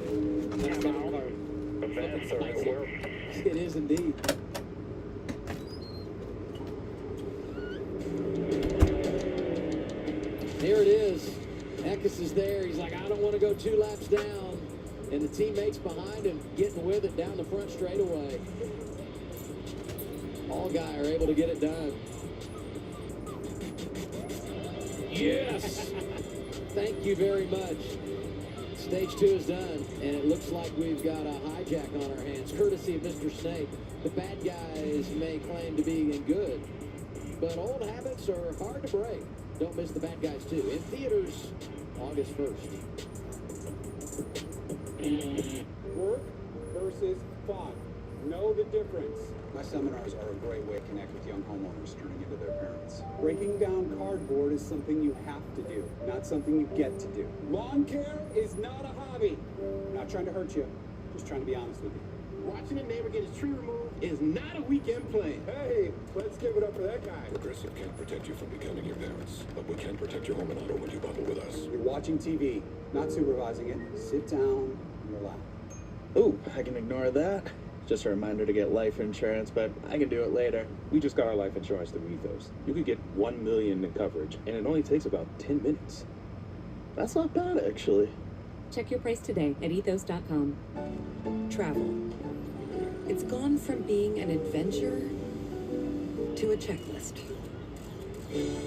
It is indeed. Here it is. Eckes is there. He's like, I don't want to go 2 laps down. And the teammates behind him getting with it down the front straightaway. Allgaier able to get it done. Yes! Thank you very much. Stage 2 is done, and it looks like we've got a hijack on our hands, courtesy of Mr. Snake. The bad guys may claim to be in good, but old habits are hard to break. Don't miss the bad guys, too. In theaters, August 1st. Work versus fun. Know the difference. My seminars are a great way to connect with young homeowners turning into their parents. Breaking down cardboard is something you have to do, not something you get to do. Lawn care is not a hobby. I'm not trying to hurt you, just trying to be honest with you. Watching a neighbor get his tree removed is not a weekend play. Hey, let's give it up for that guy. Progressive can't protect you from becoming your parents, but we can protect your home and auto when you bundle with us. You're watching TV, not supervising it. Sit down and relax. Ooh, I can ignore that. Just a reminder to get life insurance, but I can do it later. We just got our life insurance through Ethos. You could get $1 million in coverage, and it only takes about 10 minutes. That's not bad, actually. Check your price today at ethos.com. Travel. It's gone from being an adventure to a checklist.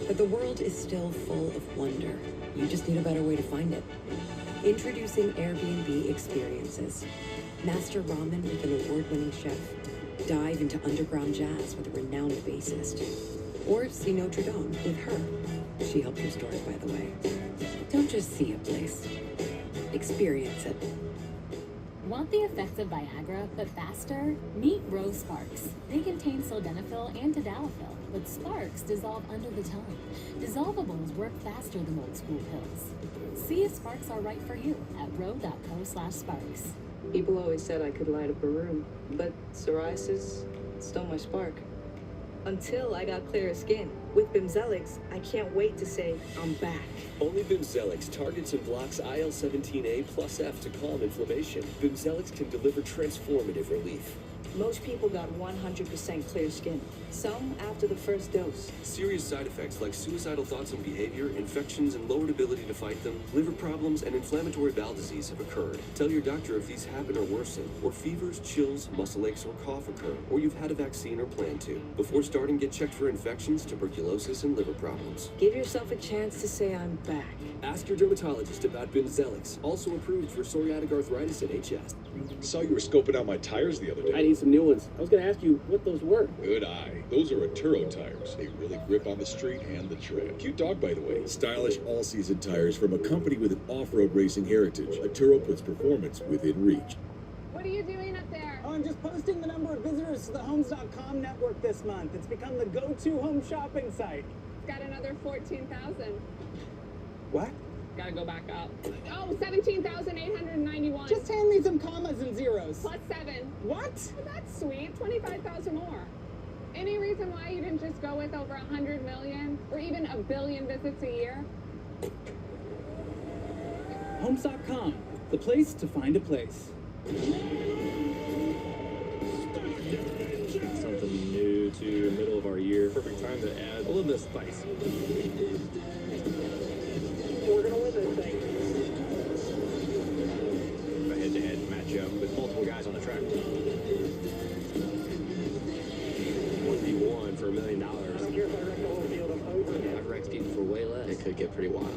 But the world is still full of wonder. You just need a better way to find it. Introducing Airbnb Experiences. Master ramen with an award-winning chef. Dive into underground jazz with a renowned bassist. Or see Notre Dame with her. She helped restore it, by the way. Don't just see a place. Experience it. Want the effects of Viagra, but faster? Meet Rose Sparks. They contain sildenafil and tadalafil, but Sparks dissolve under the tongue. Dissolvables work faster than old school pills. See if Sparks are right for you at ro.co/sparks. People always said I could light up a room, but psoriasis stole my spark. Until I got clearer skin. With Bimzelx, I can't wait to say I'm back. Only Bimzelx targets and blocks IL-17A plus F to calm inflammation. Bimzelx can deliver transformative relief. Most people got 100% clear skin. Some after the first dose. Serious side effects like suicidal thoughts and behavior, infections and lowered ability to fight them, liver problems, and inflammatory bowel disease have occurred. Tell your doctor if these happen or worsen, or fevers, chills, muscle aches, or cough occur, or you've had a vaccine or plan to. Before starting, get checked for infections, tuberculosis, and liver problems. Give yourself a chance to say I'm back. Ask your dermatologist about Bimzelx, also approved for psoriatic arthritis and HS. Saw you were scoping out my tires the other day. I need some new ones. I was going to ask you what those were. Good eye. Those are Arturo tires. They really grip on the street and the tread. Cute dog, by the way. Stylish all-season tires from a company with an off-road racing heritage. Arturo puts performance within reach. What are you doing up there? Oh, I'm just posting the number of visitors to the Homes.com network this month. It's become the go-to home shopping site. It's got another 14,000. What? Gotta go back up. Oh, 17,891. Just hand me some commas and zeros. Plus 7. What? Well, that's sweet. 25,000 more. Any reason why you didn't just go with over 100 million or even 1 billion visits a year? Homes.com, the place to find a place. Something new to the middle of our year. Perfect time to add a little bit of spice. We're gonna win this thing. couple guys on the track. 1v1 for $1 million. I don't care if I wreck the whole field, I'm over. I've wrecked people for way less. It could get pretty wild.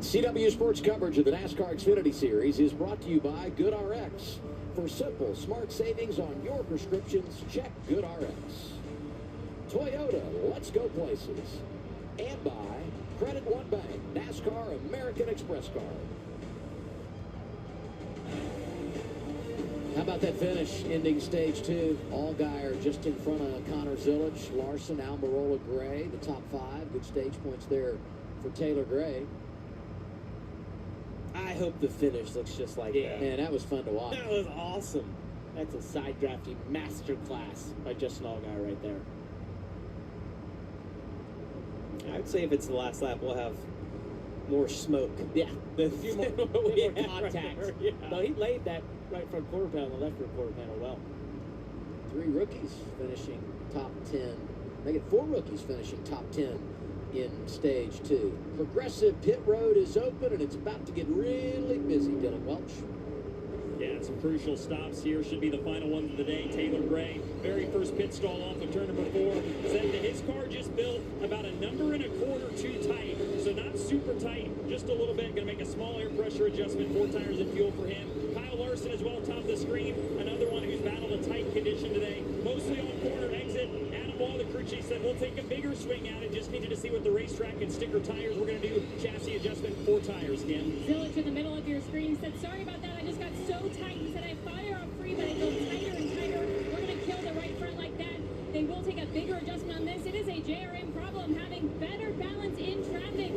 CW Sports coverage of the NASCAR Xfinity Series is brought to you by GoodRx. For simple, smart savings on your prescriptions, check GoodRx. Toyota, let's go places. And by Credit One Bank, NASCAR American Express card. How about that finish, ending stage 2? Allgaier just in front of Connor Zilic, Larson, Almirola, Gray, the top 5. Good stage points there for Taylor Gray. I hope the finish looks just like that. Man, that was fun to watch. That was awesome. That's a side drafting masterclass by Justin Allgaier right there. I'd say if it's the last lap, we'll have more smoke. Yeah, a few more contacts. Yeah. No, he laid that right front quarter panel, the left front quarter panel well. 3 rookies finishing top 10. They get 4 rookies finishing top 10 in stage 2. Progressive pit road is open and it's about to get really busy, Dylan Welch. Yeah, some crucial stops here. Should be the final ones of the day. Taylor Gray, very first pit stall off of turn number 4, said that his car just built about a 1.25 numbers too tight. So not super tight, just a little bit. Going to make a small air pressure adjustment, 4 tires and fuel for him. Kyle Larson as well, top of the screen. Another one who's battled a tight condition today. Mostly on corner exit. Adam Wall, the crew chief, said we'll take a bigger swing at it. Just needed to see what the racetrack and sticker tires we're going to do. Chassis adjustment, 4 tires again. Zilic in the middle of your screen said, sorry about that. I just got so tight. He said, I fire up free, but I go tighter and tighter. We're going to kill the right front like that. They will take a bigger adjustment on this. It is a JRM problem, having better balance in traffic.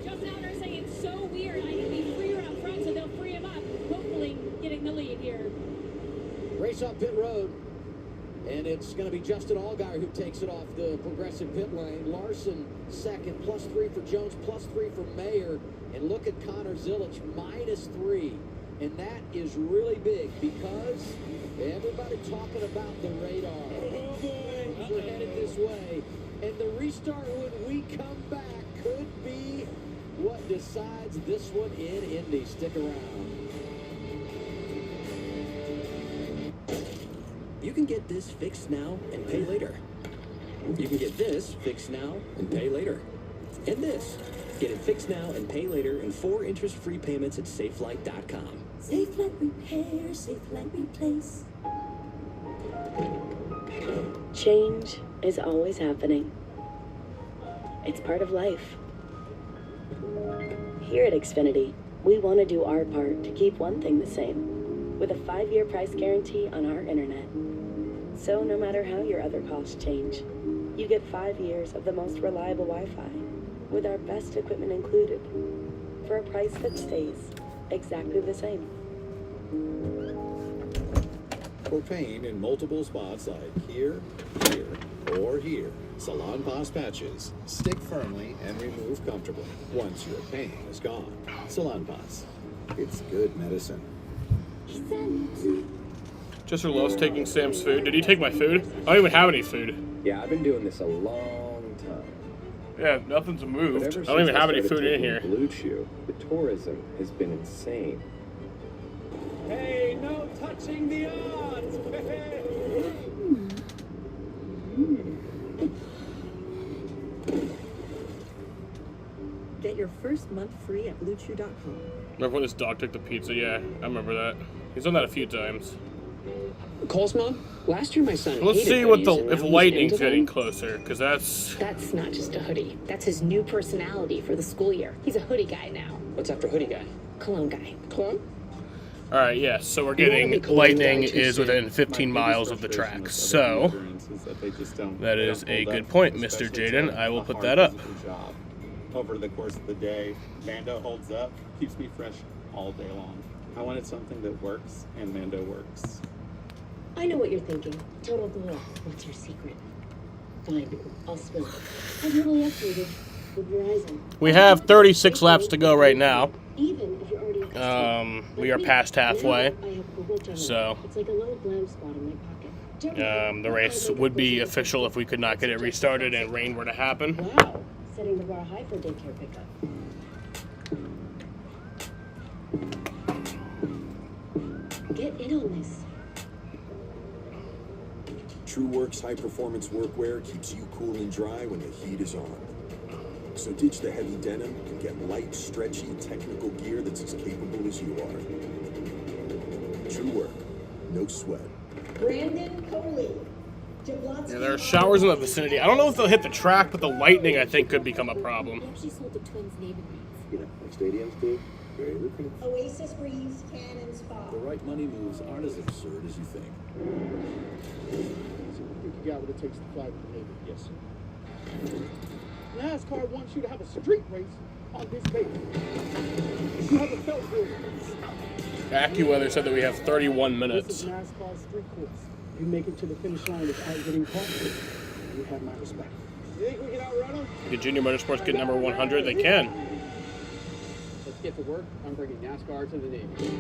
Justin Allgaier saying it's so weird. I can be freer out front, so they'll free him up. Hopefully getting the lead here. Race off pit road. And it's going to be Justin Allgaier who takes it off the progressive pit lane. Larson second, +3 for Jones, +3 for Mayer. And look at Connor Zilic, -3. And that is really big because everybody talking about the radar. Oh boy, we're headed this way. And the restart when we come back could be what decides this one in Indy. Stick around. You can get this fixed now and pay later. You can get this fixed now and pay later. And this. Get it fixed now and pay later in 4 interest-free payments at SafeLight.com. Safe Light Repair, Safe Light Replace. Change is always happening. It's part of life. Here at Xfinity, we want to do our part to keep one thing the same, with a 5-year price guarantee on our internet. So no matter how your other costs change, you get 5 years of the most reliable Wi-Fi, with our best equipment included, for a price that stays exactly the same. For pain in multiple spots like here, here, or here, Salon Pass patches stick firmly and remove comfortably once your pain is gone. Salon Pass. It's good medicine. Just Lowe's taking Sam's food. Did he take my food? I don't even have any food. Yeah, I've been doing this a long time. Yeah, nothing's moved. I don't even have any food in here. Blue Chew, the tourism has been insane. Hey, no touching the odds! Get your first month free at BlueChew.com. Remember when this dog took the pizza? Yeah, I remember that. He's done that a few times. Cole's mom? Last year my son Let's hated see what hoodies, and if now he's lightning's into them. getting closer, because that's not just a hoodie. That's his new personality for the school year. He's a hoodie guy now. What's after hoodie guy? Cologne guy. Cologne? all right. Yes, so we're getting lightning is within 15 miles of the track. So that is a good point, Mr. Jaden. I will put that up. Over the course of the day, Mando holds up, keeps me fresh all day long. I wanted something that works, and Mando works. I know what you're thinking. Total glow. What's your secret? Fine, I'll spill it. I'm totally updated with Verizon. We have 36 laps to go right now. Even if you're already We are past halfway, so it's like a little glam spot in my pocket. the race would be official if we could not get it restarted and rain were to happen. Wow. setting the bar high for daycare pickup. Get in on this. TrueWorks high-performance workwear keeps you cool and dry when the heat is on. So ditch the heavy denim and get light, stretchy, technical gear that's as capable as you are. TrueWork, no sweat. Brandon Coley. Yeah, there are showers in the vicinity. I don't know if they'll hit the track, but the lightning, I think, could become a problem. We actually sold the Twins neighborhoods. You know, like stadiums do. Very lucrative. Oasis Breeze Tan and Spa. The right money moves aren't as absurd as you think. So you think you got what it takes to fly with the Navy? Yes, sir. NASCAR wants you to have a street race on this base. You have a felt wheel race. AccuWeather said that we have 31 minutes. This is NASCAR street course. You make it to the finish line without getting caught. You have my respect. You think we can outrun them? Did Junior Motorsports get number 100? They can. Let's get to work. I'm bringing NASCAR to the Navy.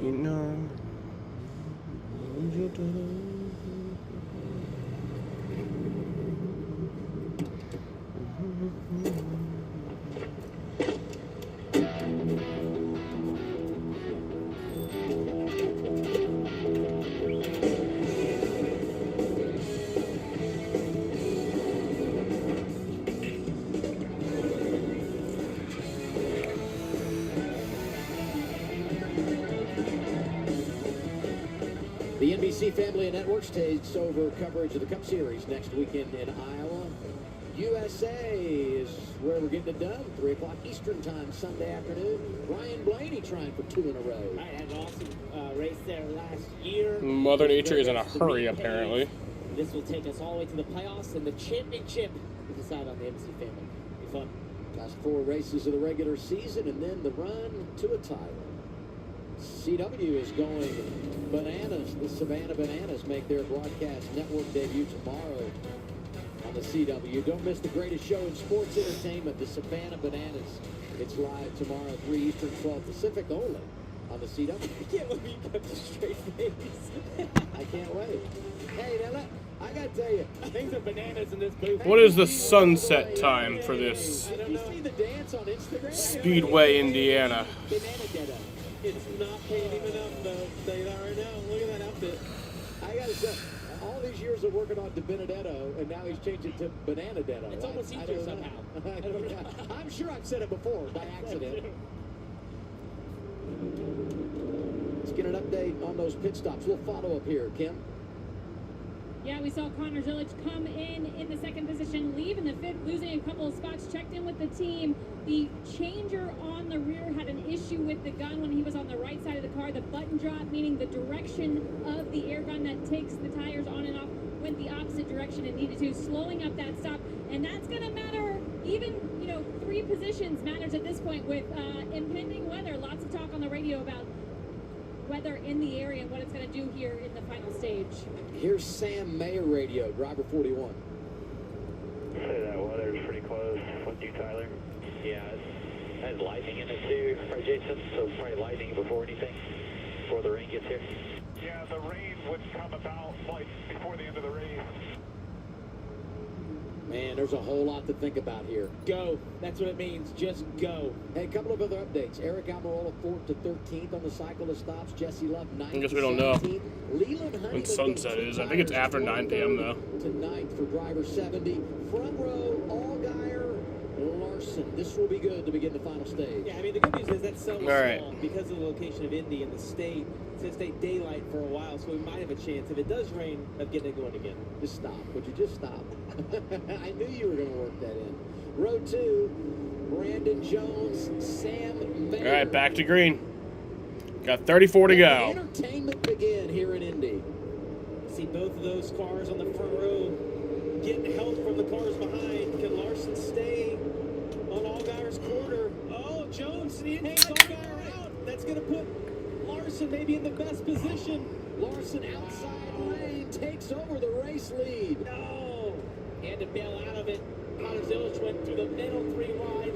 You know. The NBC family of networks takes over coverage of the Cup Series next weekend in Iowa. USA is where we're getting it done. 3 o'clock Eastern time Sunday afternoon. Ryan Blaney trying for 2 in a row. I had an awesome race there last year. Mother Nature is in a hurry, apparently. This will take us all the way to the playoffs and the championship to decide on the NBC family. It'll be fun. Last 4 races of the regular season and then the run to a title. CW is going bananas. The Savannah Bananas make their broadcast network debut tomorrow on the CW. Don't miss the greatest show in sports entertainment, the Savannah Bananas. It's live tomorrow, 3 Eastern, 12 Pacific, only on the CW. I can't believe you kept a straight face. I can't wait. Hey, now I gotta tell you, things are bananas in this booth. What is the sunset time for this did you see the dance on Instagram? Speedway, Indiana? Banana. It's not paying him enough, though. They already know. Look at that outfit. I gotta say, all these years of working on DiBenedetto, and now he's changed it to Bananadetto. It's almost easier somehow. I don't know. I'm sure I've said it before by accident. Let's get an update on those pit stops. We'll follow up here, Kim. Yeah, we saw Connor Zilic come in the second position, leave in the fifth, losing a couple of spots, checked in with the team. The changer on the rear had an issue with the gun when he was on the right side of the car. The button drop, meaning the direction of the air gun that takes the tires on and off, went the opposite direction it needed to, slowing up that stop. And that's going to matter. Even, 3 positions matters at this point with impending weather. Lots of talk on the radio about weather in the area and what it's going to do here in the final stage. Here's Sam Mayer radio, driver 41. Say that weather's pretty close with you, Tyler. Yeah, it has lightning in it too, right, Jason? So probably lightning before anything, before the rain gets here. Yeah, the rain would come about like before the end of the rain. Man, there's a whole lot to think about here. Go. That's what it means. Just go. Hey, a couple of other updates. Eric Almirola 4th to 13th on the cycle of stops. Jesse Love 9th. I guess we don't know Leland when sunset is. I think it's after 9 p.m. though. To 9th for driver 70. Front row, Allgaier, Larson. This will be good to begin the final stage. Yeah, I mean, the good news is that cell was All right. small because of the location of Indy and the state. It's going to stay daylight for a while, so we might have a chance, if it does rain, of getting it going again. Just stop. Would you just stop? I knew you were going to work that in. Row 2, Brandon Jones, Sam Mayer. All right, back to green. Got 34 to The go. entertainment begin here in Indy. See both of those cars on the front row getting help from the cars behind. Can Larson stay on Allgaier's quarter? Oh, Jones takes Allgaier out. That's going to put Larson maybe in the best position. Larson outside lane takes over the race lead. No! Had to bail out of it. Connor Zilic went through the middle 3 wide.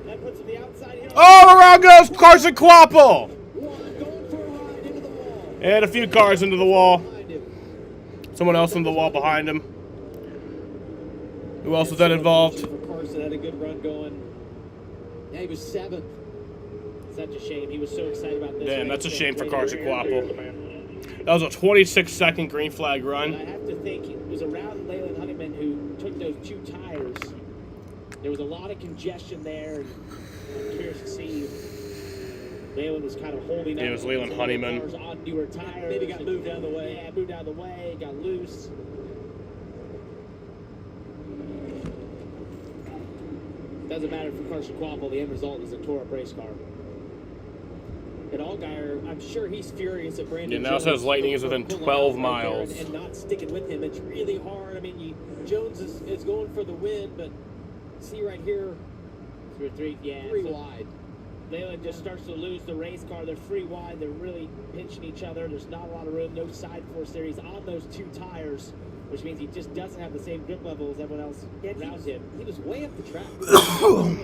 That puts him the outside here. Oh, around goes Carson Quapple. Going for a ride into the wall. And a few cars into the wall. Someone else into the wall behind him. Who else was that involved? Carson had a good run going. Yeah, he was 7th. Such a shame. He was so excited about this. Damn, that's a shame for Carson Quapple. That was a 26-second green flag run. I have to think it was around Leyland Honeyman who took those 2 tires. There was a lot of congestion there. And I'm curious to see. Leyland was kind of holding up. It was Leyland Honeyman. Cars on newer tires. Maybe got moved out of the way. Yeah, moved out of the way. Got loose. Doesn't matter for Carson Quapple. The end result is a tore-up race car. And Allgaier, I'm sure he's furious at Brandon. Yeah, now it says Lightning is within 12 miles. And not sticking with him. It's really hard. I mean, Jones is going for the win, but see right here. 3 wide. Leyland just starts to lose the race car. They're 3 wide. They're really pinching each other. There's not a lot of room. No side force there. He's on those 2 tires, which means he just doesn't have the same grip level as everyone else around him. He was way up the track.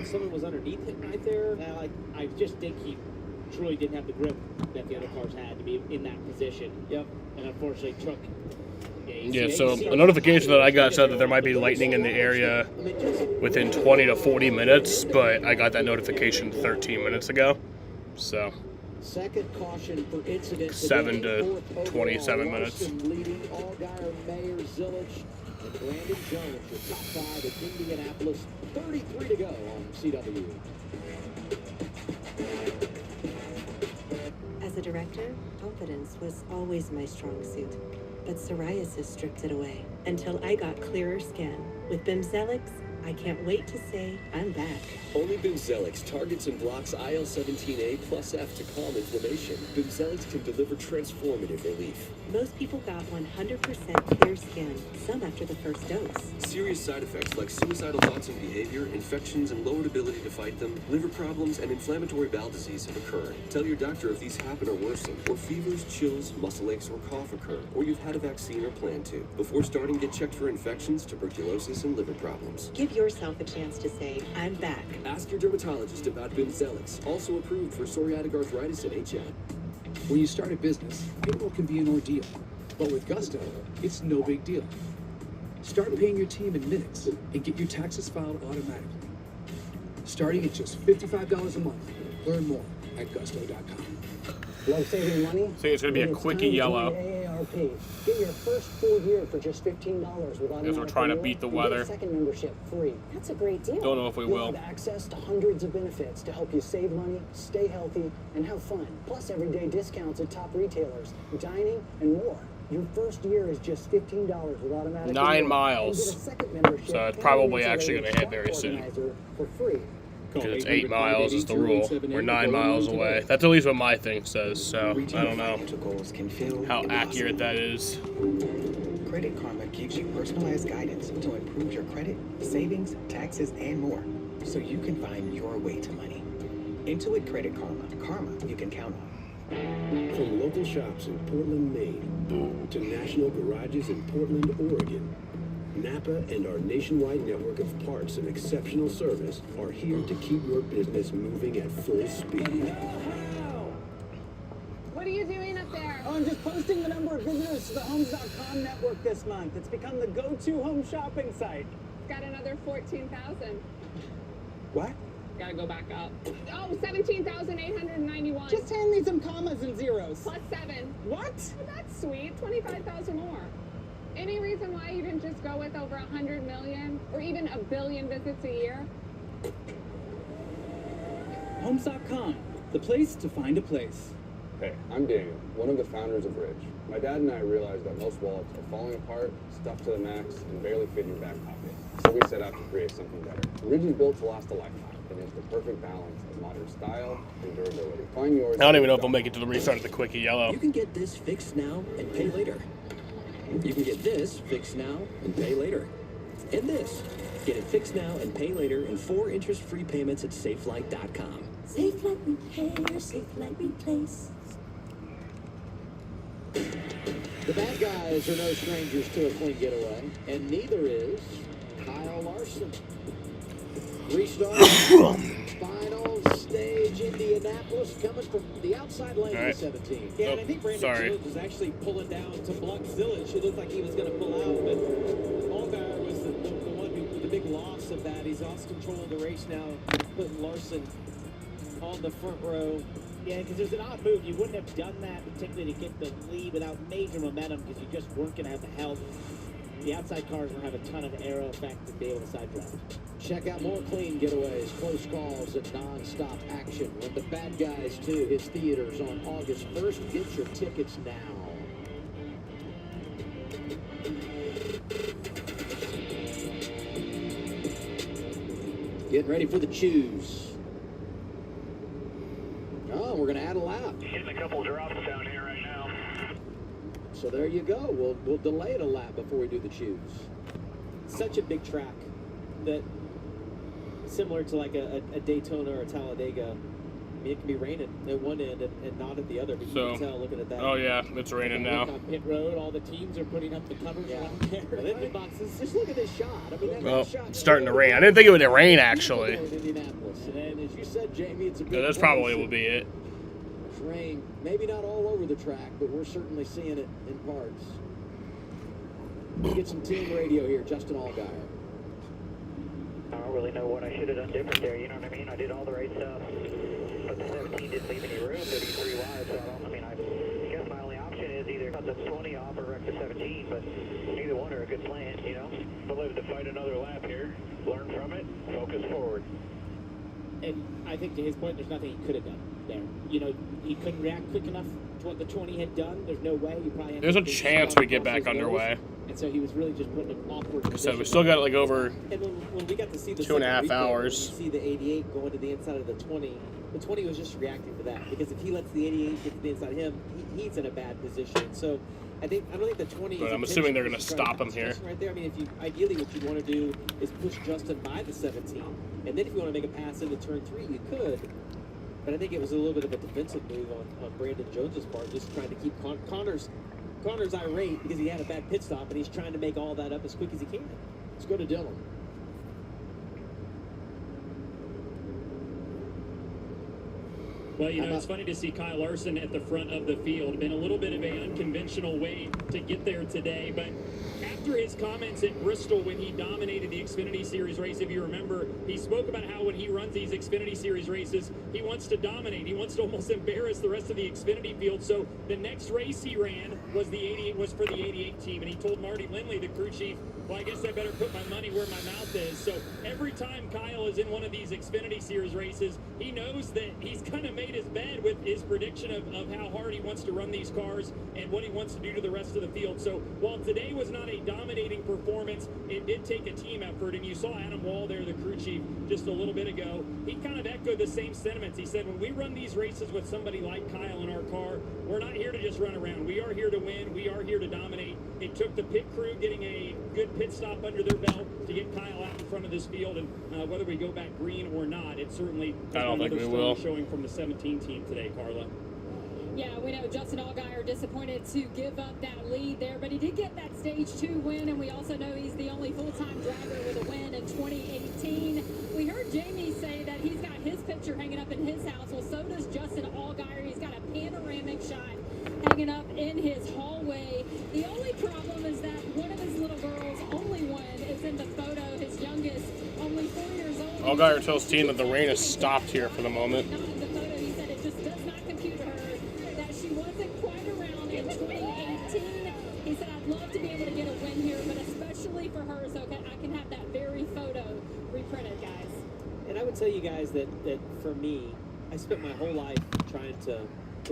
Someone was underneath him right there. I just think he truly didn't have the grip that the other cars had to be in that position. Yep. And unfortunately took. Yeah, so a notification that I got said that there might be lightning in the area within 20 to 40 minutes, but I got that notification 13 minutes ago. So second caution for incident 7 to 27 minutes. Leading Allgaier, Mayer, Zilich, and Brandon Jones, your top 5 at Indianapolis. 33 to go on CW. As a director, confidence was always my strong suit. But psoriasis stripped it away until I got clearer skin. With Bimzelx, I can't wait to say I'm back. Only Bimzelx targets and blocks IL-17A plus F to calm inflammation. Bimzelx can deliver transformative relief. Most people got 100% clear skin, some after the first dose. Serious side effects like suicidal thoughts and behavior, infections and lowered ability to fight them, liver problems, and inflammatory bowel disease have occurred. Tell your doctor if these happen or worsen, or fevers, chills, muscle aches, or cough occur, or you've had a vaccine or plan to. Before starting, get checked for infections, tuberculosis, and liver problems. Give yourself a chance to say, I'm back. Ask your dermatologist about Bimzelx, also approved for psoriatic arthritis and HI. When you start a business, payroll can be an ordeal. But with Gusto, it's no big deal. Start paying your team in minutes and get your taxes filed automatically. Starting at just $55 a month. Learn more at gusto.com. Love saving money? I think it's going to be a quickie yellow. AARP. Get your first full year for just $15 with automatic Because we're trying to beat the weather. Second membership free. That's a great deal. Don't know if we will. You'll have access to hundreds of benefits to help you save money, stay healthy, and have fun. Plus everyday discounts at top retailers, dining, and more. Your first year is just $15 with automatic. 9 miles. So it's probably actually going to hit very soon. For free. Because it's 8 miles is the rule. We're 9 miles away. That's at least what my thing says, so I don't know how accurate that is. Credit Karma gives you personalized guidance to improve your credit, savings, taxes, and more, so you can find your way to money. Intuit Credit Karma. Karma you can count on. From local shops in Portland, Maine, to national garages in Portland, Oregon, Napa and our nationwide network of parts and exceptional service are here to keep your business moving at full speed. What are you doing up there? Oh, I'm just posting the number of visitors to the Homes.com network this month. It's become the go-to home shopping site. Got another 14,000. What? Gotta go back up. Oh, 17,891. Just hand me some commas and zeros. Plus 7. What? Well, that's sweet. 25,000 more. Any reason why you didn't just go with over 100 million or even a billion visits a year? Homes.com, the place to find a place. Hey, I'm Daniel, one of the founders of Ridge. My dad and I realized that most wallets are falling apart, stuffed to the max, and barely fit in your back pocket. So we set out to create something better. Ridge is built to last a lifetime. It is the perfect balance of modern style and durability. Find yours. I don't even know if we'll make it to the restart of the quickie yellow. You can get this fixed now and pay later. You can get this fixed now and pay later. And this. Get it fixed now and pay later in 4 interest-free payments at SafeLight.com. Safe like repair, safe like replace. The bad guys are no strangers to a clean getaway, and neither is Kyle Larson. Restart. Final stage, Indianapolis, coming from the outside lane of 17. Yeah, and I think Brandon Jones was actually pulling down to block Zilich. It looked like he was going to pull out, but Allgaier was the one who, with the big regardless of that, he's lost control of the race now, putting Larson on the front row. Yeah, because there's an odd move. You wouldn't have done that, particularly to get the lead without major momentum, because you just weren't going to have the help. The outside cars will have a ton of aero effect to be able to side drive. Check out more clean getaways, close calls, and non-stop action. When the Bad Guys 2 hits theaters on August 1st, get your tickets now. Getting ready for the choose. Oh, we're going to add a lap. Hitting a couple drops down here right now. So there you go. We'll delay it a lap before we do the choose. Such a big track that, similar to like a Daytona or a Talladega, I mean, it can be raining at one end and not at the other. But you can tell looking at that. Oh yeah, it's raining now. On pit road, all the teams are putting up the covers around there. Well, then the boxes, just look at this shot. I mean, Well, shot, it's starting to rain. I didn't think it would rain actually. Indianapolis. And as you said, Jamie, it's a Yeah, big that's probably will be it. It's rain, maybe not all over the track, but we're certainly seeing it in parts. Get some team radio here, Justin Allgaier. I don't really know what I should have done different there, you know what I mean? I did all the right stuff, but the 17 didn't leave any room, 33 wide, so I guess my only option is either cut the 20 off or wreck the 17, but neither one are a good plan, you know? But live to fight another lap here, learn from it, focus forward. And I think to his point, there's nothing he could have done there. You know, he couldn't react quick enough to what the 20 had done. There's no way. He probably There's a chance we get back underway. And so he was really just putting an awkward position. So we still got like over and when we got to see the 2.5 replay, hours. You see the 88 going to the inside of the 20. The 20 was just reacting to that, because if he lets the 88 get to the inside of him, he's in a bad position. So I don't think the 20. But I'm assuming they're going to stop him here. Right there. I mean, ideally what you want to do is push Justin by the 17, and then if you want to make a pass into turn 3, you could. But I think it was a little bit of a defensive move on Brandon Jones's part, just trying to keep Connor's irate because he had a bad pit stop, and he's trying to make all that up as quick as he can. Let's go to Dylan. Well, you know, it's funny to see Kyle Larson at the front of the field. Been a little bit of an unconventional way to get there today, but after his comments at Bristol when he dominated the Xfinity Series race, if you remember, he spoke about how when he runs these Xfinity Series races, he wants to dominate. He wants to almost embarrass the rest of the Xfinity field. So the next race he ran was for the 88 team, and he told Marty Lindley, the crew chief, well, I guess I better put my money where my mouth is. So every time Kyle is in one of these Xfinity Series races, he knows that he's kind of made his bed with his prediction of how hard he wants to run these cars and what he wants to do to the rest of the field. So while today was not a dominating performance, it did take a team effort, and you saw Adam Wall there, the crew chief, just a little bit ago. He kind of echoed the same sentiments. He said, when we run these races with somebody like Kyle in our car, we're not here to just run around. We are here to win. We are here to dominate. It took the pit crew getting a good pit stop under their belt to get Kyle out in front of this field, and whether we go back green or not, it certainly I don't think we will. Showing from the 17 team today, Carla. Yeah, we know Justin Allgaier disappointed to give up that lead there, but he did get that Stage 2 win, and we also know he's the only full-time driver with a win in 2018. We heard Jamie say that he's got his picture hanging up in his house. Well, so does Justin Allgaier. He's got a panoramic shot hanging up in his hallway. The only problem is that one of his little girls, only one, is in the photo. His youngest, only 4 years old. Allgaier tells team that the rain has stopped here for the moment. Not in the photo. He said it just does not compute to her that she wasn't quite around in 2018. He said, I'd love to be able to get a win here, but especially for her, so I can have that very photo reprinted, guys. And I would tell you guys that for me, I spent my whole life trying to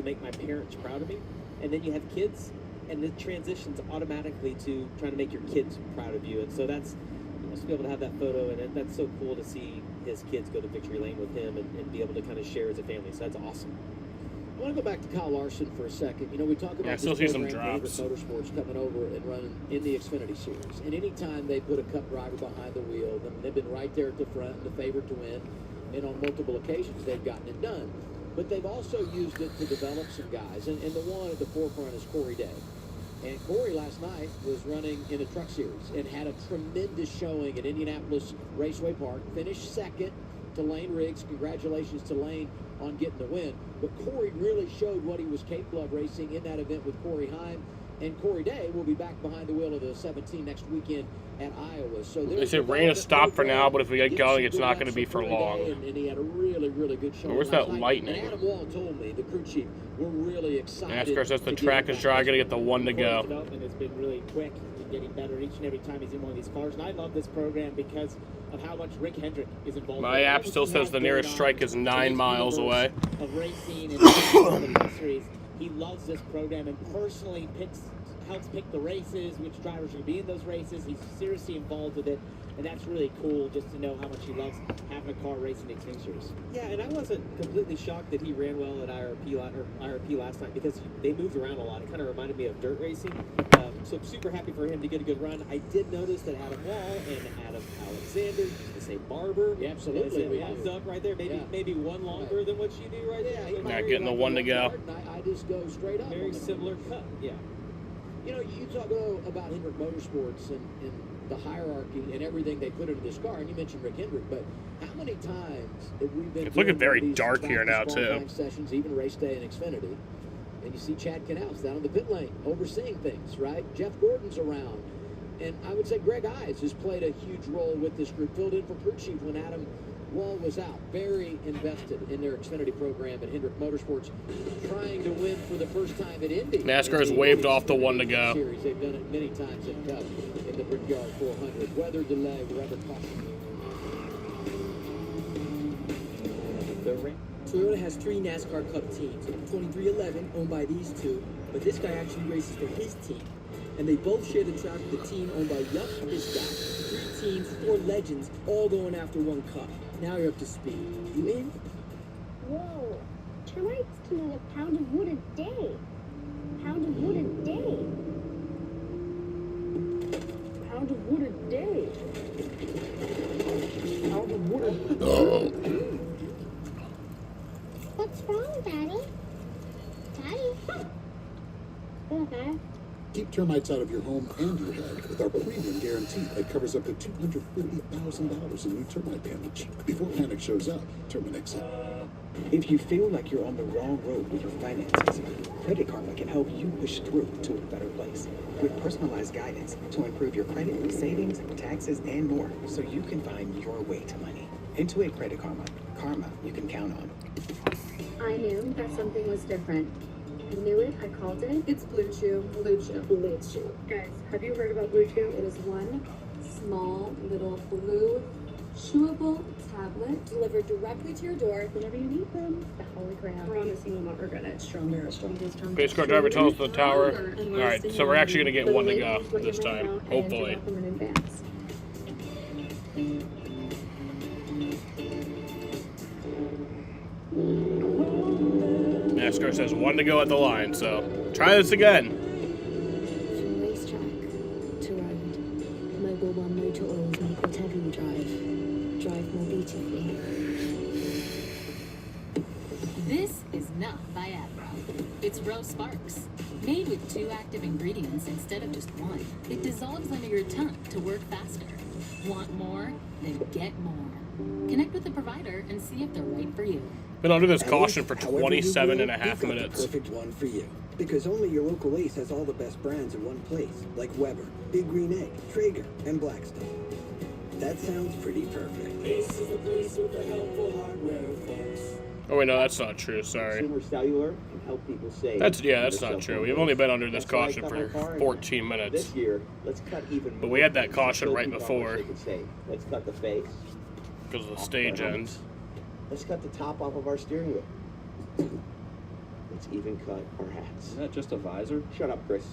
make my parents proud of me. And then you have kids, and it transitions automatically to trying to make your kids proud of you. And so that's, just to be able to have that photo, and that's so cool to see his kids go to victory lane with him and be able to kind of share as a family. So that's awesome. I want to go back to Kyle Larson for a second. You know, we talk about I still see some drops. Motorsports coming over and running in the Xfinity Series. And anytime they put a Cup driver behind the wheel, they've been right there at the front and the favorite to win. And on multiple occasions, they've gotten it done. But they've also used it to develop some guys. And the one at the forefront is Corey Day. And Corey last night was running in a truck series and had a tremendous showing at Indianapolis Raceway Park. Finished second to Lane Riggs. Congratulations to Lane on getting the win. But Corey really showed what he was capable of racing in that event with Corey Heim. And Corey Day will be back behind the wheel of the 17 next weekend at Iowa. So They said rain has stopped for now, but if we get going, it's not going to be for long. And he had a really, really good show. Where's that lightning? And Adam Wall told me, the crew chief, we're really excited. NASCAR says the track is dry, going to get the one to go. Development has been really quick. He's been getting better each and every time he's in one of these cars. And I love this program because of how much Rick Hendrick is involved. My app still says the nearest strike is 9 miles away. Of racing and series. He loves this program and personally helps pick the races, which drivers are going to be in those races. He's seriously involved with it, and that's really cool just to know how much he loves having a car racing the Xfinity Series. Yeah, and I wasn't completely shocked that he ran well at IRP last night because they moved around a lot. It kind of reminded me of dirt racing. So I'm super happy for him to get a good run. I did notice that Adam Wall and Adam Alexander, to say Barber, yeah, absolutely, thumbs up right there. Maybe one longer than what you do right there. Yeah, getting the one to go. I just go straight up. Very similar cut. Yeah. You know, you talk about Hendrick Motorsports and the hierarchy and everything they put into this car, and you mentioned Rick Hendrick, but how many times have we been? It's looking very dark here now too. Sessions, even race day in Xfinity, and you see Chad Knaus down in the pit lane overseeing things, right? Jeff Gordon's around, and I would say Greg Ives has played a huge role with this group, filled in for crew chief when Adam Wall was out, very invested in their Xfinity program at Hendrick Motorsports, trying to win for the first time at Indy. NASCAR has waved off the one to go. Series. They've done it many times in Cup, in the Brickyard 400. Weather delay, rubber caution. Toyota has 3 NASCAR Cup teams. 2311, owned by these two, but this guy actually races for his team. And they both share the track with the team owned by this guy. 3 teams, 4 legends, all going after 1 cup. Now you're up to speed. You in? Whoa. Termites can eat a pound of wood a day. Pound of wood a day. Pound of wood a day. Pound of wood a day. What's wrong, Daddy? Daddy? Okay. Keep termites out of your home and your head with our premium guarantee that covers up to $250,000 in new termite damage. Before panic shows up, Terminix it. If you feel like you're on the wrong road with your finances, Credit Karma can help you push through to a better place with personalized guidance to improve your credit, savings, taxes, and more, so you can find your way to money. Intuit Credit Karma. Karma you can count on. I knew that something was different. I knew it, I called it. It's Blue Chew. Blue Chew. Blue Chew. Guys, have you heard about Blue Chew? It is one small little blue chewable tablet delivered directly to your door whenever you need them. The holy grail. I promise you will not regret it. Stronger, stronger, stronger. Base car driver tells us the tower. Alright, so we're actually going to get one to go this time. Hopefully. NASCAR says one to go at the line, so try this again. From racetrack to road, Mobil One Motor Oils make whatever you drive more beautifully. This is not Viagra. It's Rose Sparks. Made with 2 active ingredients instead of just 1. It dissolves under your tongue to work faster. Want more? Then get more. Connect with the provider and see if they're right for you. Been under this caution for 27 and a half minutes. The perfect one for you. Because only your local Ace has all the best brands in one place, like Weber, Big Green Egg, Traeger, and Blackstone. That sounds pretty perfect. Ace is the place with the helpful hardware, folks. Oh wait, no, that's not true. Sorry. Consumer Cellular can help people save. That's not true. We've only been under this caution for 14 minutes. This year, let's cut even more. But we had that caution right before. Let's cut the face. Because of the stage ends. Let's cut the top off of our steering wheel. Let's even cut our hats. Isn't that just a visor? Shut up, Chris.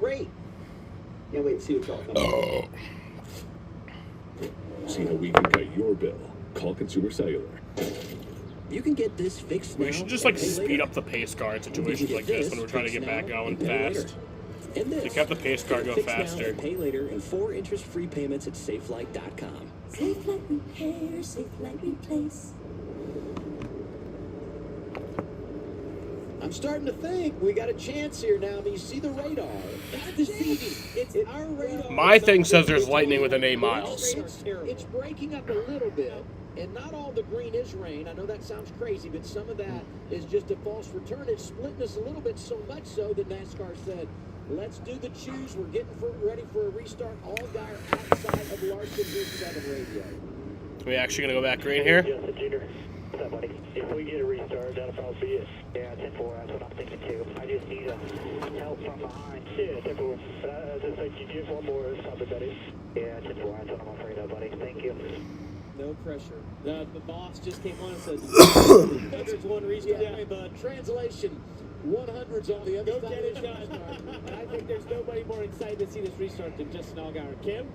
Great. Can't wait to see what's all coming. See how we can cut your bill. Call Consumer Cellular. You can get this fixed now. We should just like speed up the pace car in situations like this when we're trying to get back going fast. They kept the pace car go faster. Pay later and 4 interest-free payments at SafeLight.com. Safe Light Repair, Safe Light Replace. I'm starting to think we got a chance here now. I mean, you see the radar. That's deceiving. It's our radar. My thing says there's lightning within 8 miles. It's breaking up a little bit, and not all the green is rain. I know that sounds crazy, but some of that is just a false return. It's splitting us a little bit, so much so that NASCAR said, let's do the choose. We're getting ready for a restart. Allgaier outside of Larson, Group 7 radio. Are we actually going to go back green here? Justin Jr. What's up, buddy? If we get a restart, that'll probably be it. Yeah, 10-4, that's what I'm thinking too. I just need help from behind. Yeah, 10-4. Just like you give one more, it's probably better. Yeah, 10-4, that's what I'm afraid of, buddy. Thank you. No pressure. The boss just came on and said, there's one restart. Yeah, but translation, 100's on the other go side. Get it done. And I think there's nobody more excited to see this restart than Justin Allgaier. Kim?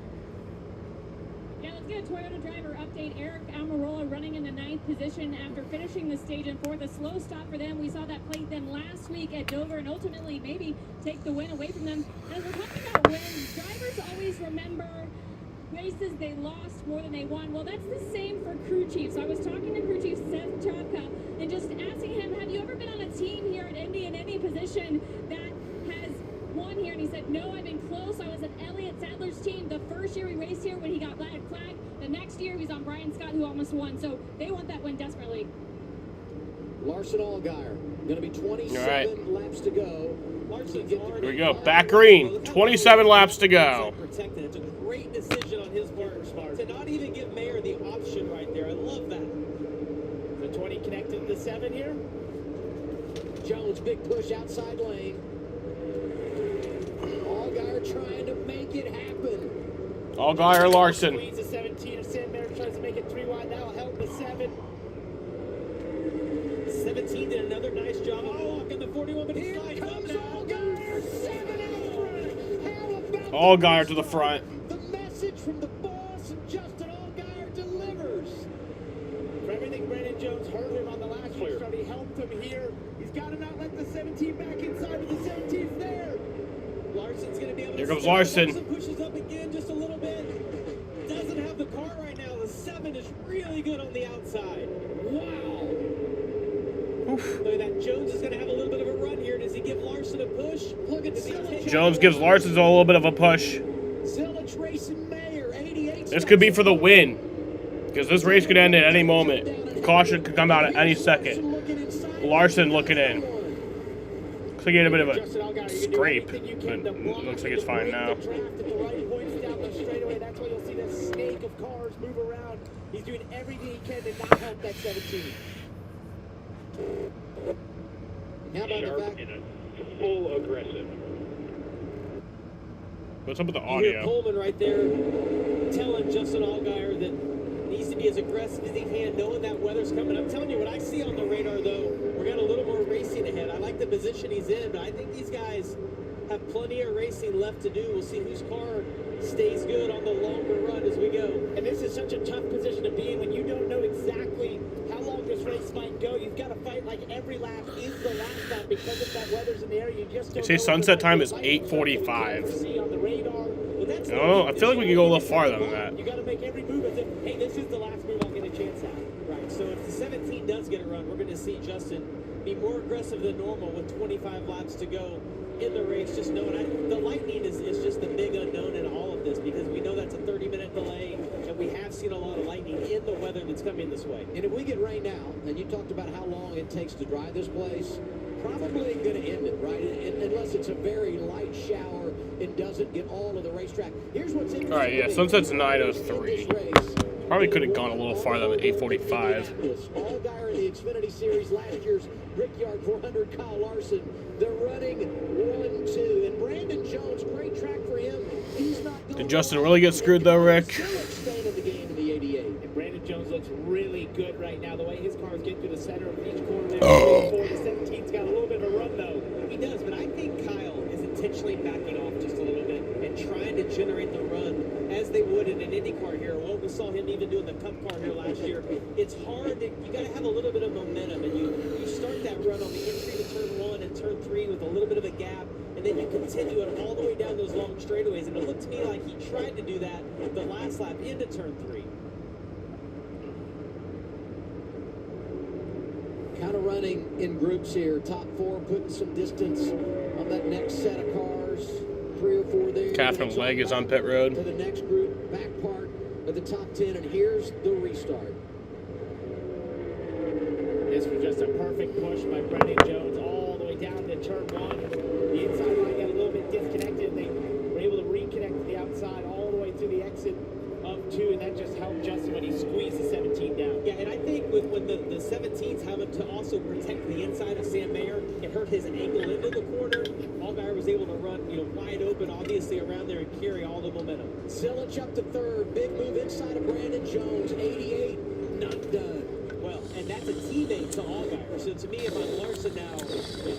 Yeah, let's get a Toyota driver update. Eric Almirola running in the 9th position after finishing the stage in 4th. A slow stop for them. We saw that plate them last week at Dover and ultimately maybe take the win away from them. And we're talking about wins. Drivers always remember races they lost more than they won. Well, that's the same for crew chief. So I was talking to crew chief Seth Chapka and just asking him, have you ever been on a team here at Indy in any position that has won here? And he said, no, I've been close. I was at Elliott Sadler's team the first year we raced here when he got flagged. The next year he was on Brian Scott, who almost won. So they want that win desperately. Larson Allgaier, going to be 27 laps to go. Here we go, back green, 27 laps to go. Protected. It's a great decision on his part to not even give Mayer the option right there. I love that. The 20 connected to the 7 here. Jones, big push outside lane. Allgaier trying to make it happen. Allgaier Larson. Squeeze the 17 of Sam Mayer tries to make it 3 wide. That'll help the 7. 17 did another nice job of walking the 41, but he slides up now. Allgaier, 7 in front. How about Allgaier to the front. the message from the boss, and Justin Allgaier delivers. For everything Brandon Jones hurt him on the last restart, he helped him here. He's got to not let the 17 back inside, but the 17's there. Larson's going to be able to... Here comes Larson. Pushes up again just a little bit. Doesn't have the car right now. The 7 is really good on the outside. Wow. Look at that. Jones is going to have a little bit of a run here. Does he give Larson a push? Look at the Jones gives Larson a little bit of a push. Zilich racing Mayer, 88. This could be for the win, because this race could end at any moment. Caution could come out at any second. Larson looking in. Looks like he had a bit of a scrape, but looks like it's fine now. That's why you'll see that snake of cars move around. He's doing everything he can to not help that 17. How about the back? Full aggressive. What's up with the You hear audio? Coleman right there telling Justin Allgaier that needs to be as aggressive as he can, knowing that weather's coming. I'm telling you, what I see on the radar, though, we're got a little more racing ahead. I like the position he's in, but I think these guys have plenty of racing left to do. We'll see whose car stays good on the longer run as we go. And this is such a tough position to be in when you don't know exactly how long this race might go. You've got to fight like every lap is the last lap because if that weather's in the air, you just don't They say sunset time is 8:45. No, I feel like we could go a little farther than that. You got to make every move as if, hey, this is the last move I'll get a chance at. Right. So if the 17 does get a run, we're going to see Justin be more aggressive than normal with 25 laps to go in the race. Just knowing the lightning is just the big unknown in all of this, because we know that's a 30-minute delay, and we have seen a lot of lightning in the weather that's coming this way. And if we get rain now, and you talked about how long it takes to dry this place, probably going to end it, right? Unless it's a very light shower and doesn't get all of the racetrack. Here's what's interesting. All right, yeah, sunset's 9:03. Probably could have gone a little farther than 8:45. Allgaier in the Xfinity Series last year's Brickyard 400, Kyle Larson. They're running 1-2, and Brandon Jones, great track for him. He's not going. Did Justin really get screwed though, Rick? Staying in the game in the 88. And Brandon Jones looks really good right now. The way his car is getting through the center of each corner there. The 17's got a little bit of a run though. He does, but I think Kyle is intentionally backing off just a little bit and trying to generate the run as they would in an Indy car here. Well, we saw him even doing the Cup car here last year. It's hard. You got to have a little bit of momentum, and you start that run on the entry to turn 1 and turn 3 with a little bit of a gap, and then you continue it all the way down those long straightaways. And it looked to me like he tried to do that the last lap into turn 3. Kind of running in groups here. Top 4 putting some distance on that next set of cars. 3 or 4 there. Catherine Legg is on pit road. To the next group, back part of the top 10, and here's the restart. This was just a perfect push by Brendan Jones all the way down to turn 1. The inside line got a little bit disconnected. They were able to reconnect to the outside all the way through the exit of 2, and that just helped Justin when he squeezed the 17 down. Yeah, and I think when the 17's having to also protect the inside of Sam Mayer, it hurt his ankle into the corner. Allgaier was able to run, wide open, obviously around there and carry all the momentum. Zilic up to 3rd. Big move inside of Brandon Jones. 88, not done. Well, and that's a teammate to Allgaier. So to me, if I'm Larson now,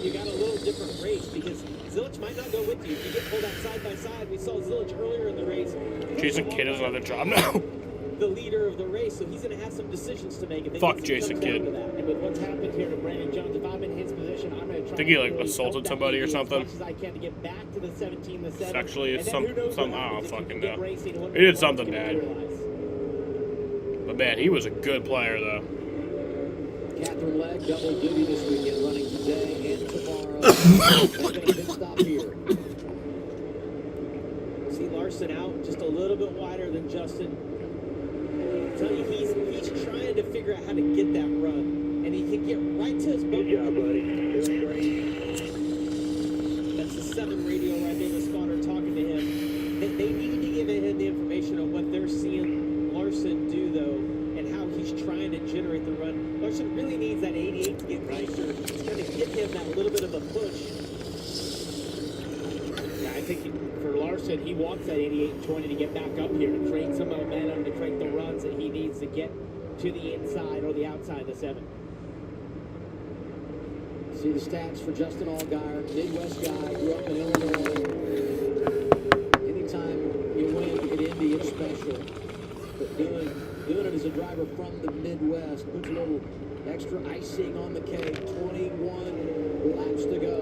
you got a little different race because Zilic might not go with you. If you get pulled out side by side, we saw Zilic earlier in the race. Jason Kidd has another job now. The leader of the race, so he's going to have some decisions to make. Fuck Jason Kidd. And with what's happened here to Brandon Jones, if I'm in his position, I'm going to try. I think he assaulted somebody or something. As much as I can to get back to the 17, the 7. Sexually, and some I don't fucking know. He did something bad. But man, he was a good player though. Catherine Legg, double duty this weekend, running today and tomorrow. Making a pit stop here. See Larson out just a little bit wider than Justin. I tell you, he's trying to figure out how to get that run, and he can get right to his boat. Good job, buddy. Doing great. That's the 7 radio right there, the spotter talking to him. They need to give him the information on what they're seeing Larson do, though, and how he's trying to generate the run. Larson really needs that 88 to get closer. It's going to give him that little bit of a push. Yeah, I think for Larson, he wants that 88-20 to get back up here, to create some momentum, to create the runs that he needs to get to the inside or the outside of the 7. See the stats for Justin Allgaier, Midwest guy, grew up in Illinois. Anytime you win at Indy, it's special. But doing it as a driver from the Midwest puts a little extra icing on the cake. 21 laps to go.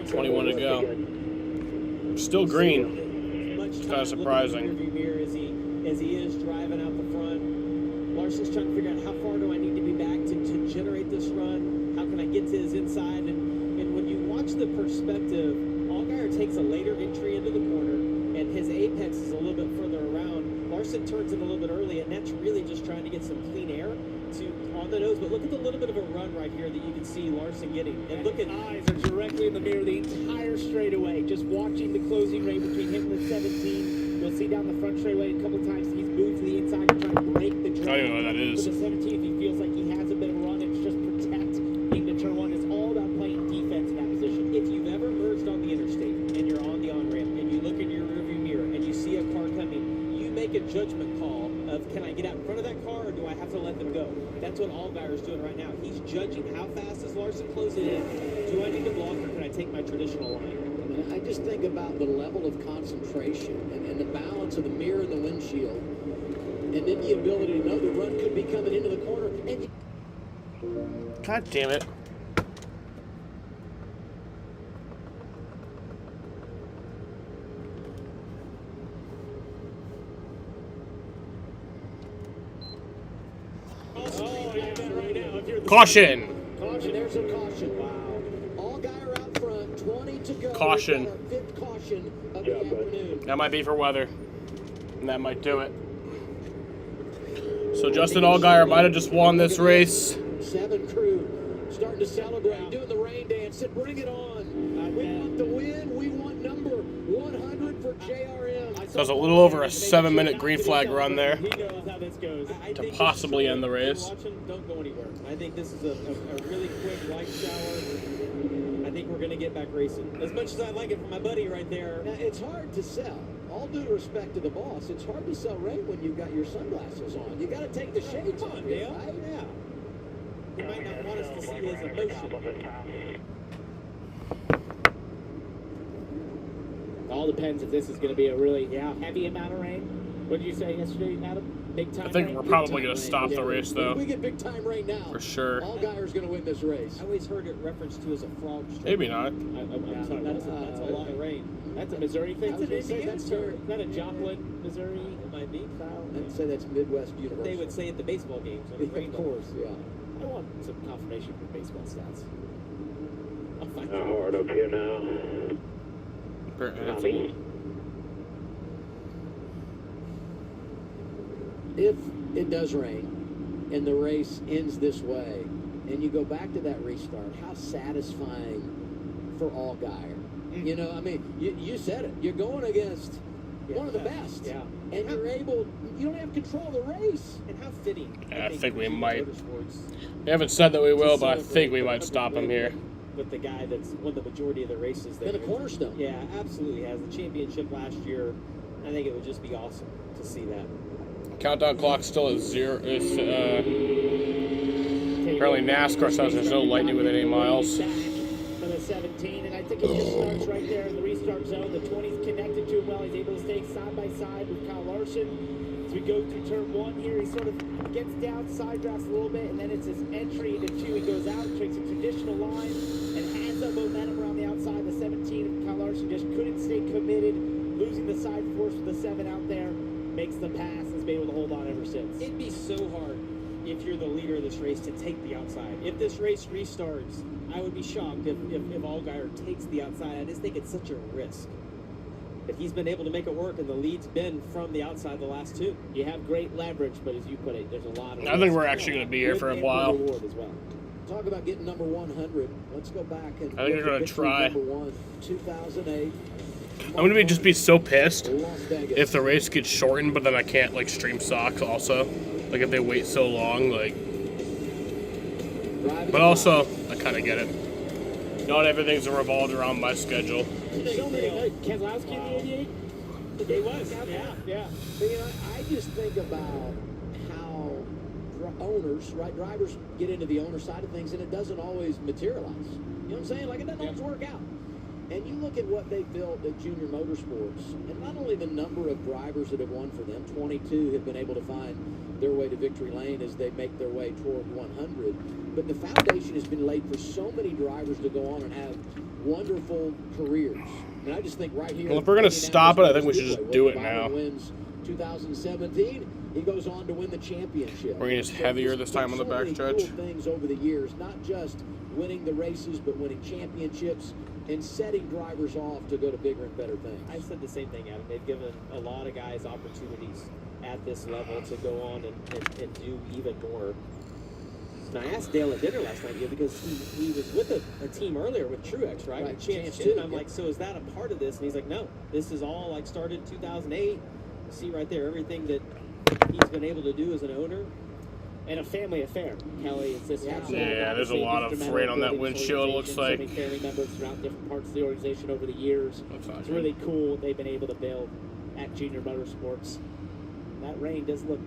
21 to go. Still green. It's kind of surprising. As he is driving out the front, Larson's trying to figure out how far do I need to be back to generate this run? How can I get to his inside? And when you watch the perspective, Allgaier takes a later entry into the corner, and his apex is a little bit further around. Larson turns in a little bit early, and that's really just trying to get some clean air on the nose. But look at the little bit of a run right here that you can see Larson getting. And look at eyes are directly in the mirror the entire straightaway. Just watching the closing rate between him and the 17. You'll see down the front straightaway a couple times he's moved to the inside to try to break the drag. I don't know what that is. With the 17, he feels like he has a bit of a run. It's just protect into turn 1. It's all about playing defense in that position. if you've ever merged on the interstate and you're on the on-ramp and you look in your rearview mirror and you see a car coming, you make a judgment call of, can I get out in front of that car or do I have to let them go? That's what Allgaier is doing right now. He's judging how fast is Larson closing in. Do I need to block or can I take my traditional line? I just think about the level of concentration and the balance of the mirror and the windshield, and then the ability to know the run could be coming into the corner. And God damn it. Caution. Caution, there's a caution. Wow. Allgaier out front, 20 to go. Caution. Fifth caution of the afternoon. That might be for weather. And that might do it. So Justin Allgaier might have just won this race. 7 crew starting to celebrate, doing the rain dance. Said, bring it on. We want the win. We want number 100 for JRM. So it was a little over a 7-minute green flag run there to possibly end the race. Don't go anywhere. I think this is a really quick white shower. I think we're going to get back racing. As much as I like it for my buddy right there. Now, it's hard to sell. All due respect to the boss, it's hard to sell rain when you've got your sunglasses on. You got to take the shades on, Dale. right? Yeah. He might not want us to see his emotion. All depends if this is going to be a really heavy amount of rain. What did you say yesterday, Adam? Big time. I think rain? we're probably going to stop the race, though. We get big time rain now. For sure. Allgaier's going to win this race. I always heard it referenced to as a frog stroke. Maybe not. I'm sorry. That's a lot of rain. That's a Missouri thing. That's an Indiana story. Not a Joplin, Missouri. It might be. I'd say that's Midwest University. They would say at the baseball games when it rained. Of course, yeah. I want some confirmation for baseball stats. How hard up here now? If it does rain and the race ends this way, and you go back to that restart, how satisfying for Allgaier. You know, I mean, you said it. You're going against one of the best. Yeah. And you're able, you don't have control of the race. And how fitting. I think we might. We haven't said that we will, but I think we might stop him here. With the guy that's won the majority of the races. And a cornerstone. Yeah, absolutely has. The championship last year, I think it would just be awesome to see that. Countdown clock still at 0. Apparently NASCAR says there's no lightning within 8 miles. For the 17, and I think it just starts right there in the restart zone. The 20's connected to him well. He's able to stay side by side with Kyle Larson. As we go through turn 1 here, he sort of gets down, side drafts a little bit, and then it's his entry into 2. He goes out, takes a traditional line, and has that momentum around the outside. The 17 of Kyle Larson just couldn't stay committed, losing the side force with the 7 out there. Makes the pass, has been able to hold on ever since. It'd be so hard if you're the leader of this race to take the outside. If this race restarts, I would be shocked if Allgaier takes the outside. I just think it's such a risk. If he's been able to make it work, and the lead's been from the outside the last 2. You have great leverage, but as you put it, there's a lot of I think we're actually going to be here for a while. As well. Talk about getting number 100. Let's go back and I think they're going to try. Number 1, 2008. I'm going to just be so pissed if the race gets shortened, but then I can't, like, stream socks also. Like, if they wait so long, like... But also, I kind of get it. Not everything's revolved around my schedule. Keselowski in the 88? He was, yeah. But, you know, I just think about how owners, right, drivers get into the owner side of things, and it doesn't always materialize. You know what I'm saying? Like, it doesn't always work out. And you look at what they built at Junior Motorsports, and not only the number of drivers that have won for them, 22 have been able to find their way to victory lane as they make their way toward 100, but the foundation has been laid for so many drivers to go on and have wonderful careers. And I just think right here... Well, if we're going to stop it, I think we should just do it now. Wins 2017, he goes on to win the championship. We're going to get heavier this time on the backstretch. Cool things over the years, not just winning the races, but winning championships and setting drivers off to go to bigger and better things. I said the same thing, Adam. They've given a lot of guys opportunities at this level to go on and do even more. And I asked Dale at dinner last night, because he was with a team earlier with Truex, right? Right, Chance 2. And I'm like, so is that a part of this? And he's like, no. This is all, like, started in 2008. You see right there, everything that he's been able to do as an owner. And a family affair, Kelly. It's just yeah, there's a lot of rain on that windshield, it looks like. So many family members throughout different parts of the organization over the years. It's really cool what they've been able to build at Junior Motorsports. That rain does look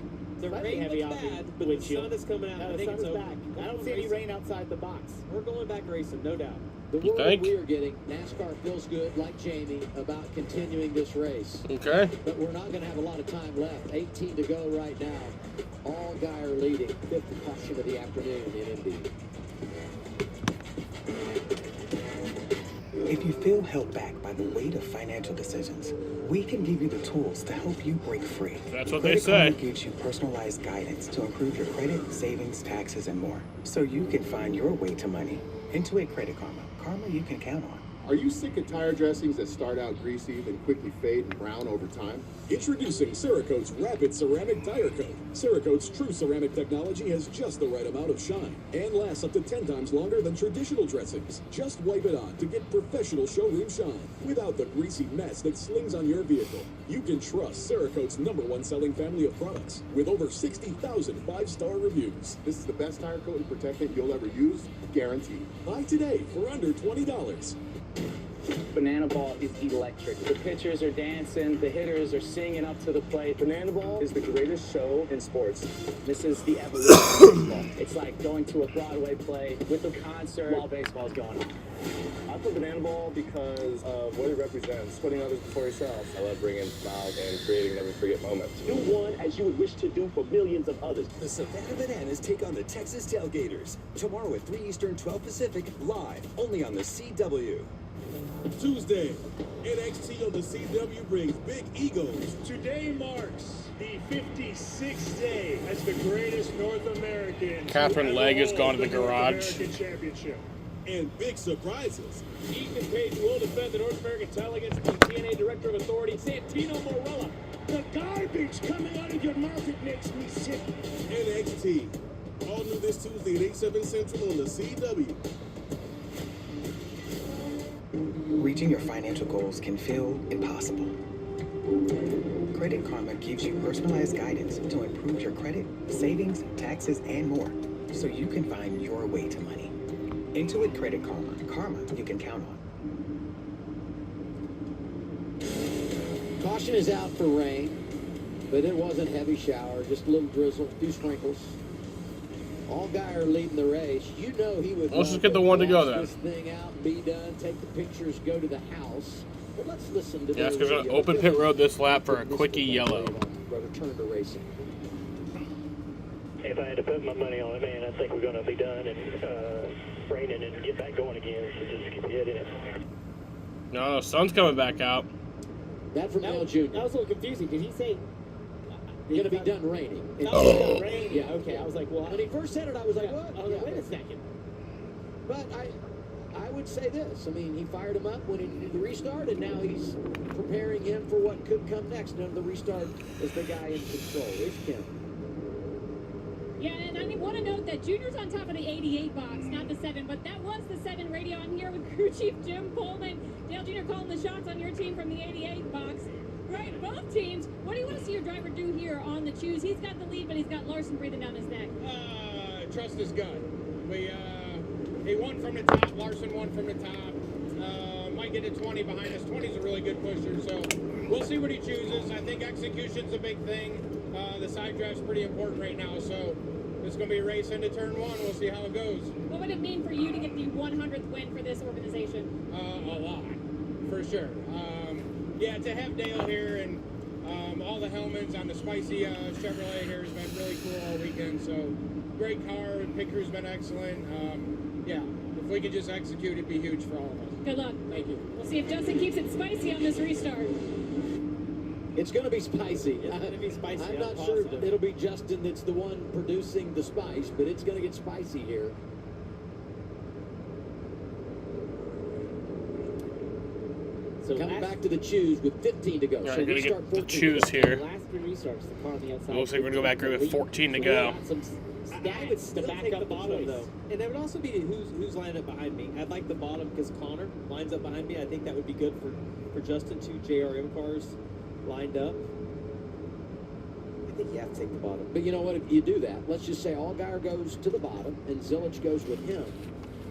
rain heavy looks on bad, the but windshield. the sun is coming out. No, I the think sun it's is over. back. I don't see any rain outside the box. We're going back racing, no doubt. The word that we are getting, NASCAR feels good, like Jamie, about continuing this race. Okay. But we're not going to have a lot of time left. 18 to go right now. Allgaier leading, 5th caution of the afternoon in Indy. If you feel held back by the weight of financial decisions, we can give you the tools to help you break free. That's what Credit they say. Karma gives you personalized guidance to improve your credit, savings, taxes, and more, so you can find your way to money. Intuit Credit Karma. Karma you can count on. Are you sick of tire dressings that start out greasy, then quickly fade and brown over time? Introducing Cerakote's Rapid Ceramic Tire Coat. Cerakote's true ceramic technology has just the right amount of shine and lasts up to 10 times longer than traditional dressings. Just wipe it on to get professional showroom shine without the greasy mess that slings on your vehicle. You can trust Cerakote's #1 selling family of products with over 60,000 5-star reviews. This is the best tire coat and protectant you'll ever use, guaranteed. Buy today for under $20. Banana Ball is electric. The pitchers are dancing, the hitters are singing up to the plate. Banana Ball is the greatest show in sports. This is the evolution of baseball. It's like going to a Broadway play with a concert while baseball's going on. I put Banana Ball because of what it represents, putting others before yourself. I love bringing smiles and creating never-forget moments. Do one as you would wish to do for millions of others. The Savannah Bananas take on the Texas Tailgaters. Tomorrow at 3 Eastern, 12 Pacific, live, only on the CW. Tuesday, NXT on the CW brings Big Egos. Today marks the 56th day as the greatest North American. Catherine Legg has gone to the garage. American Championship. And big surprises. Ethan Page will defend the North American title against the TNA Director of Authority, Santino Marella. The garbage coming out of your market makes me sick. NXT. All new this Tuesday at 8/7 Central on the CW. Reaching your financial goals can feel impossible. Credit Karma gives you personalized guidance to improve your credit, savings, taxes, and more, so you can find your way to money. Intuit Credit Karma. Karma you can count on. Caution is out for rain, but it wasn't heavy shower, just a little drizzle, a few sprinkles. Allgaier leading the race. You know he would. Let's just get the one to go then. This thing out, be done, take the pictures, go to the house. Well, let's listen to Yeah, it's going to open pit road this lap for a quickie yellow. Return to racing. If I had to put my money on it, man, I think we're going to be done and raining and get back going again. So just keep your head in it. No, sun's coming back out. That from Al Jr. That was a little confusing. Did he say Going to be done raining? done raining? Yeah, okay. I was like, well, When he first said it, I was like, yeah, what? I was like, wait a second. But I would say this. I mean, he fired him up when he did the restart, and now he's preparing him for what could come next. None of the restart is the guy in control. It's Kim. Yeah, and I want to note that Junior's on top of the 88 box, not the 7, but that was the 7 radio. I'm here with crew chief Jim Pullman. Dale Jr. calling the shots on your team from the 88 box. Right, both teams. What do you want to see your driver do here on the choose? He's got the lead, but he's got Larson breathing down his neck. Trust his gut. He won from the top. Larson won from the top. Might get to 20 behind us. 20 is a really good pusher, so we'll see what he chooses. I think execution's a big thing. The side drive's pretty important right now, so it's going to be a race into turn 1. We'll see how it goes. What would it mean for you to get the 100th win for this organization? A lot, for sure. Yeah, to have Dale here and all the Hellmans on the spicy Chevrolet here has been really cool all weekend. So great car, and pit crew's been excellent. Yeah, if we could just execute, it'd be huge for all of us. Good luck. Thank you. We'll see if Justin keeps it spicy on this restart. It's going to be spicy. It's going to be spicy. I'm not sure it'll be Justin that's the one producing the spice, but it's going to get spicy here. So coming back to the choose with 15 to go. Yeah, So we're going to restart get the 14 choose to go. here. The last 3 restarts, the car on the outside. It looks like we're going to go back here with 14 to go. I would still back up the bottom, though. And that would also be who's lined up behind me. I'd like the bottom because Connor lines up behind me. I think that would be good for Justin. 2 JRM cars lined up. I think you have to take the bottom. But you know what? If you do that, let's just say Allgaier goes to the bottom and Zilich goes with him.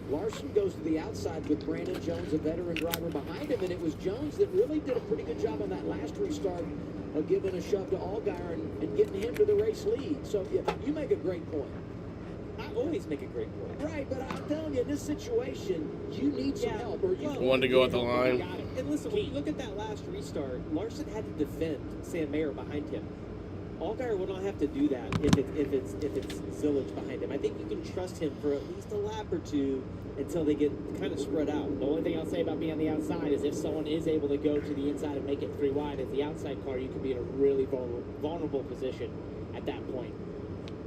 Larson goes to the outside with Brandon Jones, a veteran driver, behind him, and it was Jones that really did a pretty good job on that last restart of giving a shove to Allgaier and getting him to the race lead. So yeah, you make a great point. I always make a great point. Right, but I'm telling you, in this situation, you need some help. Or you One to go at the line. And listen, when you look at that last restart, Larson had to defend Sam Mayer behind him. Allgaier will not have to do that if it's Zilich behind him. I think you can trust him for at least a lap or 2 until they get kind of spread out. The only thing I'll say about being on the outside is if someone is able to go to the inside and make it 3 wide as the outside car, you can be in a really vulnerable position at that point,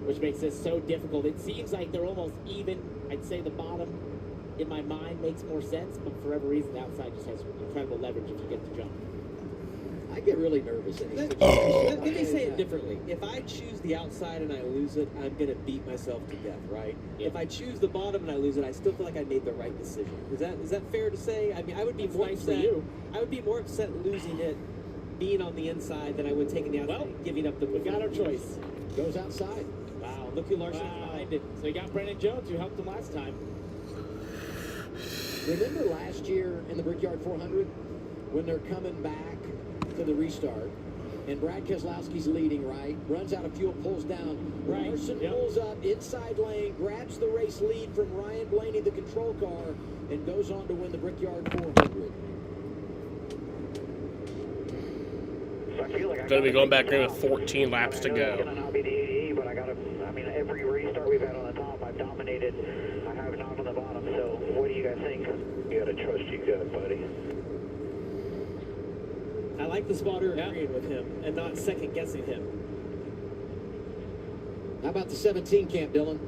which makes this so difficult. It seems like they're almost even. I'd say the bottom, in my mind, makes more sense, but for every reason, the outside just has incredible leverage if you get the jump. I get really nervous in these Let situations. me say it differently. If I choose the outside and I lose it, I'm going to beat myself to death, right? If I choose the bottom and I lose it, I still feel like I made the right decision. Is that fair to say? I mean, I would be more upset. I would be more upset losing it, being on the inside, than I would taking the outside, giving up the. We got our choice. Goes outside. Wow, look who Larson's behind it. So you got Brandon Jones, who helped him last time. Remember last year in the Brickyard 400 when they're coming back to the restart and Brad Keselowski's leading, right? Runs out of fuel, pulls down. Right. Larson pulls up inside lane, grabs the race lead from Ryan Blaney, the control car, and goes on to win the Brickyard 400. Going to be going back here with 14 laps to go. Not be the AE, but I mean, every restart we've had on the top, I've dominated. I have not on the bottom. So, what do you guys think? You gotta trust your gut, buddy. I like the spotter agreeing with him and not second guessing him. How about the 17 camp, Dylan?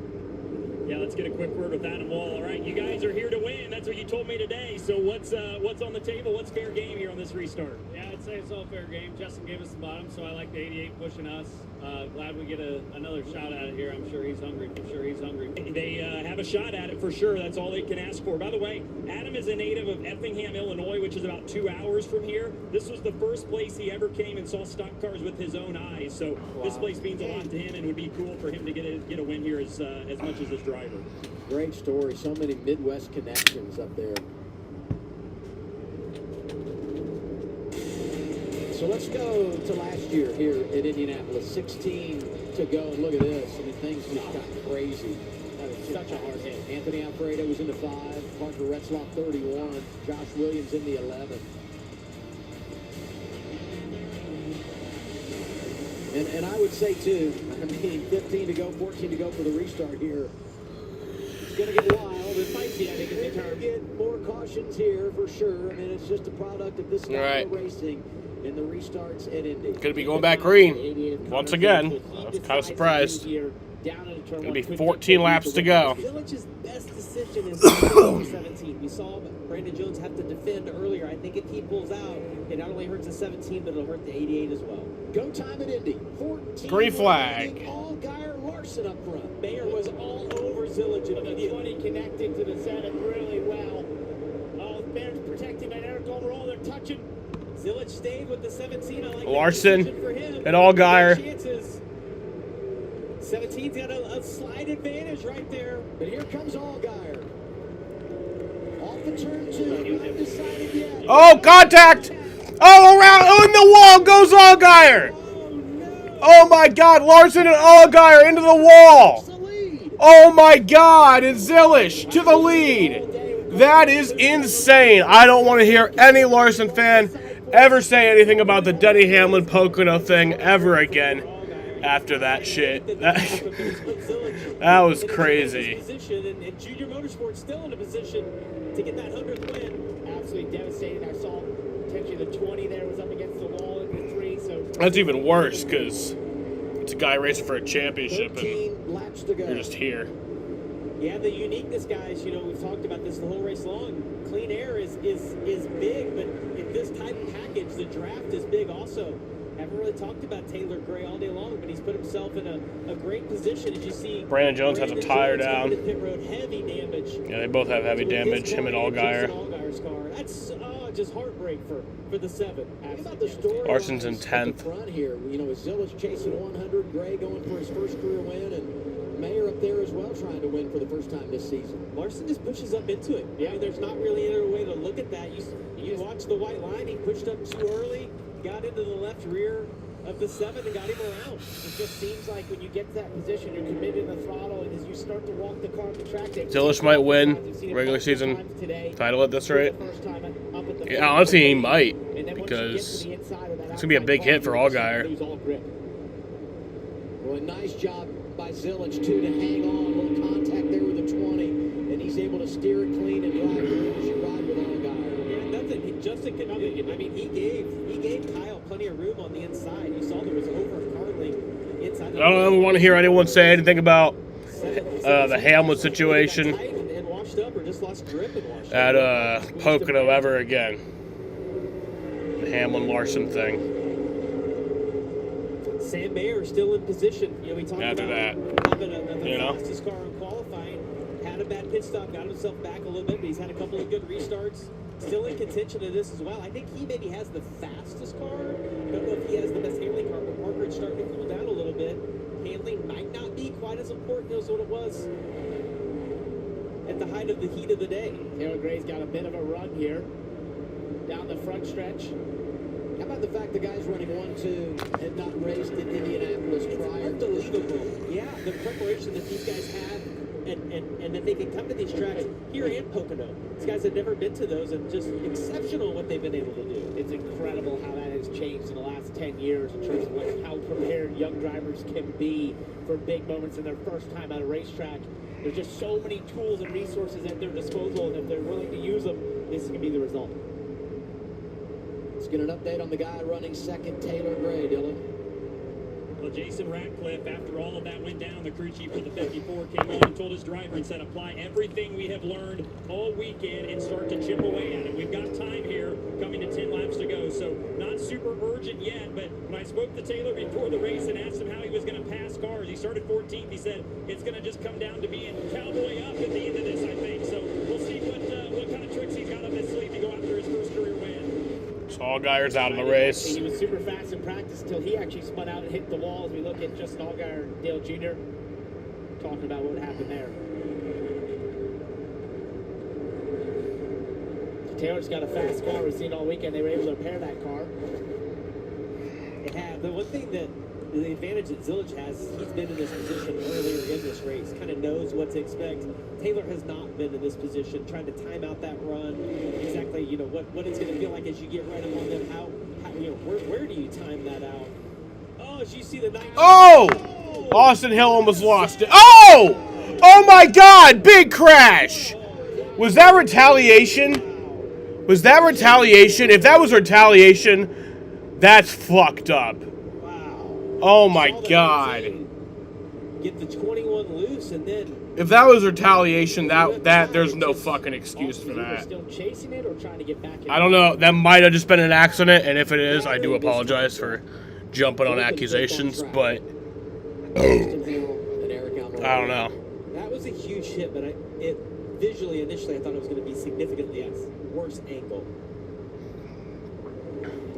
Yeah, let's get a quick word with Adam Wall. All right, you guys are here to win. That's what you told me today. So what's on the table? What's fair game here on this restart? Yeah, I'd say it's all fair game. Justin gave us the bottom, so I like the 88 pushing us. Glad we get another shot at it here. I'm sure he's hungry. They have a shot at it for sure. That's all they can ask for. By the way, Adam is a native of Effingham, Illinois, which is about 2 hours from here. This was the first place he ever came and saw stock cars with his own eyes. So this place means a lot to him, and would be cool for him to get a win here as much as his driver. Great story. So many Midwest connections up there. So let's go to last year here at Indianapolis. 16 to go, and look at this. I mean, things just got crazy. That was such a hard hit. Anthony Alfredo was in the 5, Parker Retzloff 31, Josh Williams in the 11. And I would say, too, I mean, 15 to go, 14 to go for the restart here. It's going to get wild and feisty, I think, as they get more cautions here for sure. I mean, it's just a product of this style of racing in the restarts at Indy. Going to be going back green once again. I was kind of surprised. Going to be 14 laps to go. Village's best decision is 17. We saw Brandon Jones have to defend earlier. I think if he pulls out, it not only hurts the 17, but it'll hurt the 88 as well. Go time at Indy. 14. Green flag. All Geyer Larson up front. Mayer was all over Zillage. The 20 connected to the 7 really well. Oh, Bears protecting by Eric overall. They're touching. Zillage stayed with the 17. I like Larson and Allgaier. 17's got a slight advantage right there. But here comes Allgaier. Off the turn 2. Undecided yet. Oh, contact! Oh, around! Oh, in the wall goes Allgaier! Oh my God! Larson and Allgaier into the wall! Oh my God! And Zilish to the lead! That is insane! I don't want to hear any Larson fan ever say anything about the Denny Hamlin Pocono thing ever again after that shit. That was crazy. And Junior Motorsports still in a position to get that 100th win. Absolutely devastating. I saw potentially the 20 there was up against the wall in the 3. So that's even worse because it's a guy racing for a championship and you're just here. Yeah, the uniqueness, guys, you know, we've talked about this the whole race long. Clean air is big, but in this type of package, the draft is big also. Haven't really talked about Taylor Gray all day long, but he's put himself in a great position. As you see, Brandon Jones has a tire down. Pit road, heavy damage. Yeah, they both have heavy damage, him and Allgaier. Allgaier's car. That's just heartbreak for the 7. How about the story? Larson's in 10th. Front here, you know, with Zillage chasing 100, Gray going for his first career win, and Mayer up there as well trying to win for the first time this season. Larson just pushes up into it. Yeah, there's not really any other way to look at that. You watch the white line. He pushed up too early. Got into the left rear of the 7 and got him around. It just seems like when you get to that position, you're committed to the throttle, and as you start to walk the car up the track, Zilish might win regular season title at this rate. Yeah, honestly, he might because it's gonna be a big hit for Allgaier. Well, a nice job by Zillage too to hang on. A little contact there with the 20, and he's able to steer it clean and drive through as you ride with Allgaier. Yeah, nothing. Justin could. I mean, he gave Kyle plenty of room on the inside. You saw there was over-carling inside. I don't want to hear anyone say anything about the Hamlin situation at Pocono ever again. The Hamlin-Larson thing. Sam Mayer still in position. You know, we talked after about having the fastest car in qualifying. Had a bad pit stop, got himself back a little bit, but he's had a couple of good restarts. Still in contention of this as well. I think he maybe has the fastest car. I don't know if he has the best handling car, but Parker is starting to cool down a little bit. Handling might not be quite as important as what it was at the height of the heat of the day. Taylor Gray's got a bit of a run here down the front stretch. How about the fact the guys running 1-2 had not raced in Indianapolis prior? Unbelievable. Yeah, the preparation that these guys have and that they can come to these tracks here in Pocono. These guys have never been to those, and just exceptional what they've been able to do. It's incredible how that has changed in the last 10 years in terms of how prepared young drivers can be for big moments in their first time at a racetrack. There's just so many tools and resources at their disposal, and if they're willing to use them, this can be the result. Let's get an update on the guy running second, Taylor Gray, Dylan. Well, Well, Jason Ratcliffe, after all of that went down, the crew chief for the 54 came on and told his driver and said, apply everything we have learned all weekend and start to chip away at it. We've got time here coming to 10 laps to go, so not super urgent yet, but when I spoke to Taylor before the race and asked him how he was going to pass cars, he started 14th. He said it's going to just come down to being cowboy up at the end of this, I think. So we'll see what kind of tricks he's got up his sleeve to go after his first career win. So Allgaier's out of the race. He was super fast in practice until he actually spun out and hit the wall. As we look at Justin Allgaier and Dale Jr. talking about what happened there. Taylor's got a fast car. We've seen all weekend. They were able to repair that car. They have. The one thing that the advantage that Zilich has, he's been in this position earlier in this race, kind of knows what to expect. Taylor has not been in this position, trying to time out that run, exactly, you know, what it's going to feel like as you get right up on them. How you know, where do you time that out? Oh, as you see the night. Oh! Austin Hill almost lost it. Oh! Oh my God! Big crash! Was that retaliation? Was that retaliation? If that was retaliation, that's fucked up. Oh my God. Get the 21 loose and then. If that was retaliation, that there's no fucking excuse for that. Still chasing it or trying to get back in? I don't know. That might have just been an accident, and if it is, I do apologize for jumping on accusations, but I don't know. That was a huge hit, but visually, initially, I thought it was going to be significantly worse angle.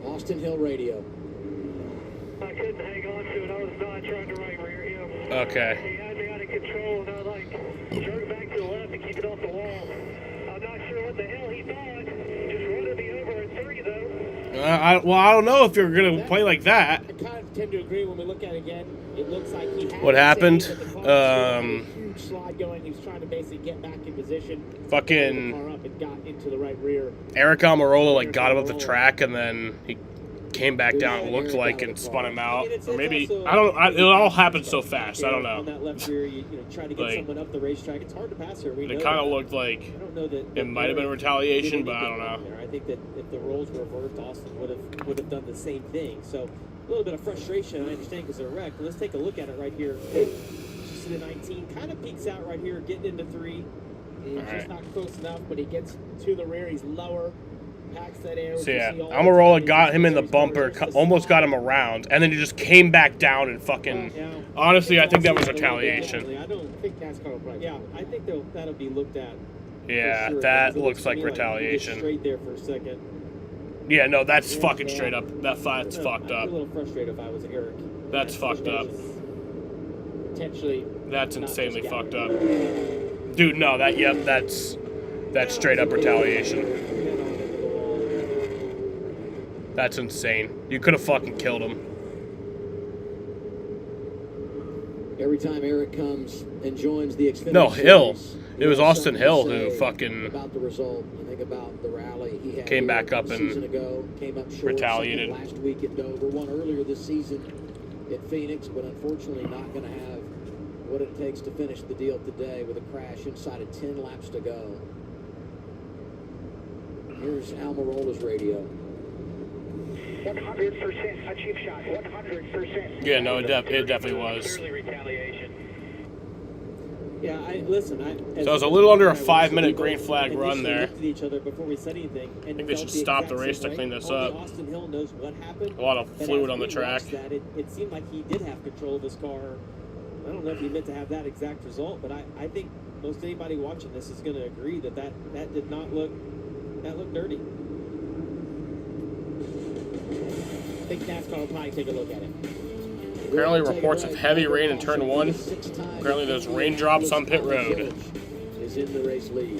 Austin Hill radio. I couldn't hang on to it. I was not trying to right rear him. Okay. He had me out of control, and I jerked back to the left to keep it off the wall. I'm not sure what the hell he thought. Just running me over at 3, though. Well, I don't know if you're going to play like that. I kind of tend to agree when we look at it again. It looks like he had What happened? huge slide going. He was trying to basically get back in position. Fucking The car up and got into the right rear. Eric Almirola got him up the track, and then he came back down, it looked like, and spun him out. Or maybe, it all happened so fast, I don't know. On that left rear, you know, trying to get someone up the racetrack. It's hard to pass here. It kind of looked like it might have been retaliation, but I don't know. I think that if the roles were reversed, Austin would have done the same thing. So a little bit of frustration, I understand, because they're wrecked. But let's take a look at it right here. You see the 19 kind of peeks out right here, getting into 3. He's just not close enough, but he gets to the rear. He's lower. That air, so yeah, Almirola got him in the bumper, almost got him around, and then he just came back down and fucking. Honestly, I think that was retaliation. I don't think NASCAR will probably. Yeah, I think that'll be looked at. Yeah, sure, that looks like retaliation. Straight there for a second. Yeah, no, that's fucking straight up. That's fucked up. I'd be a little frustrated if I was Eric. That's fucked up. Potentially. That's insanely fucked up. Dude, no, that's straight up retaliation. That's insane. You could have fucking killed him. Every time Eric comes and joins the Xfinity. No, Hill. It was Austin Hill who fucking about the result. You think about the rally he had came back up and came up short retaliated. Last week at Dover, won earlier this season at Phoenix, but unfortunately not going to have what it takes to finish the deal today with a crash inside of 10 laps to go. Here's Almirola's radio. 100% a cheap shot. 100%. Yeah, no, it definitely was. Yeah, listen. So it was a little under a 5-minute green flag run there. Looked at each other before we said anything. I think they should stop the race to clean this up. Austin Hill knows what happened. A lot of fluid on the track. It seemed like he did have control of his car. I don't know if he meant to have that exact result, but I think most anybody watching this is going to agree that did not look. That looked dirty. I think NASCAR will probably take a look at it. Apparently reports of heavy rain in turn 1. Apparently there's raindrops on pit road. Is in the race lead.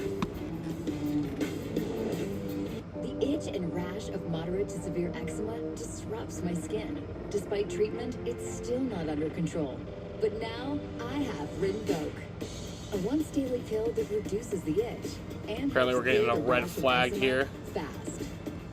The itch and rash of moderate to severe eczema disrupts my skin. Despite treatment, it's still not under control. But now I have Rinvoq, a once daily pill that reduces the itch. And apparently we're getting a red flag here. Fast.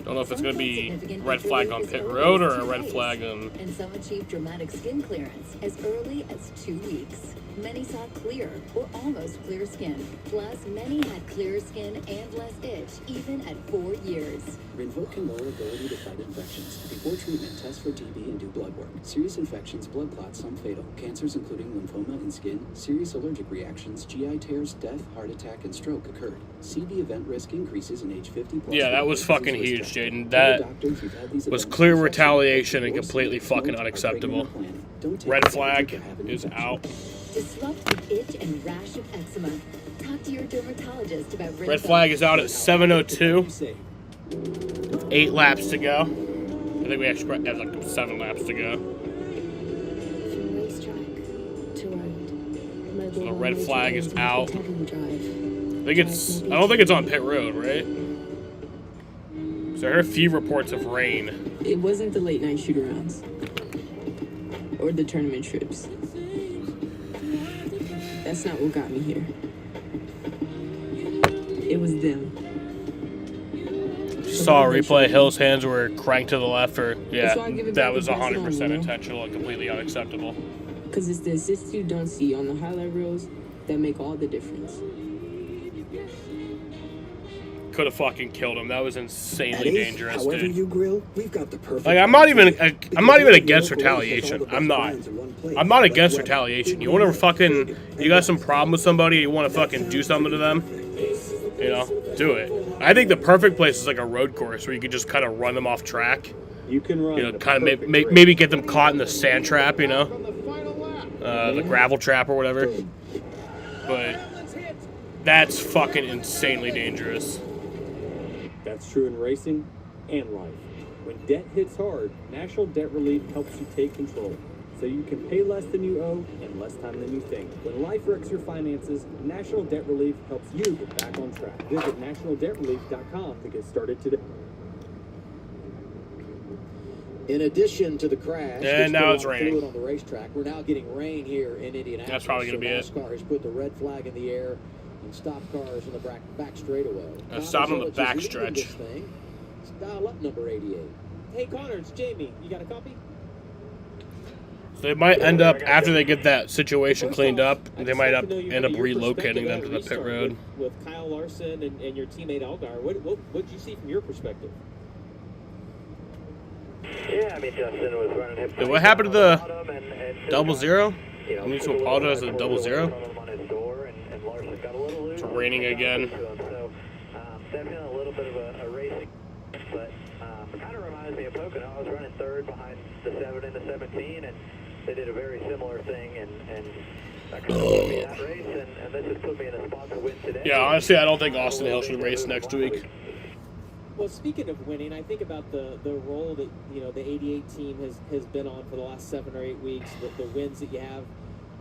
Don't know if it's going to be red flag on pit road or a red flag on... And some achieved dramatic skin clearance as early as 2 weeks. Many saw clear or almost clear skin. Plus, many had clearer skin and less itch, even at 4 years. Rinvoq can lower ability to fight infections. Before treatment, test for TB and do blood work. Serious infections, blood clots, some fatal. Cancers including lymphoma and skin, serious allergic reactions, GI tears, death, heart attack, and stroke occurred. CV event risk increases in age 50 plus. Yeah, that was fucking huge, Jaden. That was clear retaliation and completely fucking unacceptable. Red flag is out. Disrupt the itch and rash of eczema. Talk to your dermatologist about Red flag is out at 7:02. 8 laps to go. I think we actually have like 7 laps to go. So the red flag is out. I don't think it's on pit road, right? So I heard a few reports of rain. It wasn't the late night shoot-arounds or the tournament trips. That's not what got me here. It was them. Saw a replay. Hill's hands were cranked to the left, or yeah, that was 100% intentional and completely unacceptable. Because it's the assists you don't see on the highlight reels that make all the difference. Could have fucking killed him. That was insanely dangerous, however dude. you grill, we've got the perfect. Like I'm not even against retaliation. I'm not against retaliation. You want to fucking, you got some problem with somebody, you want to fucking do something to them, you know, do it. I think the perfect place is like a road course where you could just kind of run them off track. You can run. You know, kind of maybe get them caught in the sand trap, you know, the gravel trap or whatever. But that's fucking insanely dangerous. That's true in racing and life. When debt hits hard, National Debt Relief helps you take control, so you can pay less than you owe in less time than you think. When life wrecks your finances, National Debt Relief helps you get back on track. Visit nationaldebtrelief.com to get started today. In addition to the crash, and now it's raining on the racetrack. We're now getting rain here in Indianapolis. That's probably going to be it. NASCAR has put the red flag in the air and stopped cars in the back straightaway. Stop on the back stretch. Dial up number 88. Hey Connor, it's Jamie. You got a copy? So they might end up, after they get that situation cleaned up, they might end up relocating them to the pit road. With Kyle Larson and your teammate Algar, what did you see from your perspective? Yeah, I mean, Justin was running him. Dude, what happened to the double zero? I need to apologize to the double zero. It's raining again. So, definitely a little bit of a racing, but it kind of reminds me of Pocono. I was running third behind the 7 and the 17, and they did a very similar thing, and that kind of put me in that race, and this has put me in a spot to win today. Yeah, honestly, I don't think Austin Hill should race next week. Well, speaking of winning, I think about the role that the 88 team has been on for the last 7 or 8 weeks, the wins that you have.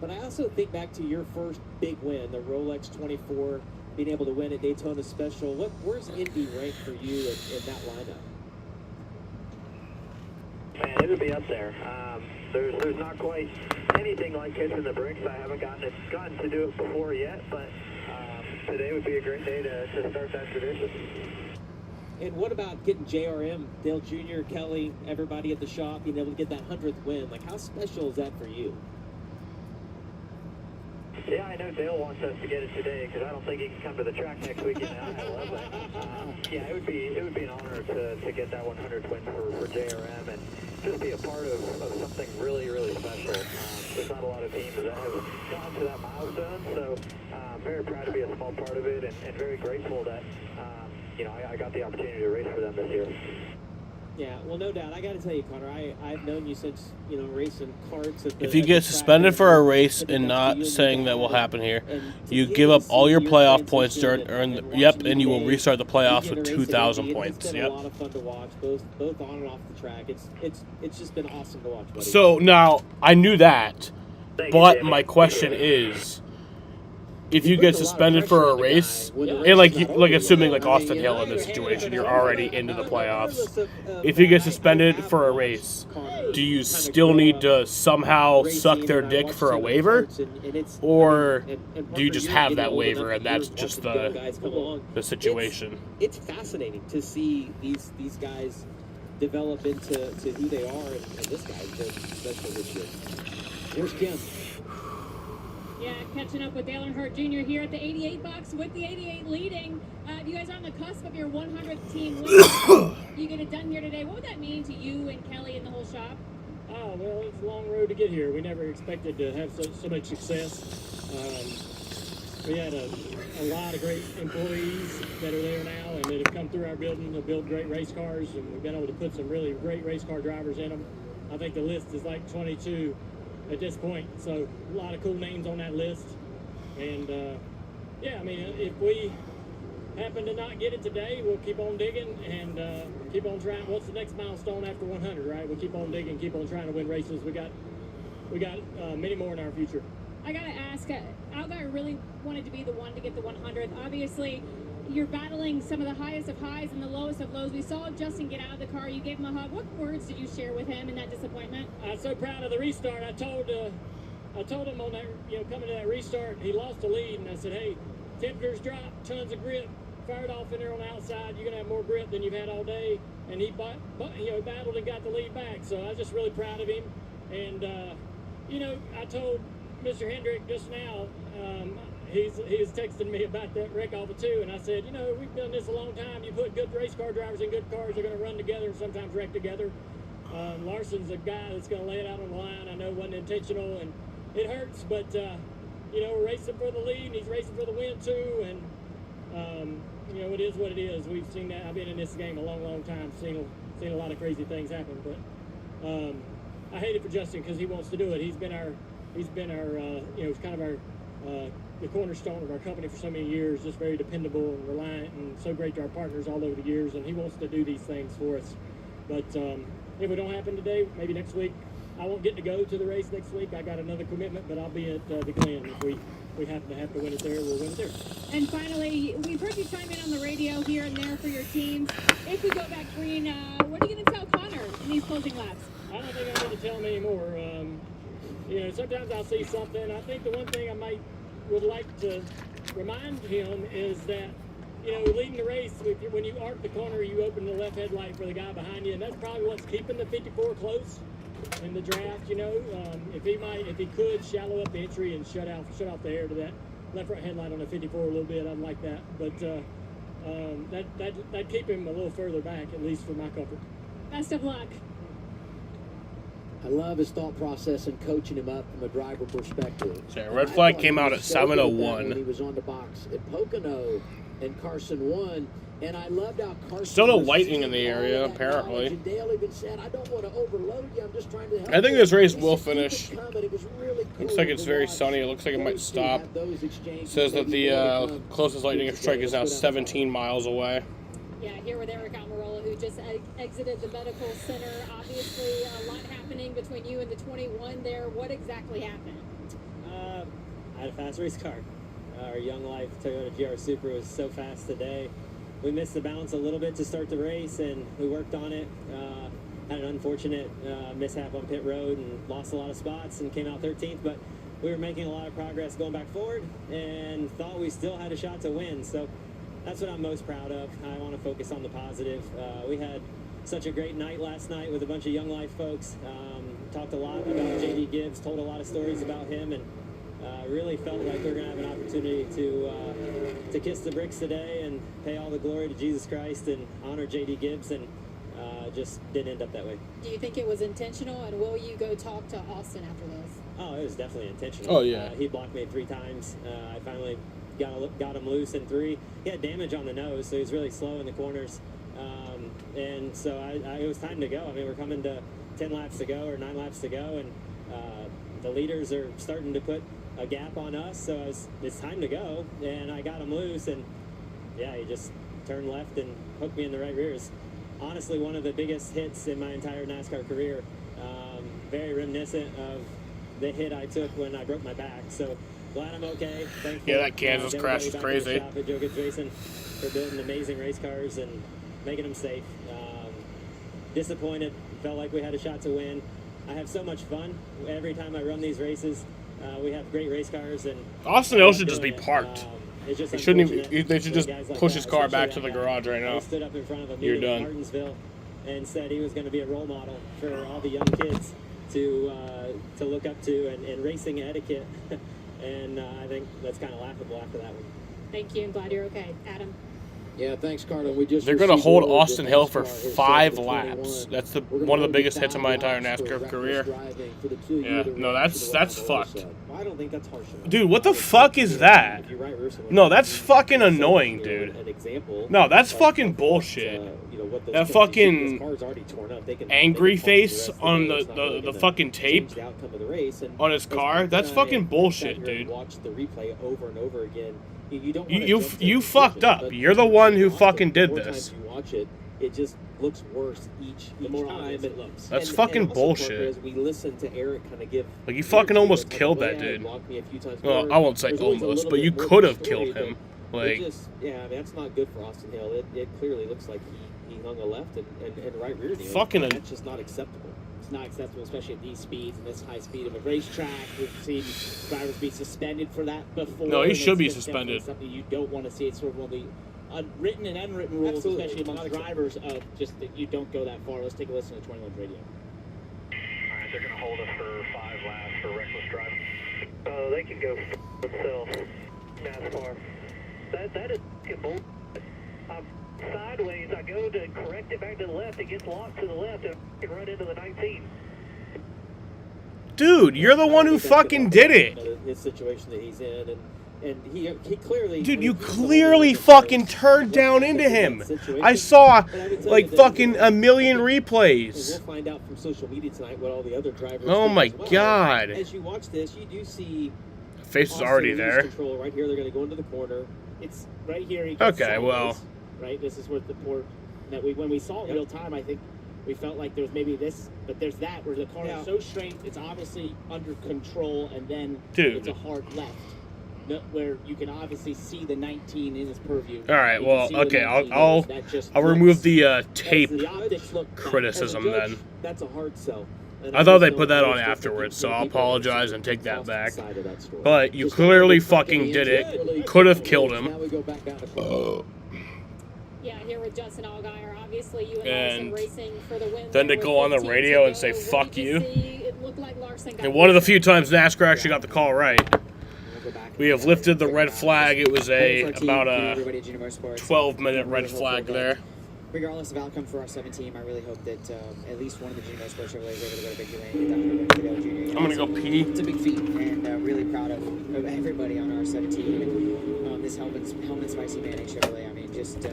But I also think back to your first big win, the Rolex 24, being able to win at Daytona Special. Where's Indy ranked for you in that lineup? Man, it would be up there. There's not quite anything like kissing the bricks. I haven't gotten to do it before yet, but today would be a great day to start that tradition. And what about getting JRM, Dale Jr., Kelly, everybody at the shop, being able to get that 100th win? Like, how special is that for you? Yeah, I know Dale wants us to get it today because I don't think he can come to the track next weekend. I love that. Yeah, it would be an honor to get that 100th win for JRM and just be a part of something really, really special. There's not a lot of teams that have gone to that milestone, so I'm very proud to be a small part of it and very grateful that I got the opportunity to race for them this year. Yeah, well, no doubt. I got to tell you, Connor, I've known you since, racing karts. If you get suspended for a race and not saying that will happen here, you give up all your playoff points and you will restart the playoffs with 2,000 points. It's been a lot of fun to watch, both on and off the track. It's just been awesome to watch, buddy. So now I knew that, but my question is, if you get suspended for a race, and like assuming like Austin Hill in this situation, you're already into the playoffs. If you get suspended for a race, do you still need to somehow suck their dick for a waiver, or do you just have that waiver and that's just the situation? It's fascinating to see these guys develop into who they are, and this guy, especially this year. Here's Kim. Yeah, catching up with Dale Earnhardt Jr. here at the 88 box with the 88 leading. You guys are on the cusp of your 100th team win. You get it done here today. What would that mean to you and Kelly and the whole shop? Oh, well, it's a long road to get here. We never expected to have so much success. We had a lot of great employees that are there now and that have come through our building to build great race cars, and we've been able to put some really great race car drivers in them. I think the list is like 22 at this point, so a lot of cool names on that list. And yeah, I mean, if we happen to not get it today, we'll keep on digging and keep on trying. What's the next milestone after 100, right? We'll keep on digging, keep on trying to win races. We got many more in our future. I gotta ask, Algar really wanted to be the one to get the 100th. Obviously, you're battling some of the highest of highs and the lowest of lows. We saw Justin get out of the car. You gave him a hug. What words did you share with him in that disappointment? I'm so proud of the restart. I told him on that, coming to that restart, he lost the lead, and I said, hey, temperatures dropped, tons of grip, fired off in there on the outside. You're gonna have more grip than you've had all day. And he battled and got the lead back. So I was just really proud of him. And I told Mr. Hendrick just now, he's texting me about that wreck off of 2, and I said, we've done this a long time. You put good race car drivers in good cars, they're going to run together and sometimes wreck together. Larson's a guy that's going to lay it out on the line. I know it wasn't intentional, and it hurts, but, we're racing for the lead, and he's racing for the win, too, and, it is what it is. We've seen that. I've been in this game a long, long time, seen a lot of crazy things happen, but I hate it for Justin because he wants to do it. He's been our kind of our the cornerstone of our company for so many years, just very dependable and reliant and so great to our partners all over the years, and he wants to do these things for us. But if it don't happen today, maybe next week. I won't get to go to the race next week. I got another commitment, but I'll be at the Glen. If we happen to have to win it there, we'll win it there. And finally, we've heard you chime in on the radio here and there for your teams. If we go back green, what are you going to tell Connor in these closing laps? I don't think I need to tell him anymore. Sometimes I'll see something. I think the one thing I would like to remind him is that, leading the race, when you arc the corner, you open the left headlight for the guy behind you, and that's probably what's keeping the 54 close in the draft. If he could shallow up the entry and shut off the air to that left right headlight on the 54 a little bit, I'd like that. But that'd keep him a little further back, at least for my comfort. Best of luck. I love his thought process and coaching him up from a driver perspective. So red flag came out at 7:01. He was on the box at Pocono, and Carson won. And I loved how Carson. Still no lightning in the area, apparently. And Dale even said, "I don't want to overload you. I'm just trying to help." I think this race will finish. It was really cool. Looks like it's very sunny. It looks like it might stop. It says that the closest lightning strike is now 17 miles away. Yeah, here with Eric Almirola, who just exited the medical center. Obviously, a lot happening between you and the 21 there. What exactly happened? I had a fast race car. Our Young Life Toyota GR Supra was so fast today. We missed the balance a little bit to start the race, and we worked on it. Had an unfortunate mishap on pit road and lost a lot of spots and came out 13th, but we were making a lot of progress going back forward and thought we still had a shot to win. So that's what I'm most proud of. I want to focus on the positive. We had such a great night last night with a bunch of Young Life folks. Talked a lot about J.D. Gibbs, told a lot of stories about him, and really felt like we're going to have an opportunity to kiss the bricks today and pay all the glory to Jesus Christ and honor J.D. Gibbs, and just didn't end up that way. Do you think it was intentional, and will you go talk to Austin after this? Oh, it was definitely intentional. Oh, yeah. He blocked me 3 times. I finally got him loose in 3. He had damage on the nose, so he was really slow in the corners. And so it was time to go. I mean, we're coming to 10 laps to go or 9 laps to go, and the leaders are starting to put a gap on us, so it's time to go. And I got him loose, and yeah, he just turned left and hooked me in the right rear. It's honestly one of the biggest hits in my entire NASCAR career. Very reminiscent of the hit I took when I broke my back. So glad I'm okay. Thankful. Yeah, that Kansas crash is crazy. Joe Gibbs Racing for building amazing race cars and making them safe. Disappointed. Felt like we had a shot to win. I have so much fun every time I run these races. We have great race cars, and Austin Hill should just be parked. It's just They shouldn't even, unfortunate they should for just guys like push that, his car especially back to that the guy. garage right I now. stood up in front of a You're meeting in done. Martinsville and said he was going to be a role model for all the young kids to look up to and racing etiquette. And I think that's kind of laughable after that one. Thank you. I'm glad you're okay. Adam. Yeah, thanks, Carter. We just They're going to received hold word Austin that Hill for NASCAR has 5 set the laps. 21. That's We're gonna one of the hold biggest hits 5 of my entire laps for NASCAR reckless career. driving for the 2 Yeah, year no, that's fucked. Well, I don't think that's harsh enough. Dude, what the fuck is that? If you're right, Russo, No, that's fucking annoying, dude. An example. No, that's of fucking what, bullshit. what those That this fucking car's already torn up. They can, angry they can park face the rest of on day. It's not really the gonna fucking tape change the outcome of the race. And on his car. That's fucking bullshit, dude. Watch the replay over and over again. You don't You fucked up. You're the one who fucking did this. You watch it, it just looks worse each time it looks. That's fucking bullshit. As we listen to Eric kind of give, Like, you fucking almost killed that dude. Well, I won't say almost, but you could have killed him. Like, yeah, I mean, that's not good for Austin Hill. It clearly looks like he hung a left and right rear. Fucking that's just not acceptable. It's not acceptable, especially at these speeds and this high speed of a racetrack. We've seen drivers be suspended for that before. No, he and should be it's definitely suspended. Something you don't want to see. It's sort of one of the unwritten and unwritten rules, especially among drivers, of just that you don't go that far. Let's take a listen to 21 radio. All right, they're going to hold us for 5 laps for reckless driving. Oh, they can go themselves. NASCAR. That is fucking bullshit. I'm sideways. I go to correct it back to the left. It gets locked to the left, and I can run into the 19. dude, you're the one who fucking did it. His situation that he's in, and he clearly. Dude, you clearly fucking turned down into him. I saw like fucking a million replays. We'll find out from social media tonight what all the other drivers. Oh my well. god. As you watch this, you do see. Face is already there. Control right here. They're going to go into the corner. It's right here. Okay, well. Right, this is where the port that when we saw it in real time, I think we felt like there was maybe this, but there's that where the car is so straight, it's obviously under control, and then it's a hard left, where you can obviously see the 19 in his purview. All right, well, okay, I'll remove the tape criticism then. That's a hard sell. I thought they put that on afterwards, so I'll apologize and take that back. But you clearly fucking did it. Could have killed him. Yeah, here with Justin Allgaier. Obviously, you and Larson racing for the win. then to go on the radio and say "fuck you." It looked like Larson got and one of the few times NASCAR actually got the call right. We have lifted the red flag. It was about a 12-minute red flag there. Regardless of outcome for our 7 team, I really hope that at least one of the Junior Motorsports Chevrolet is able to go to victory lane and get that 100 win for the I'm gonna go pee. It's a big feat, and really proud of everybody on our 7 team. And this Hellman Spicy Mayonnaise Chevrolet. I mean, just to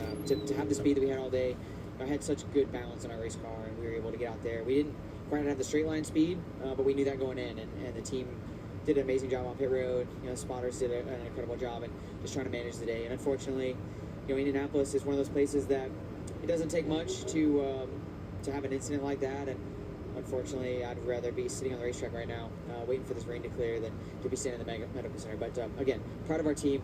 have the speed that we had all day. I had such good balance in our race car, and we were able to get out there. We didn't quite have the straight line speed, but we knew that going in, and the team did an amazing job on pit road. Spotters did an incredible job in just trying to manage the day. And unfortunately, Indianapolis is one of those places that it doesn't take much to have an incident like that, and unfortunately, I'd rather be sitting on the racetrack right now, waiting for this rain to clear, than to be standing in the medical center. But again, proud of our team.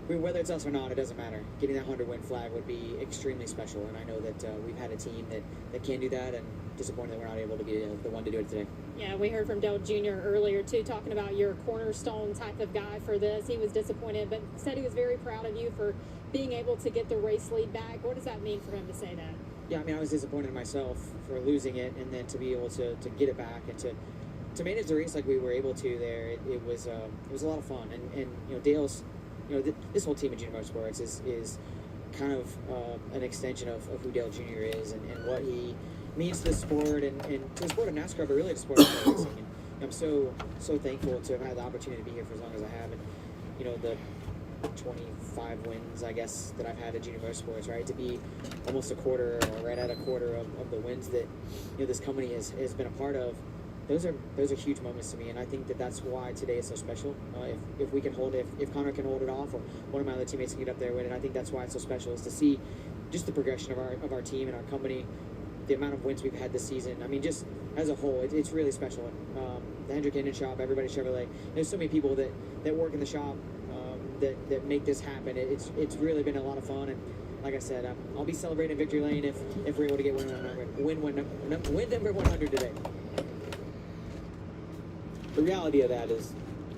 Whether it's us or not, it doesn't matter. Getting that 100-win flag would be extremely special, and I know that we've had a team that can do that, and disappointed that we're not able to be the one to do it today. Yeah, we heard from Dale Jr. earlier, too, talking about your cornerstone type of guy for this. He was disappointed, but said he was very proud of you for being able to get the race lead back. What does that mean for him to say that? Yeah, I mean, I was disappointed in myself for losing it, and then to be able to get it back and to manage the race like we were able to there. It was a lot of fun, and Dale's, this whole team of Junior Motorsports is kind of an extension of who Dale Jr. is and what he means to the sport and to the sport of NASCAR, but really to the sport of racing. And I'm so thankful to have had the opportunity to be here for as long as I have, and the 25 wins, I guess, that I've had at Junior Motorsports, right? To be almost a quarter or right at a quarter of the wins that this company has been a part of. Those are huge moments to me, and I think that's why today is so special. If we can hold it, if Connor can hold it off, or one of my other teammates can get up there with it, I think that's why it's so special, is to see just the progression of our team and our company the amount of wins we've had this season. I mean, just as a whole, it's really special. The Hendrick Indian shop, everybody Chevrolet. There's so many people that work in the shop that make this happen. It's really been a lot of fun, and like I said, I'll be celebrating Victory Lane if we're able to get win number 100 today. The reality of that is,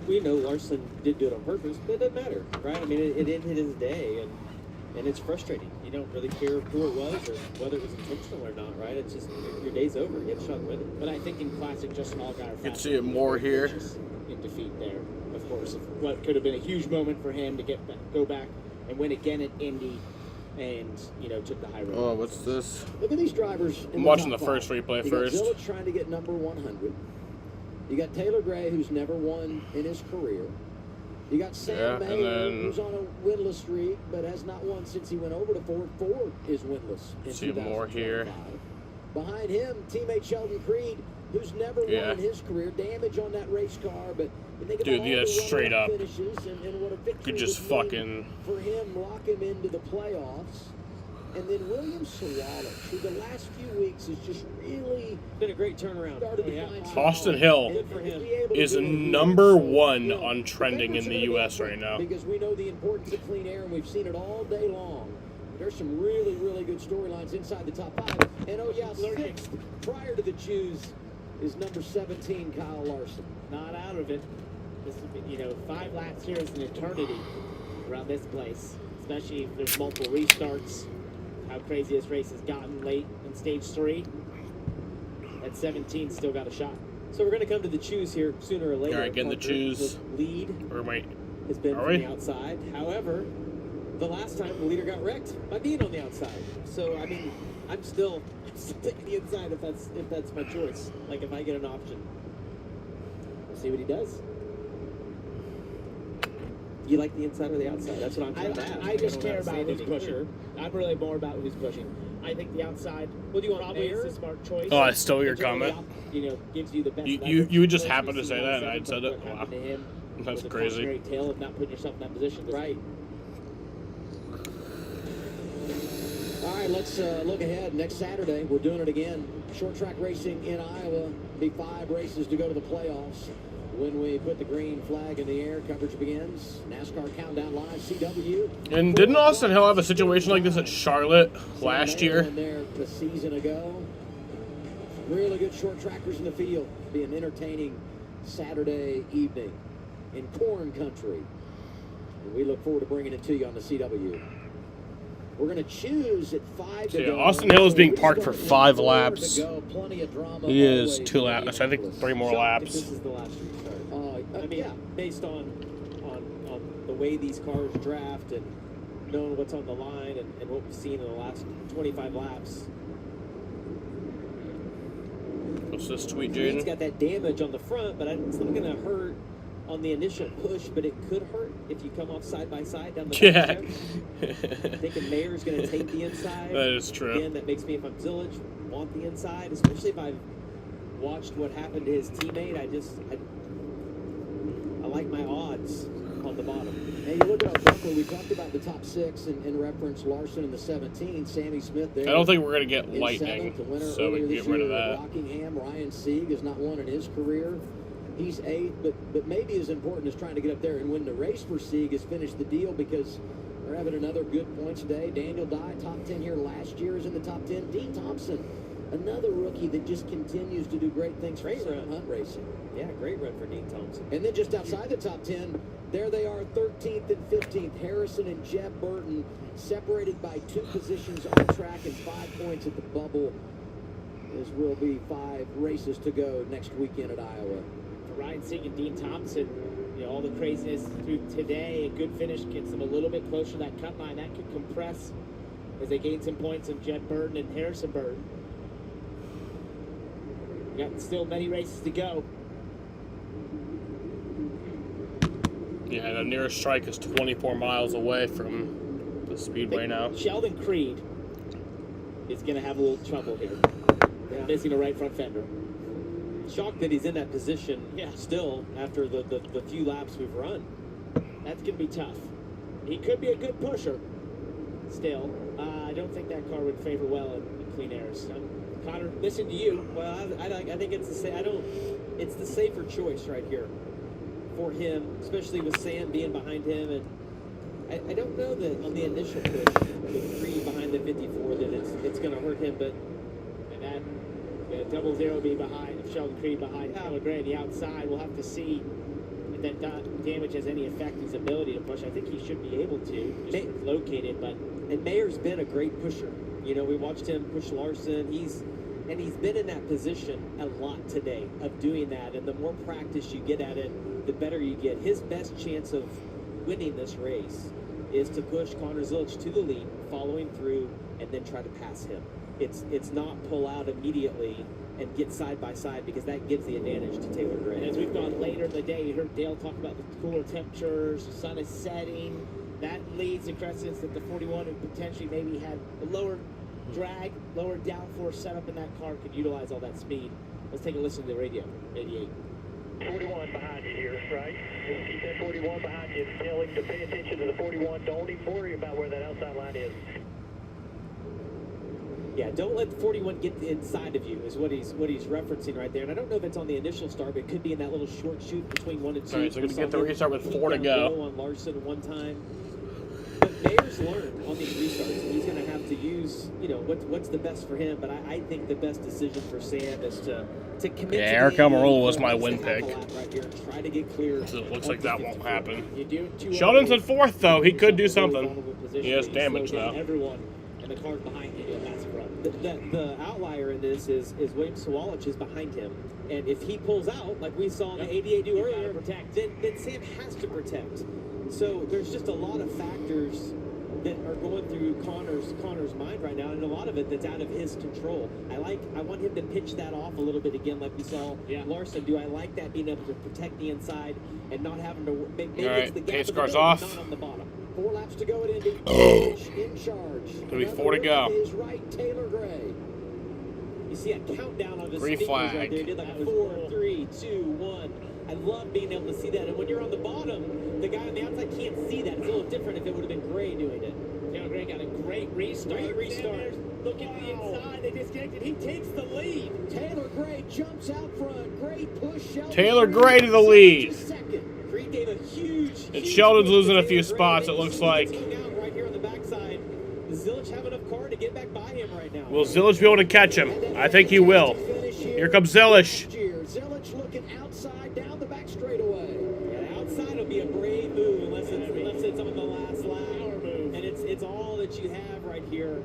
we know Larson did do it on purpose, but it doesn't matter, right? I mean, it didn't hit his day, and it's frustrating. You don't really care who it was or whether it was intentional or not, right? It's just your day's over. You have a shot to win it. But I think in classic Justin Allgaier, you can see it more here. In defeat there, of course, what could have been a huge moment for him to go back and win again at Indy, and took the high road. Oh, what's this? Look at these drivers. I'm watching the first replay first. You got Zillich trying to get number 100. You got Taylor Gray, who's never won in his career. You got Sam Mayer, who's on a winless streak, but has not won since he went over to Ford. Ford is winless in see more here. Behind him, teammate Sheldon Creed, who's never won in his career. Damage on that race car, but dude, yeah, straight up. Finishes and what a victory could just fucking for him, lock him into the playoffs. And then William Sawalich, who the last few weeks has just really been a great turnaround. Austin Hill is number 1 on trending in the U.S. right now. Because we know the importance of clean air, and we've seen it all day long. There's some really, really good storylines inside the top 5. And oh yeah, 6th prior to the choose is number 17, Kyle Larson. Not out of it. This, 5 laps here is an eternity around this place, especially if there's multiple restarts. How crazy this race has gotten late in stage 3. At 17, still got a shot. So we're going to come to the choose here sooner or later. All right, getting the choose. The lead has been from the outside. However, the last time the leader got wrecked by being on the outside. So I mean, I'm still taking the inside if that's my choice. Like if I get an option, we'll see what he does. You like the inside or the outside? That's what I'm trying to ask. I just care about who's pushing. I'm really more about who's pushing. I think the outside probably is a smart choice. Oh, I stole your comment. Gives you the best. You would just happen to say that, and I'd said it. Wow, that's crazy. Great tale of not putting yourself in that position. Right. All right, let's look ahead. Next Saturday, we're doing it again. Short track racing in Iowa. Be 5 races to go to the playoffs. When we put the green flag in the air, coverage begins. NASCAR Countdown Live, CW. And didn't Austin Hill have a situation like this at Charlotte last year? There a season ago. Really good short trackers in the field. Be an entertaining Saturday evening in corn country. And we look forward to bringing it to you on the CW. We're going to choose at 5 to go. Austin Hill is being parked for 5 laps. Plenty of drama. He is 2 laps. I think 3 more laps. This is the last restart. I mean, based on the way these cars draft and knowing what's on the line and what we've seen in the last 25 laps. What's this tweet, He's Jaden? got that damage on the front, but it's not going to hurt on the initial push, but it could hurt if you come off side by side down the back. Thinking Mayer's going to take the inside. That is true. Again, that makes me, if I'm Zillich, want the inside, especially if I've watched what happened to his teammate. I like my odds on the bottom. Hey, you look at our bumper, we talked about the top 6 in reference Larson in the 17, Sammy Smith there. I don't think we're going to get in lightning, 7th, so we can get rid of that. Rockingham, Ryan Sieg has not won in his career. He's 8th, but maybe as important as trying to get up there and win the race for Sieg is finish the deal because we're having another good points day. Daniel Dye, top 10 here last year, is in the top 10. Dean Thompson, another rookie that just continues to do great things for Hunt Racing. Yeah, great run for Dean Thompson. And then just outside the top 10, there they are, 13th and 15th. Harrison and Jeb Burton separated by 2 positions on track and 5 points at the bubble. This will be 5 races to go next weekend at Iowa. Ryan Sieg and Dean Thompson, all the craziness through today, a good finish gets them a little bit closer to that cut line. That could compress as they gain some points of Jed Burton and Harrison Burton. We got still many races to go. Yeah, the nearest strike is 24 miles away from the speedway now. Sheldon Creed is going to have a little trouble here. Missing a right front fender. Shocked that he's in that position still after the few laps we've run. That's going to be tough. He could be a good pusher still. I don't think that car would favor well in clean airs. I'm Connor, listen to you. Well, I think it's it's the safer choice right here for him, especially with Sam being behind him. And I don't know that on the initial push with Creed behind the 54 that it's going to hurt him, but and that double zero be behind Sheldon Creed behind Tyler Gray on the outside. We'll have to see if that damage has any effect on his ability to push. I think he should be able to, just located, but and Mayer's been a great pusher. You know, we watched him push Larson. He's been in that position a lot today of doing that, and the more practice you get at it, the better you get. His best chance of winning this race is to push Connor Zilisch to the lead, following through, and then try to pass him. It's not pull out immediately and get side by side, because that gives the advantage to Taylor Gray. And as we've gone later in the day, you heard Dale talk about the cooler temperatures, the sun is setting. That leads to precedence that the 41 and potentially maybe had a lower drag, lower downforce setup in that car could utilize all that speed. Let's take a listen to the radio. 88. 41 behind you here, right? Keep that 41 behind you. Tell him to pay attention to the 41. Don't even worry about where that outside line is. Yeah, don't let the 41 get inside of you is what he's referencing right there. And I don't know if it's on the initial start, but it could be in that little short shoot between 1 and 2. All right, so we're going to get the restart with 4 to go. On Larson one time. But Mayer's learned on these restarts. He's going to have to use, you know, what's the best for him. But I think the best decision for Sam is to commit. Yeah, Eric Almirola was my win pick. Right here. Try to get clear. So it looks like that won't happen. You Sheldon's in 4th, though. He could do something. He has damage, though. Everyone and the cars behind him. The outlier in this is William Sawalich is behind him, and if he pulls out, like we saw in the 88 do earlier, then Sam has to protect. So there's just a lot of factors that are going through Connor's mind right now, and a lot of it that's out of his control. I want him to pitch that off a little bit again, like we saw Larson do. I like that, being able to protect the inside and not having to maybe all right, it's the gap pace in the car's middle, off. not on the bottom. 4 laps to go at Indy. In charge. It'll be 4 to go. Is right, Taylor Gray. You see a countdown on the Green speakers flag. right there. He did like a 4, 3, 2, 1. I love being able to see that. And when you're on the bottom, the guy on the outside can't see that. It's a little different if it would have been Gray doing it. Taylor Gray got a great restart. Look at the inside. They disconnected. He takes the lead. Taylor Gray jumps out front. Great push. Taylor Gray to the lead. Creed gave a huge. And Sheldon's losing a few spots, it looks like. Right here on the backside. Does Zilisch have enough car to get back by him right now? Will Zilisch be able to catch him? I think he will. Here comes Zilisch. Zilisch looking outside down the back straightaway. Yeah, outside will be a brave move unless it's on the last lap. And it's all that you have right here.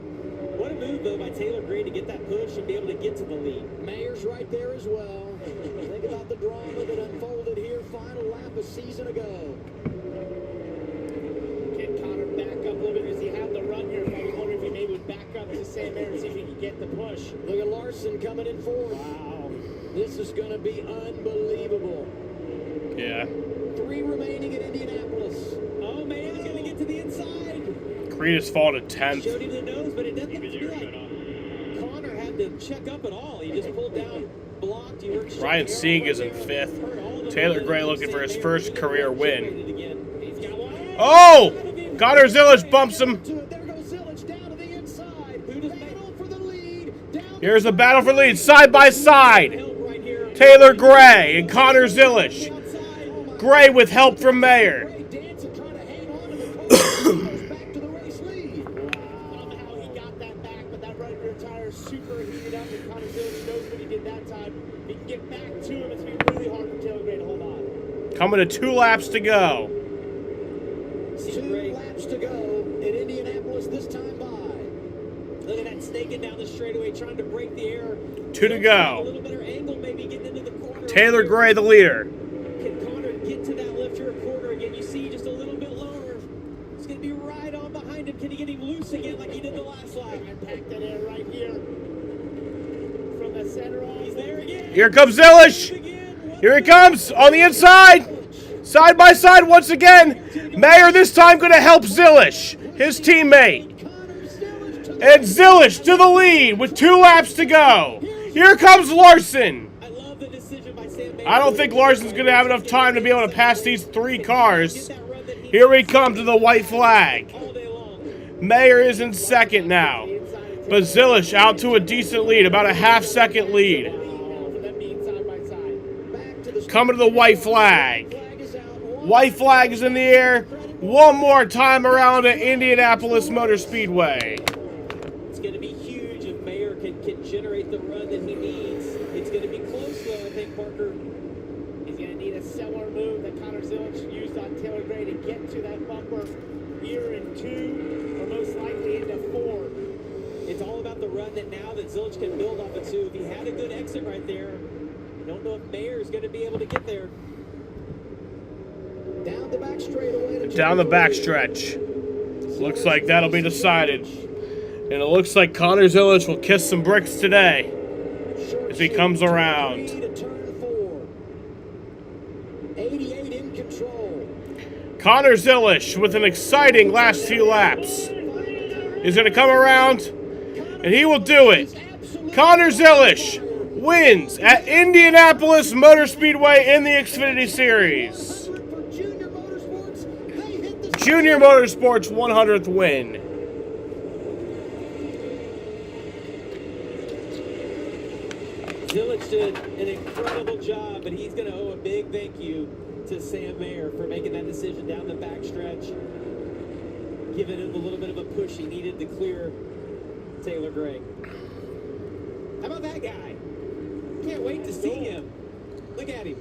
What a move, though, by Taylor Gray to get that push and be able to get to the lead. Mayer's right there as well. Think about the drama that unfolded here. Final lap a season ago. Get Connor back up a little bit. Does he have the run here? I was wondering if he maybe would back up to Sam Mayer and see if he can get the push. Look at Larson coming in 4th. Wow. This is going to be unbelievable. Yeah. 3 remaining at Indianapolis. Oh, Mayer's going to get to the inside. Creed has fallen to 10th. Showed him the nose, but it doesn't look to be like Connor had to check up at all. He just pulled down, blocked. Ryan Sieg is in 5th. Taylor Gray looking for his first career win. Oh! Connor Zilisch bumps him. Here's the battle for the lead, side by side. Taylor Gray and Connor Zilisch. Gray with help from Mayer. Super heated up, and Connor Zilisch knows what he did that time. If he can get back to him, it's going to be really hard for Taylor Gray to hold on. Coming to 2 laps to go. 2 laps to go in Indianapolis this time by. Look at that snaking down the straightaway, trying to break the air. 2 to go. A little better angle, maybe getting into the corner. Taylor Gray, the leader. Can Connor get to that left rear corner again? You see just a little bit lower. It's going to be right on behind him. Can he get him loose again like he did the last lap? Pack that air right here. From the center on. He's there again. Here comes Zilisch. Here he comes on the inside. Side by side once again. Mayer this time going to help Zilisch, his teammate. And Zilisch to the lead with 2 laps to go. Here comes Larson. I don't think Larson's going to have enough time to be able to pass these 3 cars. Here we come to the white flag. Mayer is in 2nd now. But Zilish out to a decent lead, about a half-second lead. Coming to the white flag. White flag is in the air. One more time around at Indianapolis Motor Speedway. It's going to be huge if Mayer can generate the run that he needs. It's going to be close, though, I think, Parker. He's going to need a similar move that Connor Zilish used on Taylor Gray to get to that bumper here in 2, or most likely into 4. It's all about the run that now that Zilish can build off it, too. If he had a good exit right there, I don't know if Mayer is going to be able to get there. Down the back straightaway. Down the backstretch. Looks like that'll be decided. And it looks like Connor Zilish will kiss some bricks today as he comes around. 88 in control. Connor Zilish with an exciting last few laps. He's going to come around, and he will do it. Connor Zilish wins at Indianapolis Motor Speedway in the Xfinity Series. Junior Motorsports 100th win. Zilish did an incredible job, but he's going to owe a big thank you to Sam Mayer for making that decision down the backstretch, giving him a little bit of a push he needed to clear Taylor Gray. How about that guy? Can't wait to see him. Look at him.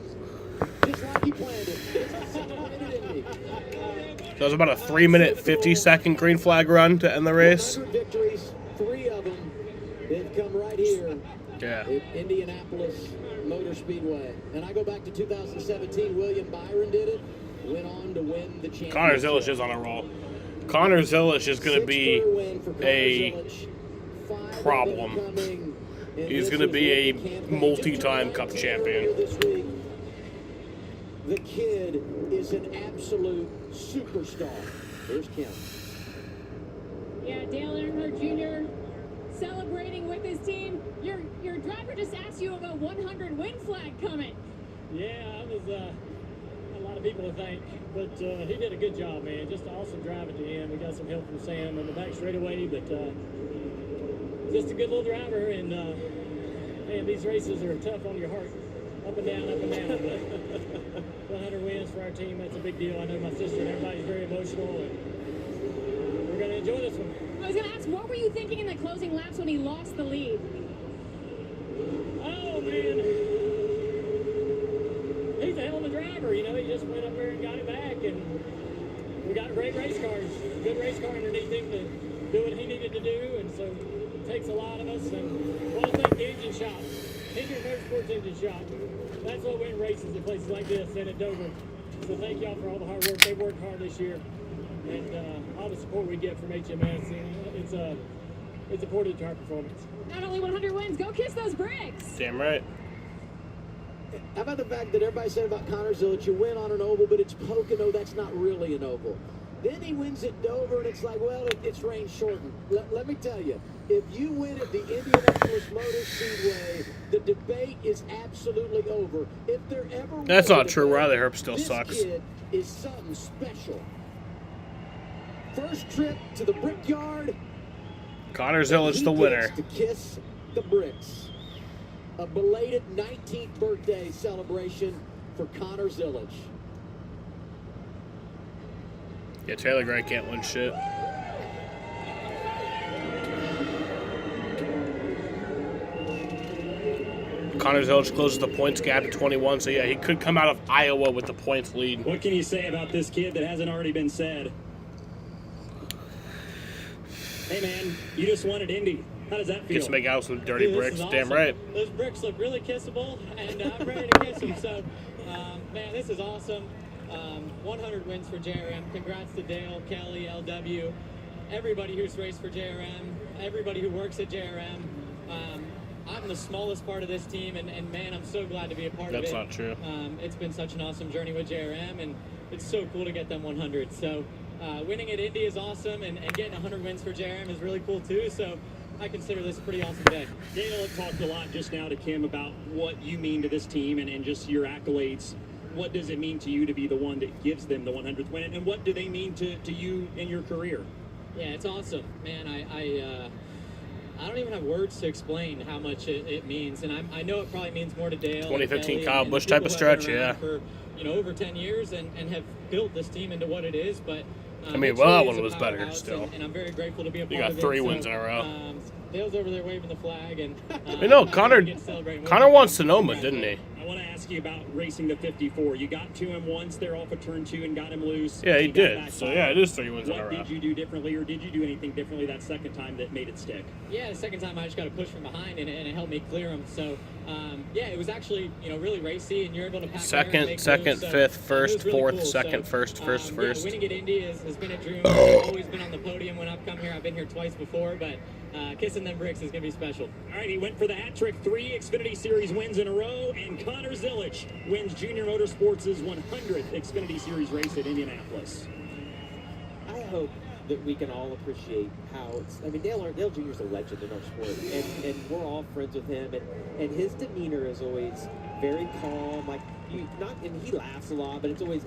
Just like he planned it. So it was about a 3-minute, 50-second green flag run to end the race. Victories, 3 of them. They've come right here. Yeah. At Indianapolis Motor Speedway. And I go back to 2017. William Byron did it. Went on to win the championship. Connor Zilish is on a roll. Connor Zilish is going to be a problem. He's going to be a multi-time Cup champion. The kid is an absolute superstar. Here's Kim. Yeah, Dale Earnhardt Jr. celebrating with his team. Your driver just asked you about 100 win flag coming. Yeah, I was a lot of people to thank, but he did a good job, man. Just awesome driving to him. We got some help from Sam in the back straightaway, but just a good little driver. And man, these races are tough on your heart. Up and down, but 100 wins for our team, that's a big deal. I know my sister and everybody's very emotional, and we're going to enjoy this one. I was going to ask, what were you thinking in the closing laps when he lost the lead? Oh, man. He's a hell of a driver. You know, he just went up there and got it back, and we got great race cars. Good race car underneath him to do what he needed to do, and so it takes a lot of us. And I want to thank the engine shop. Indy Motorsports Engine Shop. That's what wins races in places like this and at Dover. So thank y'all for all the hard work. They worked hard this year, and all the support we get from HMS. It's important to our performance. Not only 100 wins, go kiss those bricks. Damn right. How about the fact that everybody said about Connor Zilish, you win on an oval, but it's Pocono, that's not really an oval. Then he wins at Dover, and it's like, well, it's rain shortened. Let me tell you, if you win at the Indianapolis Motor Speedway, the debate is absolutely over. If there ever That's not true. Riley Herbst still sucks. This kid is something special. First trip to the Brickyard. Connor Zilish, the winner. To kiss the bricks. A belated 19th birthday celebration for Connor Zilish. Yeah, Taylor Gray can't win shit. Connor Zilish closes the points gap to 21, so yeah, he could come out of Iowa with the points lead. What can you say about this kid that hasn't already been said? Hey, man, you just won at Indy. How does that feel? Gets to make out some dirty bricks. Damn right. Those bricks look really kissable, and I'm ready to kiss them. So, man, this is awesome. 100 wins for JRM. Congrats to Dale, Kelly, LW, everybody who's raced for JRM, everybody who works at JRM. I'm the smallest part of this team, and man, I'm so glad to be a part of it. That's not true. It's been such an awesome journey with JRM, and it's so cool to get them 100. So winning at Indy is awesome, and getting 100 wins for JRM is really cool too. So I consider this a pretty awesome day. Dale talked a lot just now to Kim about what you mean to this team and just your accolades. What does it mean to you to be the one that gives them the 100th win, and what do they mean to you in your career? Yeah, it's awesome, man. I don't even have words to explain how much it means, and I know it probably means more to Dale. 2015 Kyle Busch type of stretch, yeah. For over 10 years and have built this team into what it is, but I mean, well, that one was better still. And I'm very grateful to be a part of it. You got 3 wins in a row. Dale's over there waving the flag, and Connor won Sonoma, didn't he? I want to ask you about racing the 54. You got to him once there off of turn 2 and got him loose. Yeah, he did. So, yeah, it is 3 wins in a row. What did you do differently, or did you do anything differently that second time that made it stick? Yeah, the second time I just got to push from behind, and it helped me clear him. So, yeah, it was actually, really racy, and you're able to pack second, fifth, first, really fourth, cool. second, so, first. Yeah, winning at Indy has been a dream. I've always been on the podium when I've come here. I've been here twice before, but kissing them bricks is going to be special. All right, he went for the hat trick, 3 Xfinity Series wins in a row, and Connor Zilich wins Junior Motorsports' 100th Xfinity Series race at Indianapolis. I hope that we can all appreciate how Dale Jr. is a legend in our sport, and we're all friends with him, and his demeanor is always very calm. And he laughs a lot, but it's always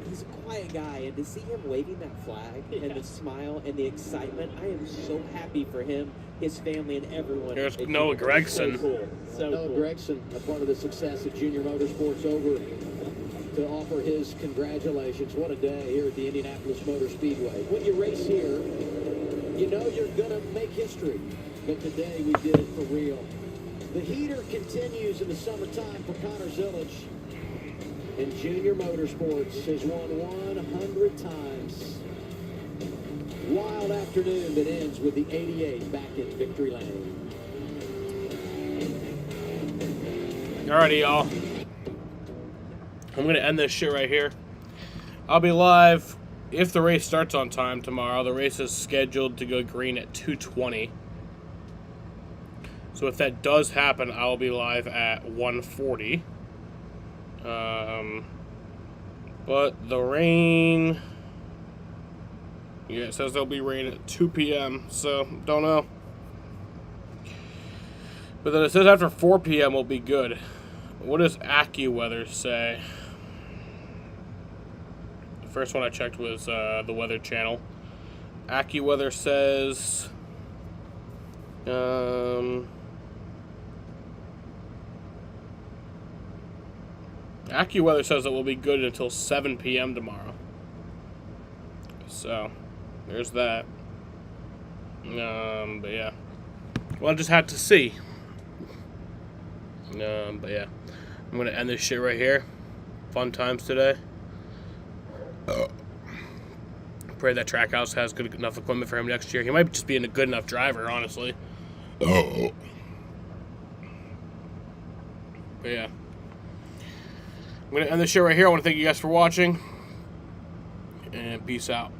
he's a quiet guy, and to see him waving that flag and the smile and the excitement, I am so happy for him, his family, and everyone. There's Noah Gregson. So cool. So Noah cool. Gregson, a part of the success of Junior Motorsports, over to offer his congratulations. What a day here at the Indianapolis Motor Speedway. When you race here, you know you're going to make history. But today we did it for real. The heater continues in the summertime for Connor Zilich. And Junior Motorsports has won 100 times. Wild afternoon that ends with the 88 back in victory lane. Alrighty, y'all. I'm going to end this shit right here. I'll be live if the race starts on time tomorrow. The race is scheduled to go green at 2:20. So if that does happen, I'll be live at 1:40. But the rain... Yeah, it says there'll be rain at 2 p.m., so don't know. But then it says after 4 p.m. will be good. What does AccuWeather say? The first one I checked was the Weather Channel. AccuWeather says... AccuWeather says it will be good until 7 p.m. tomorrow. So, there's that. But yeah. Well, I just had to see. But yeah. I'm going to end this shit right here. Fun times today. Pray that Trackhouse has good enough equipment for him next year. He might just be a good enough driver, honestly. But yeah. I'm going to end this show right here. I want to thank you guys for watching. And peace out.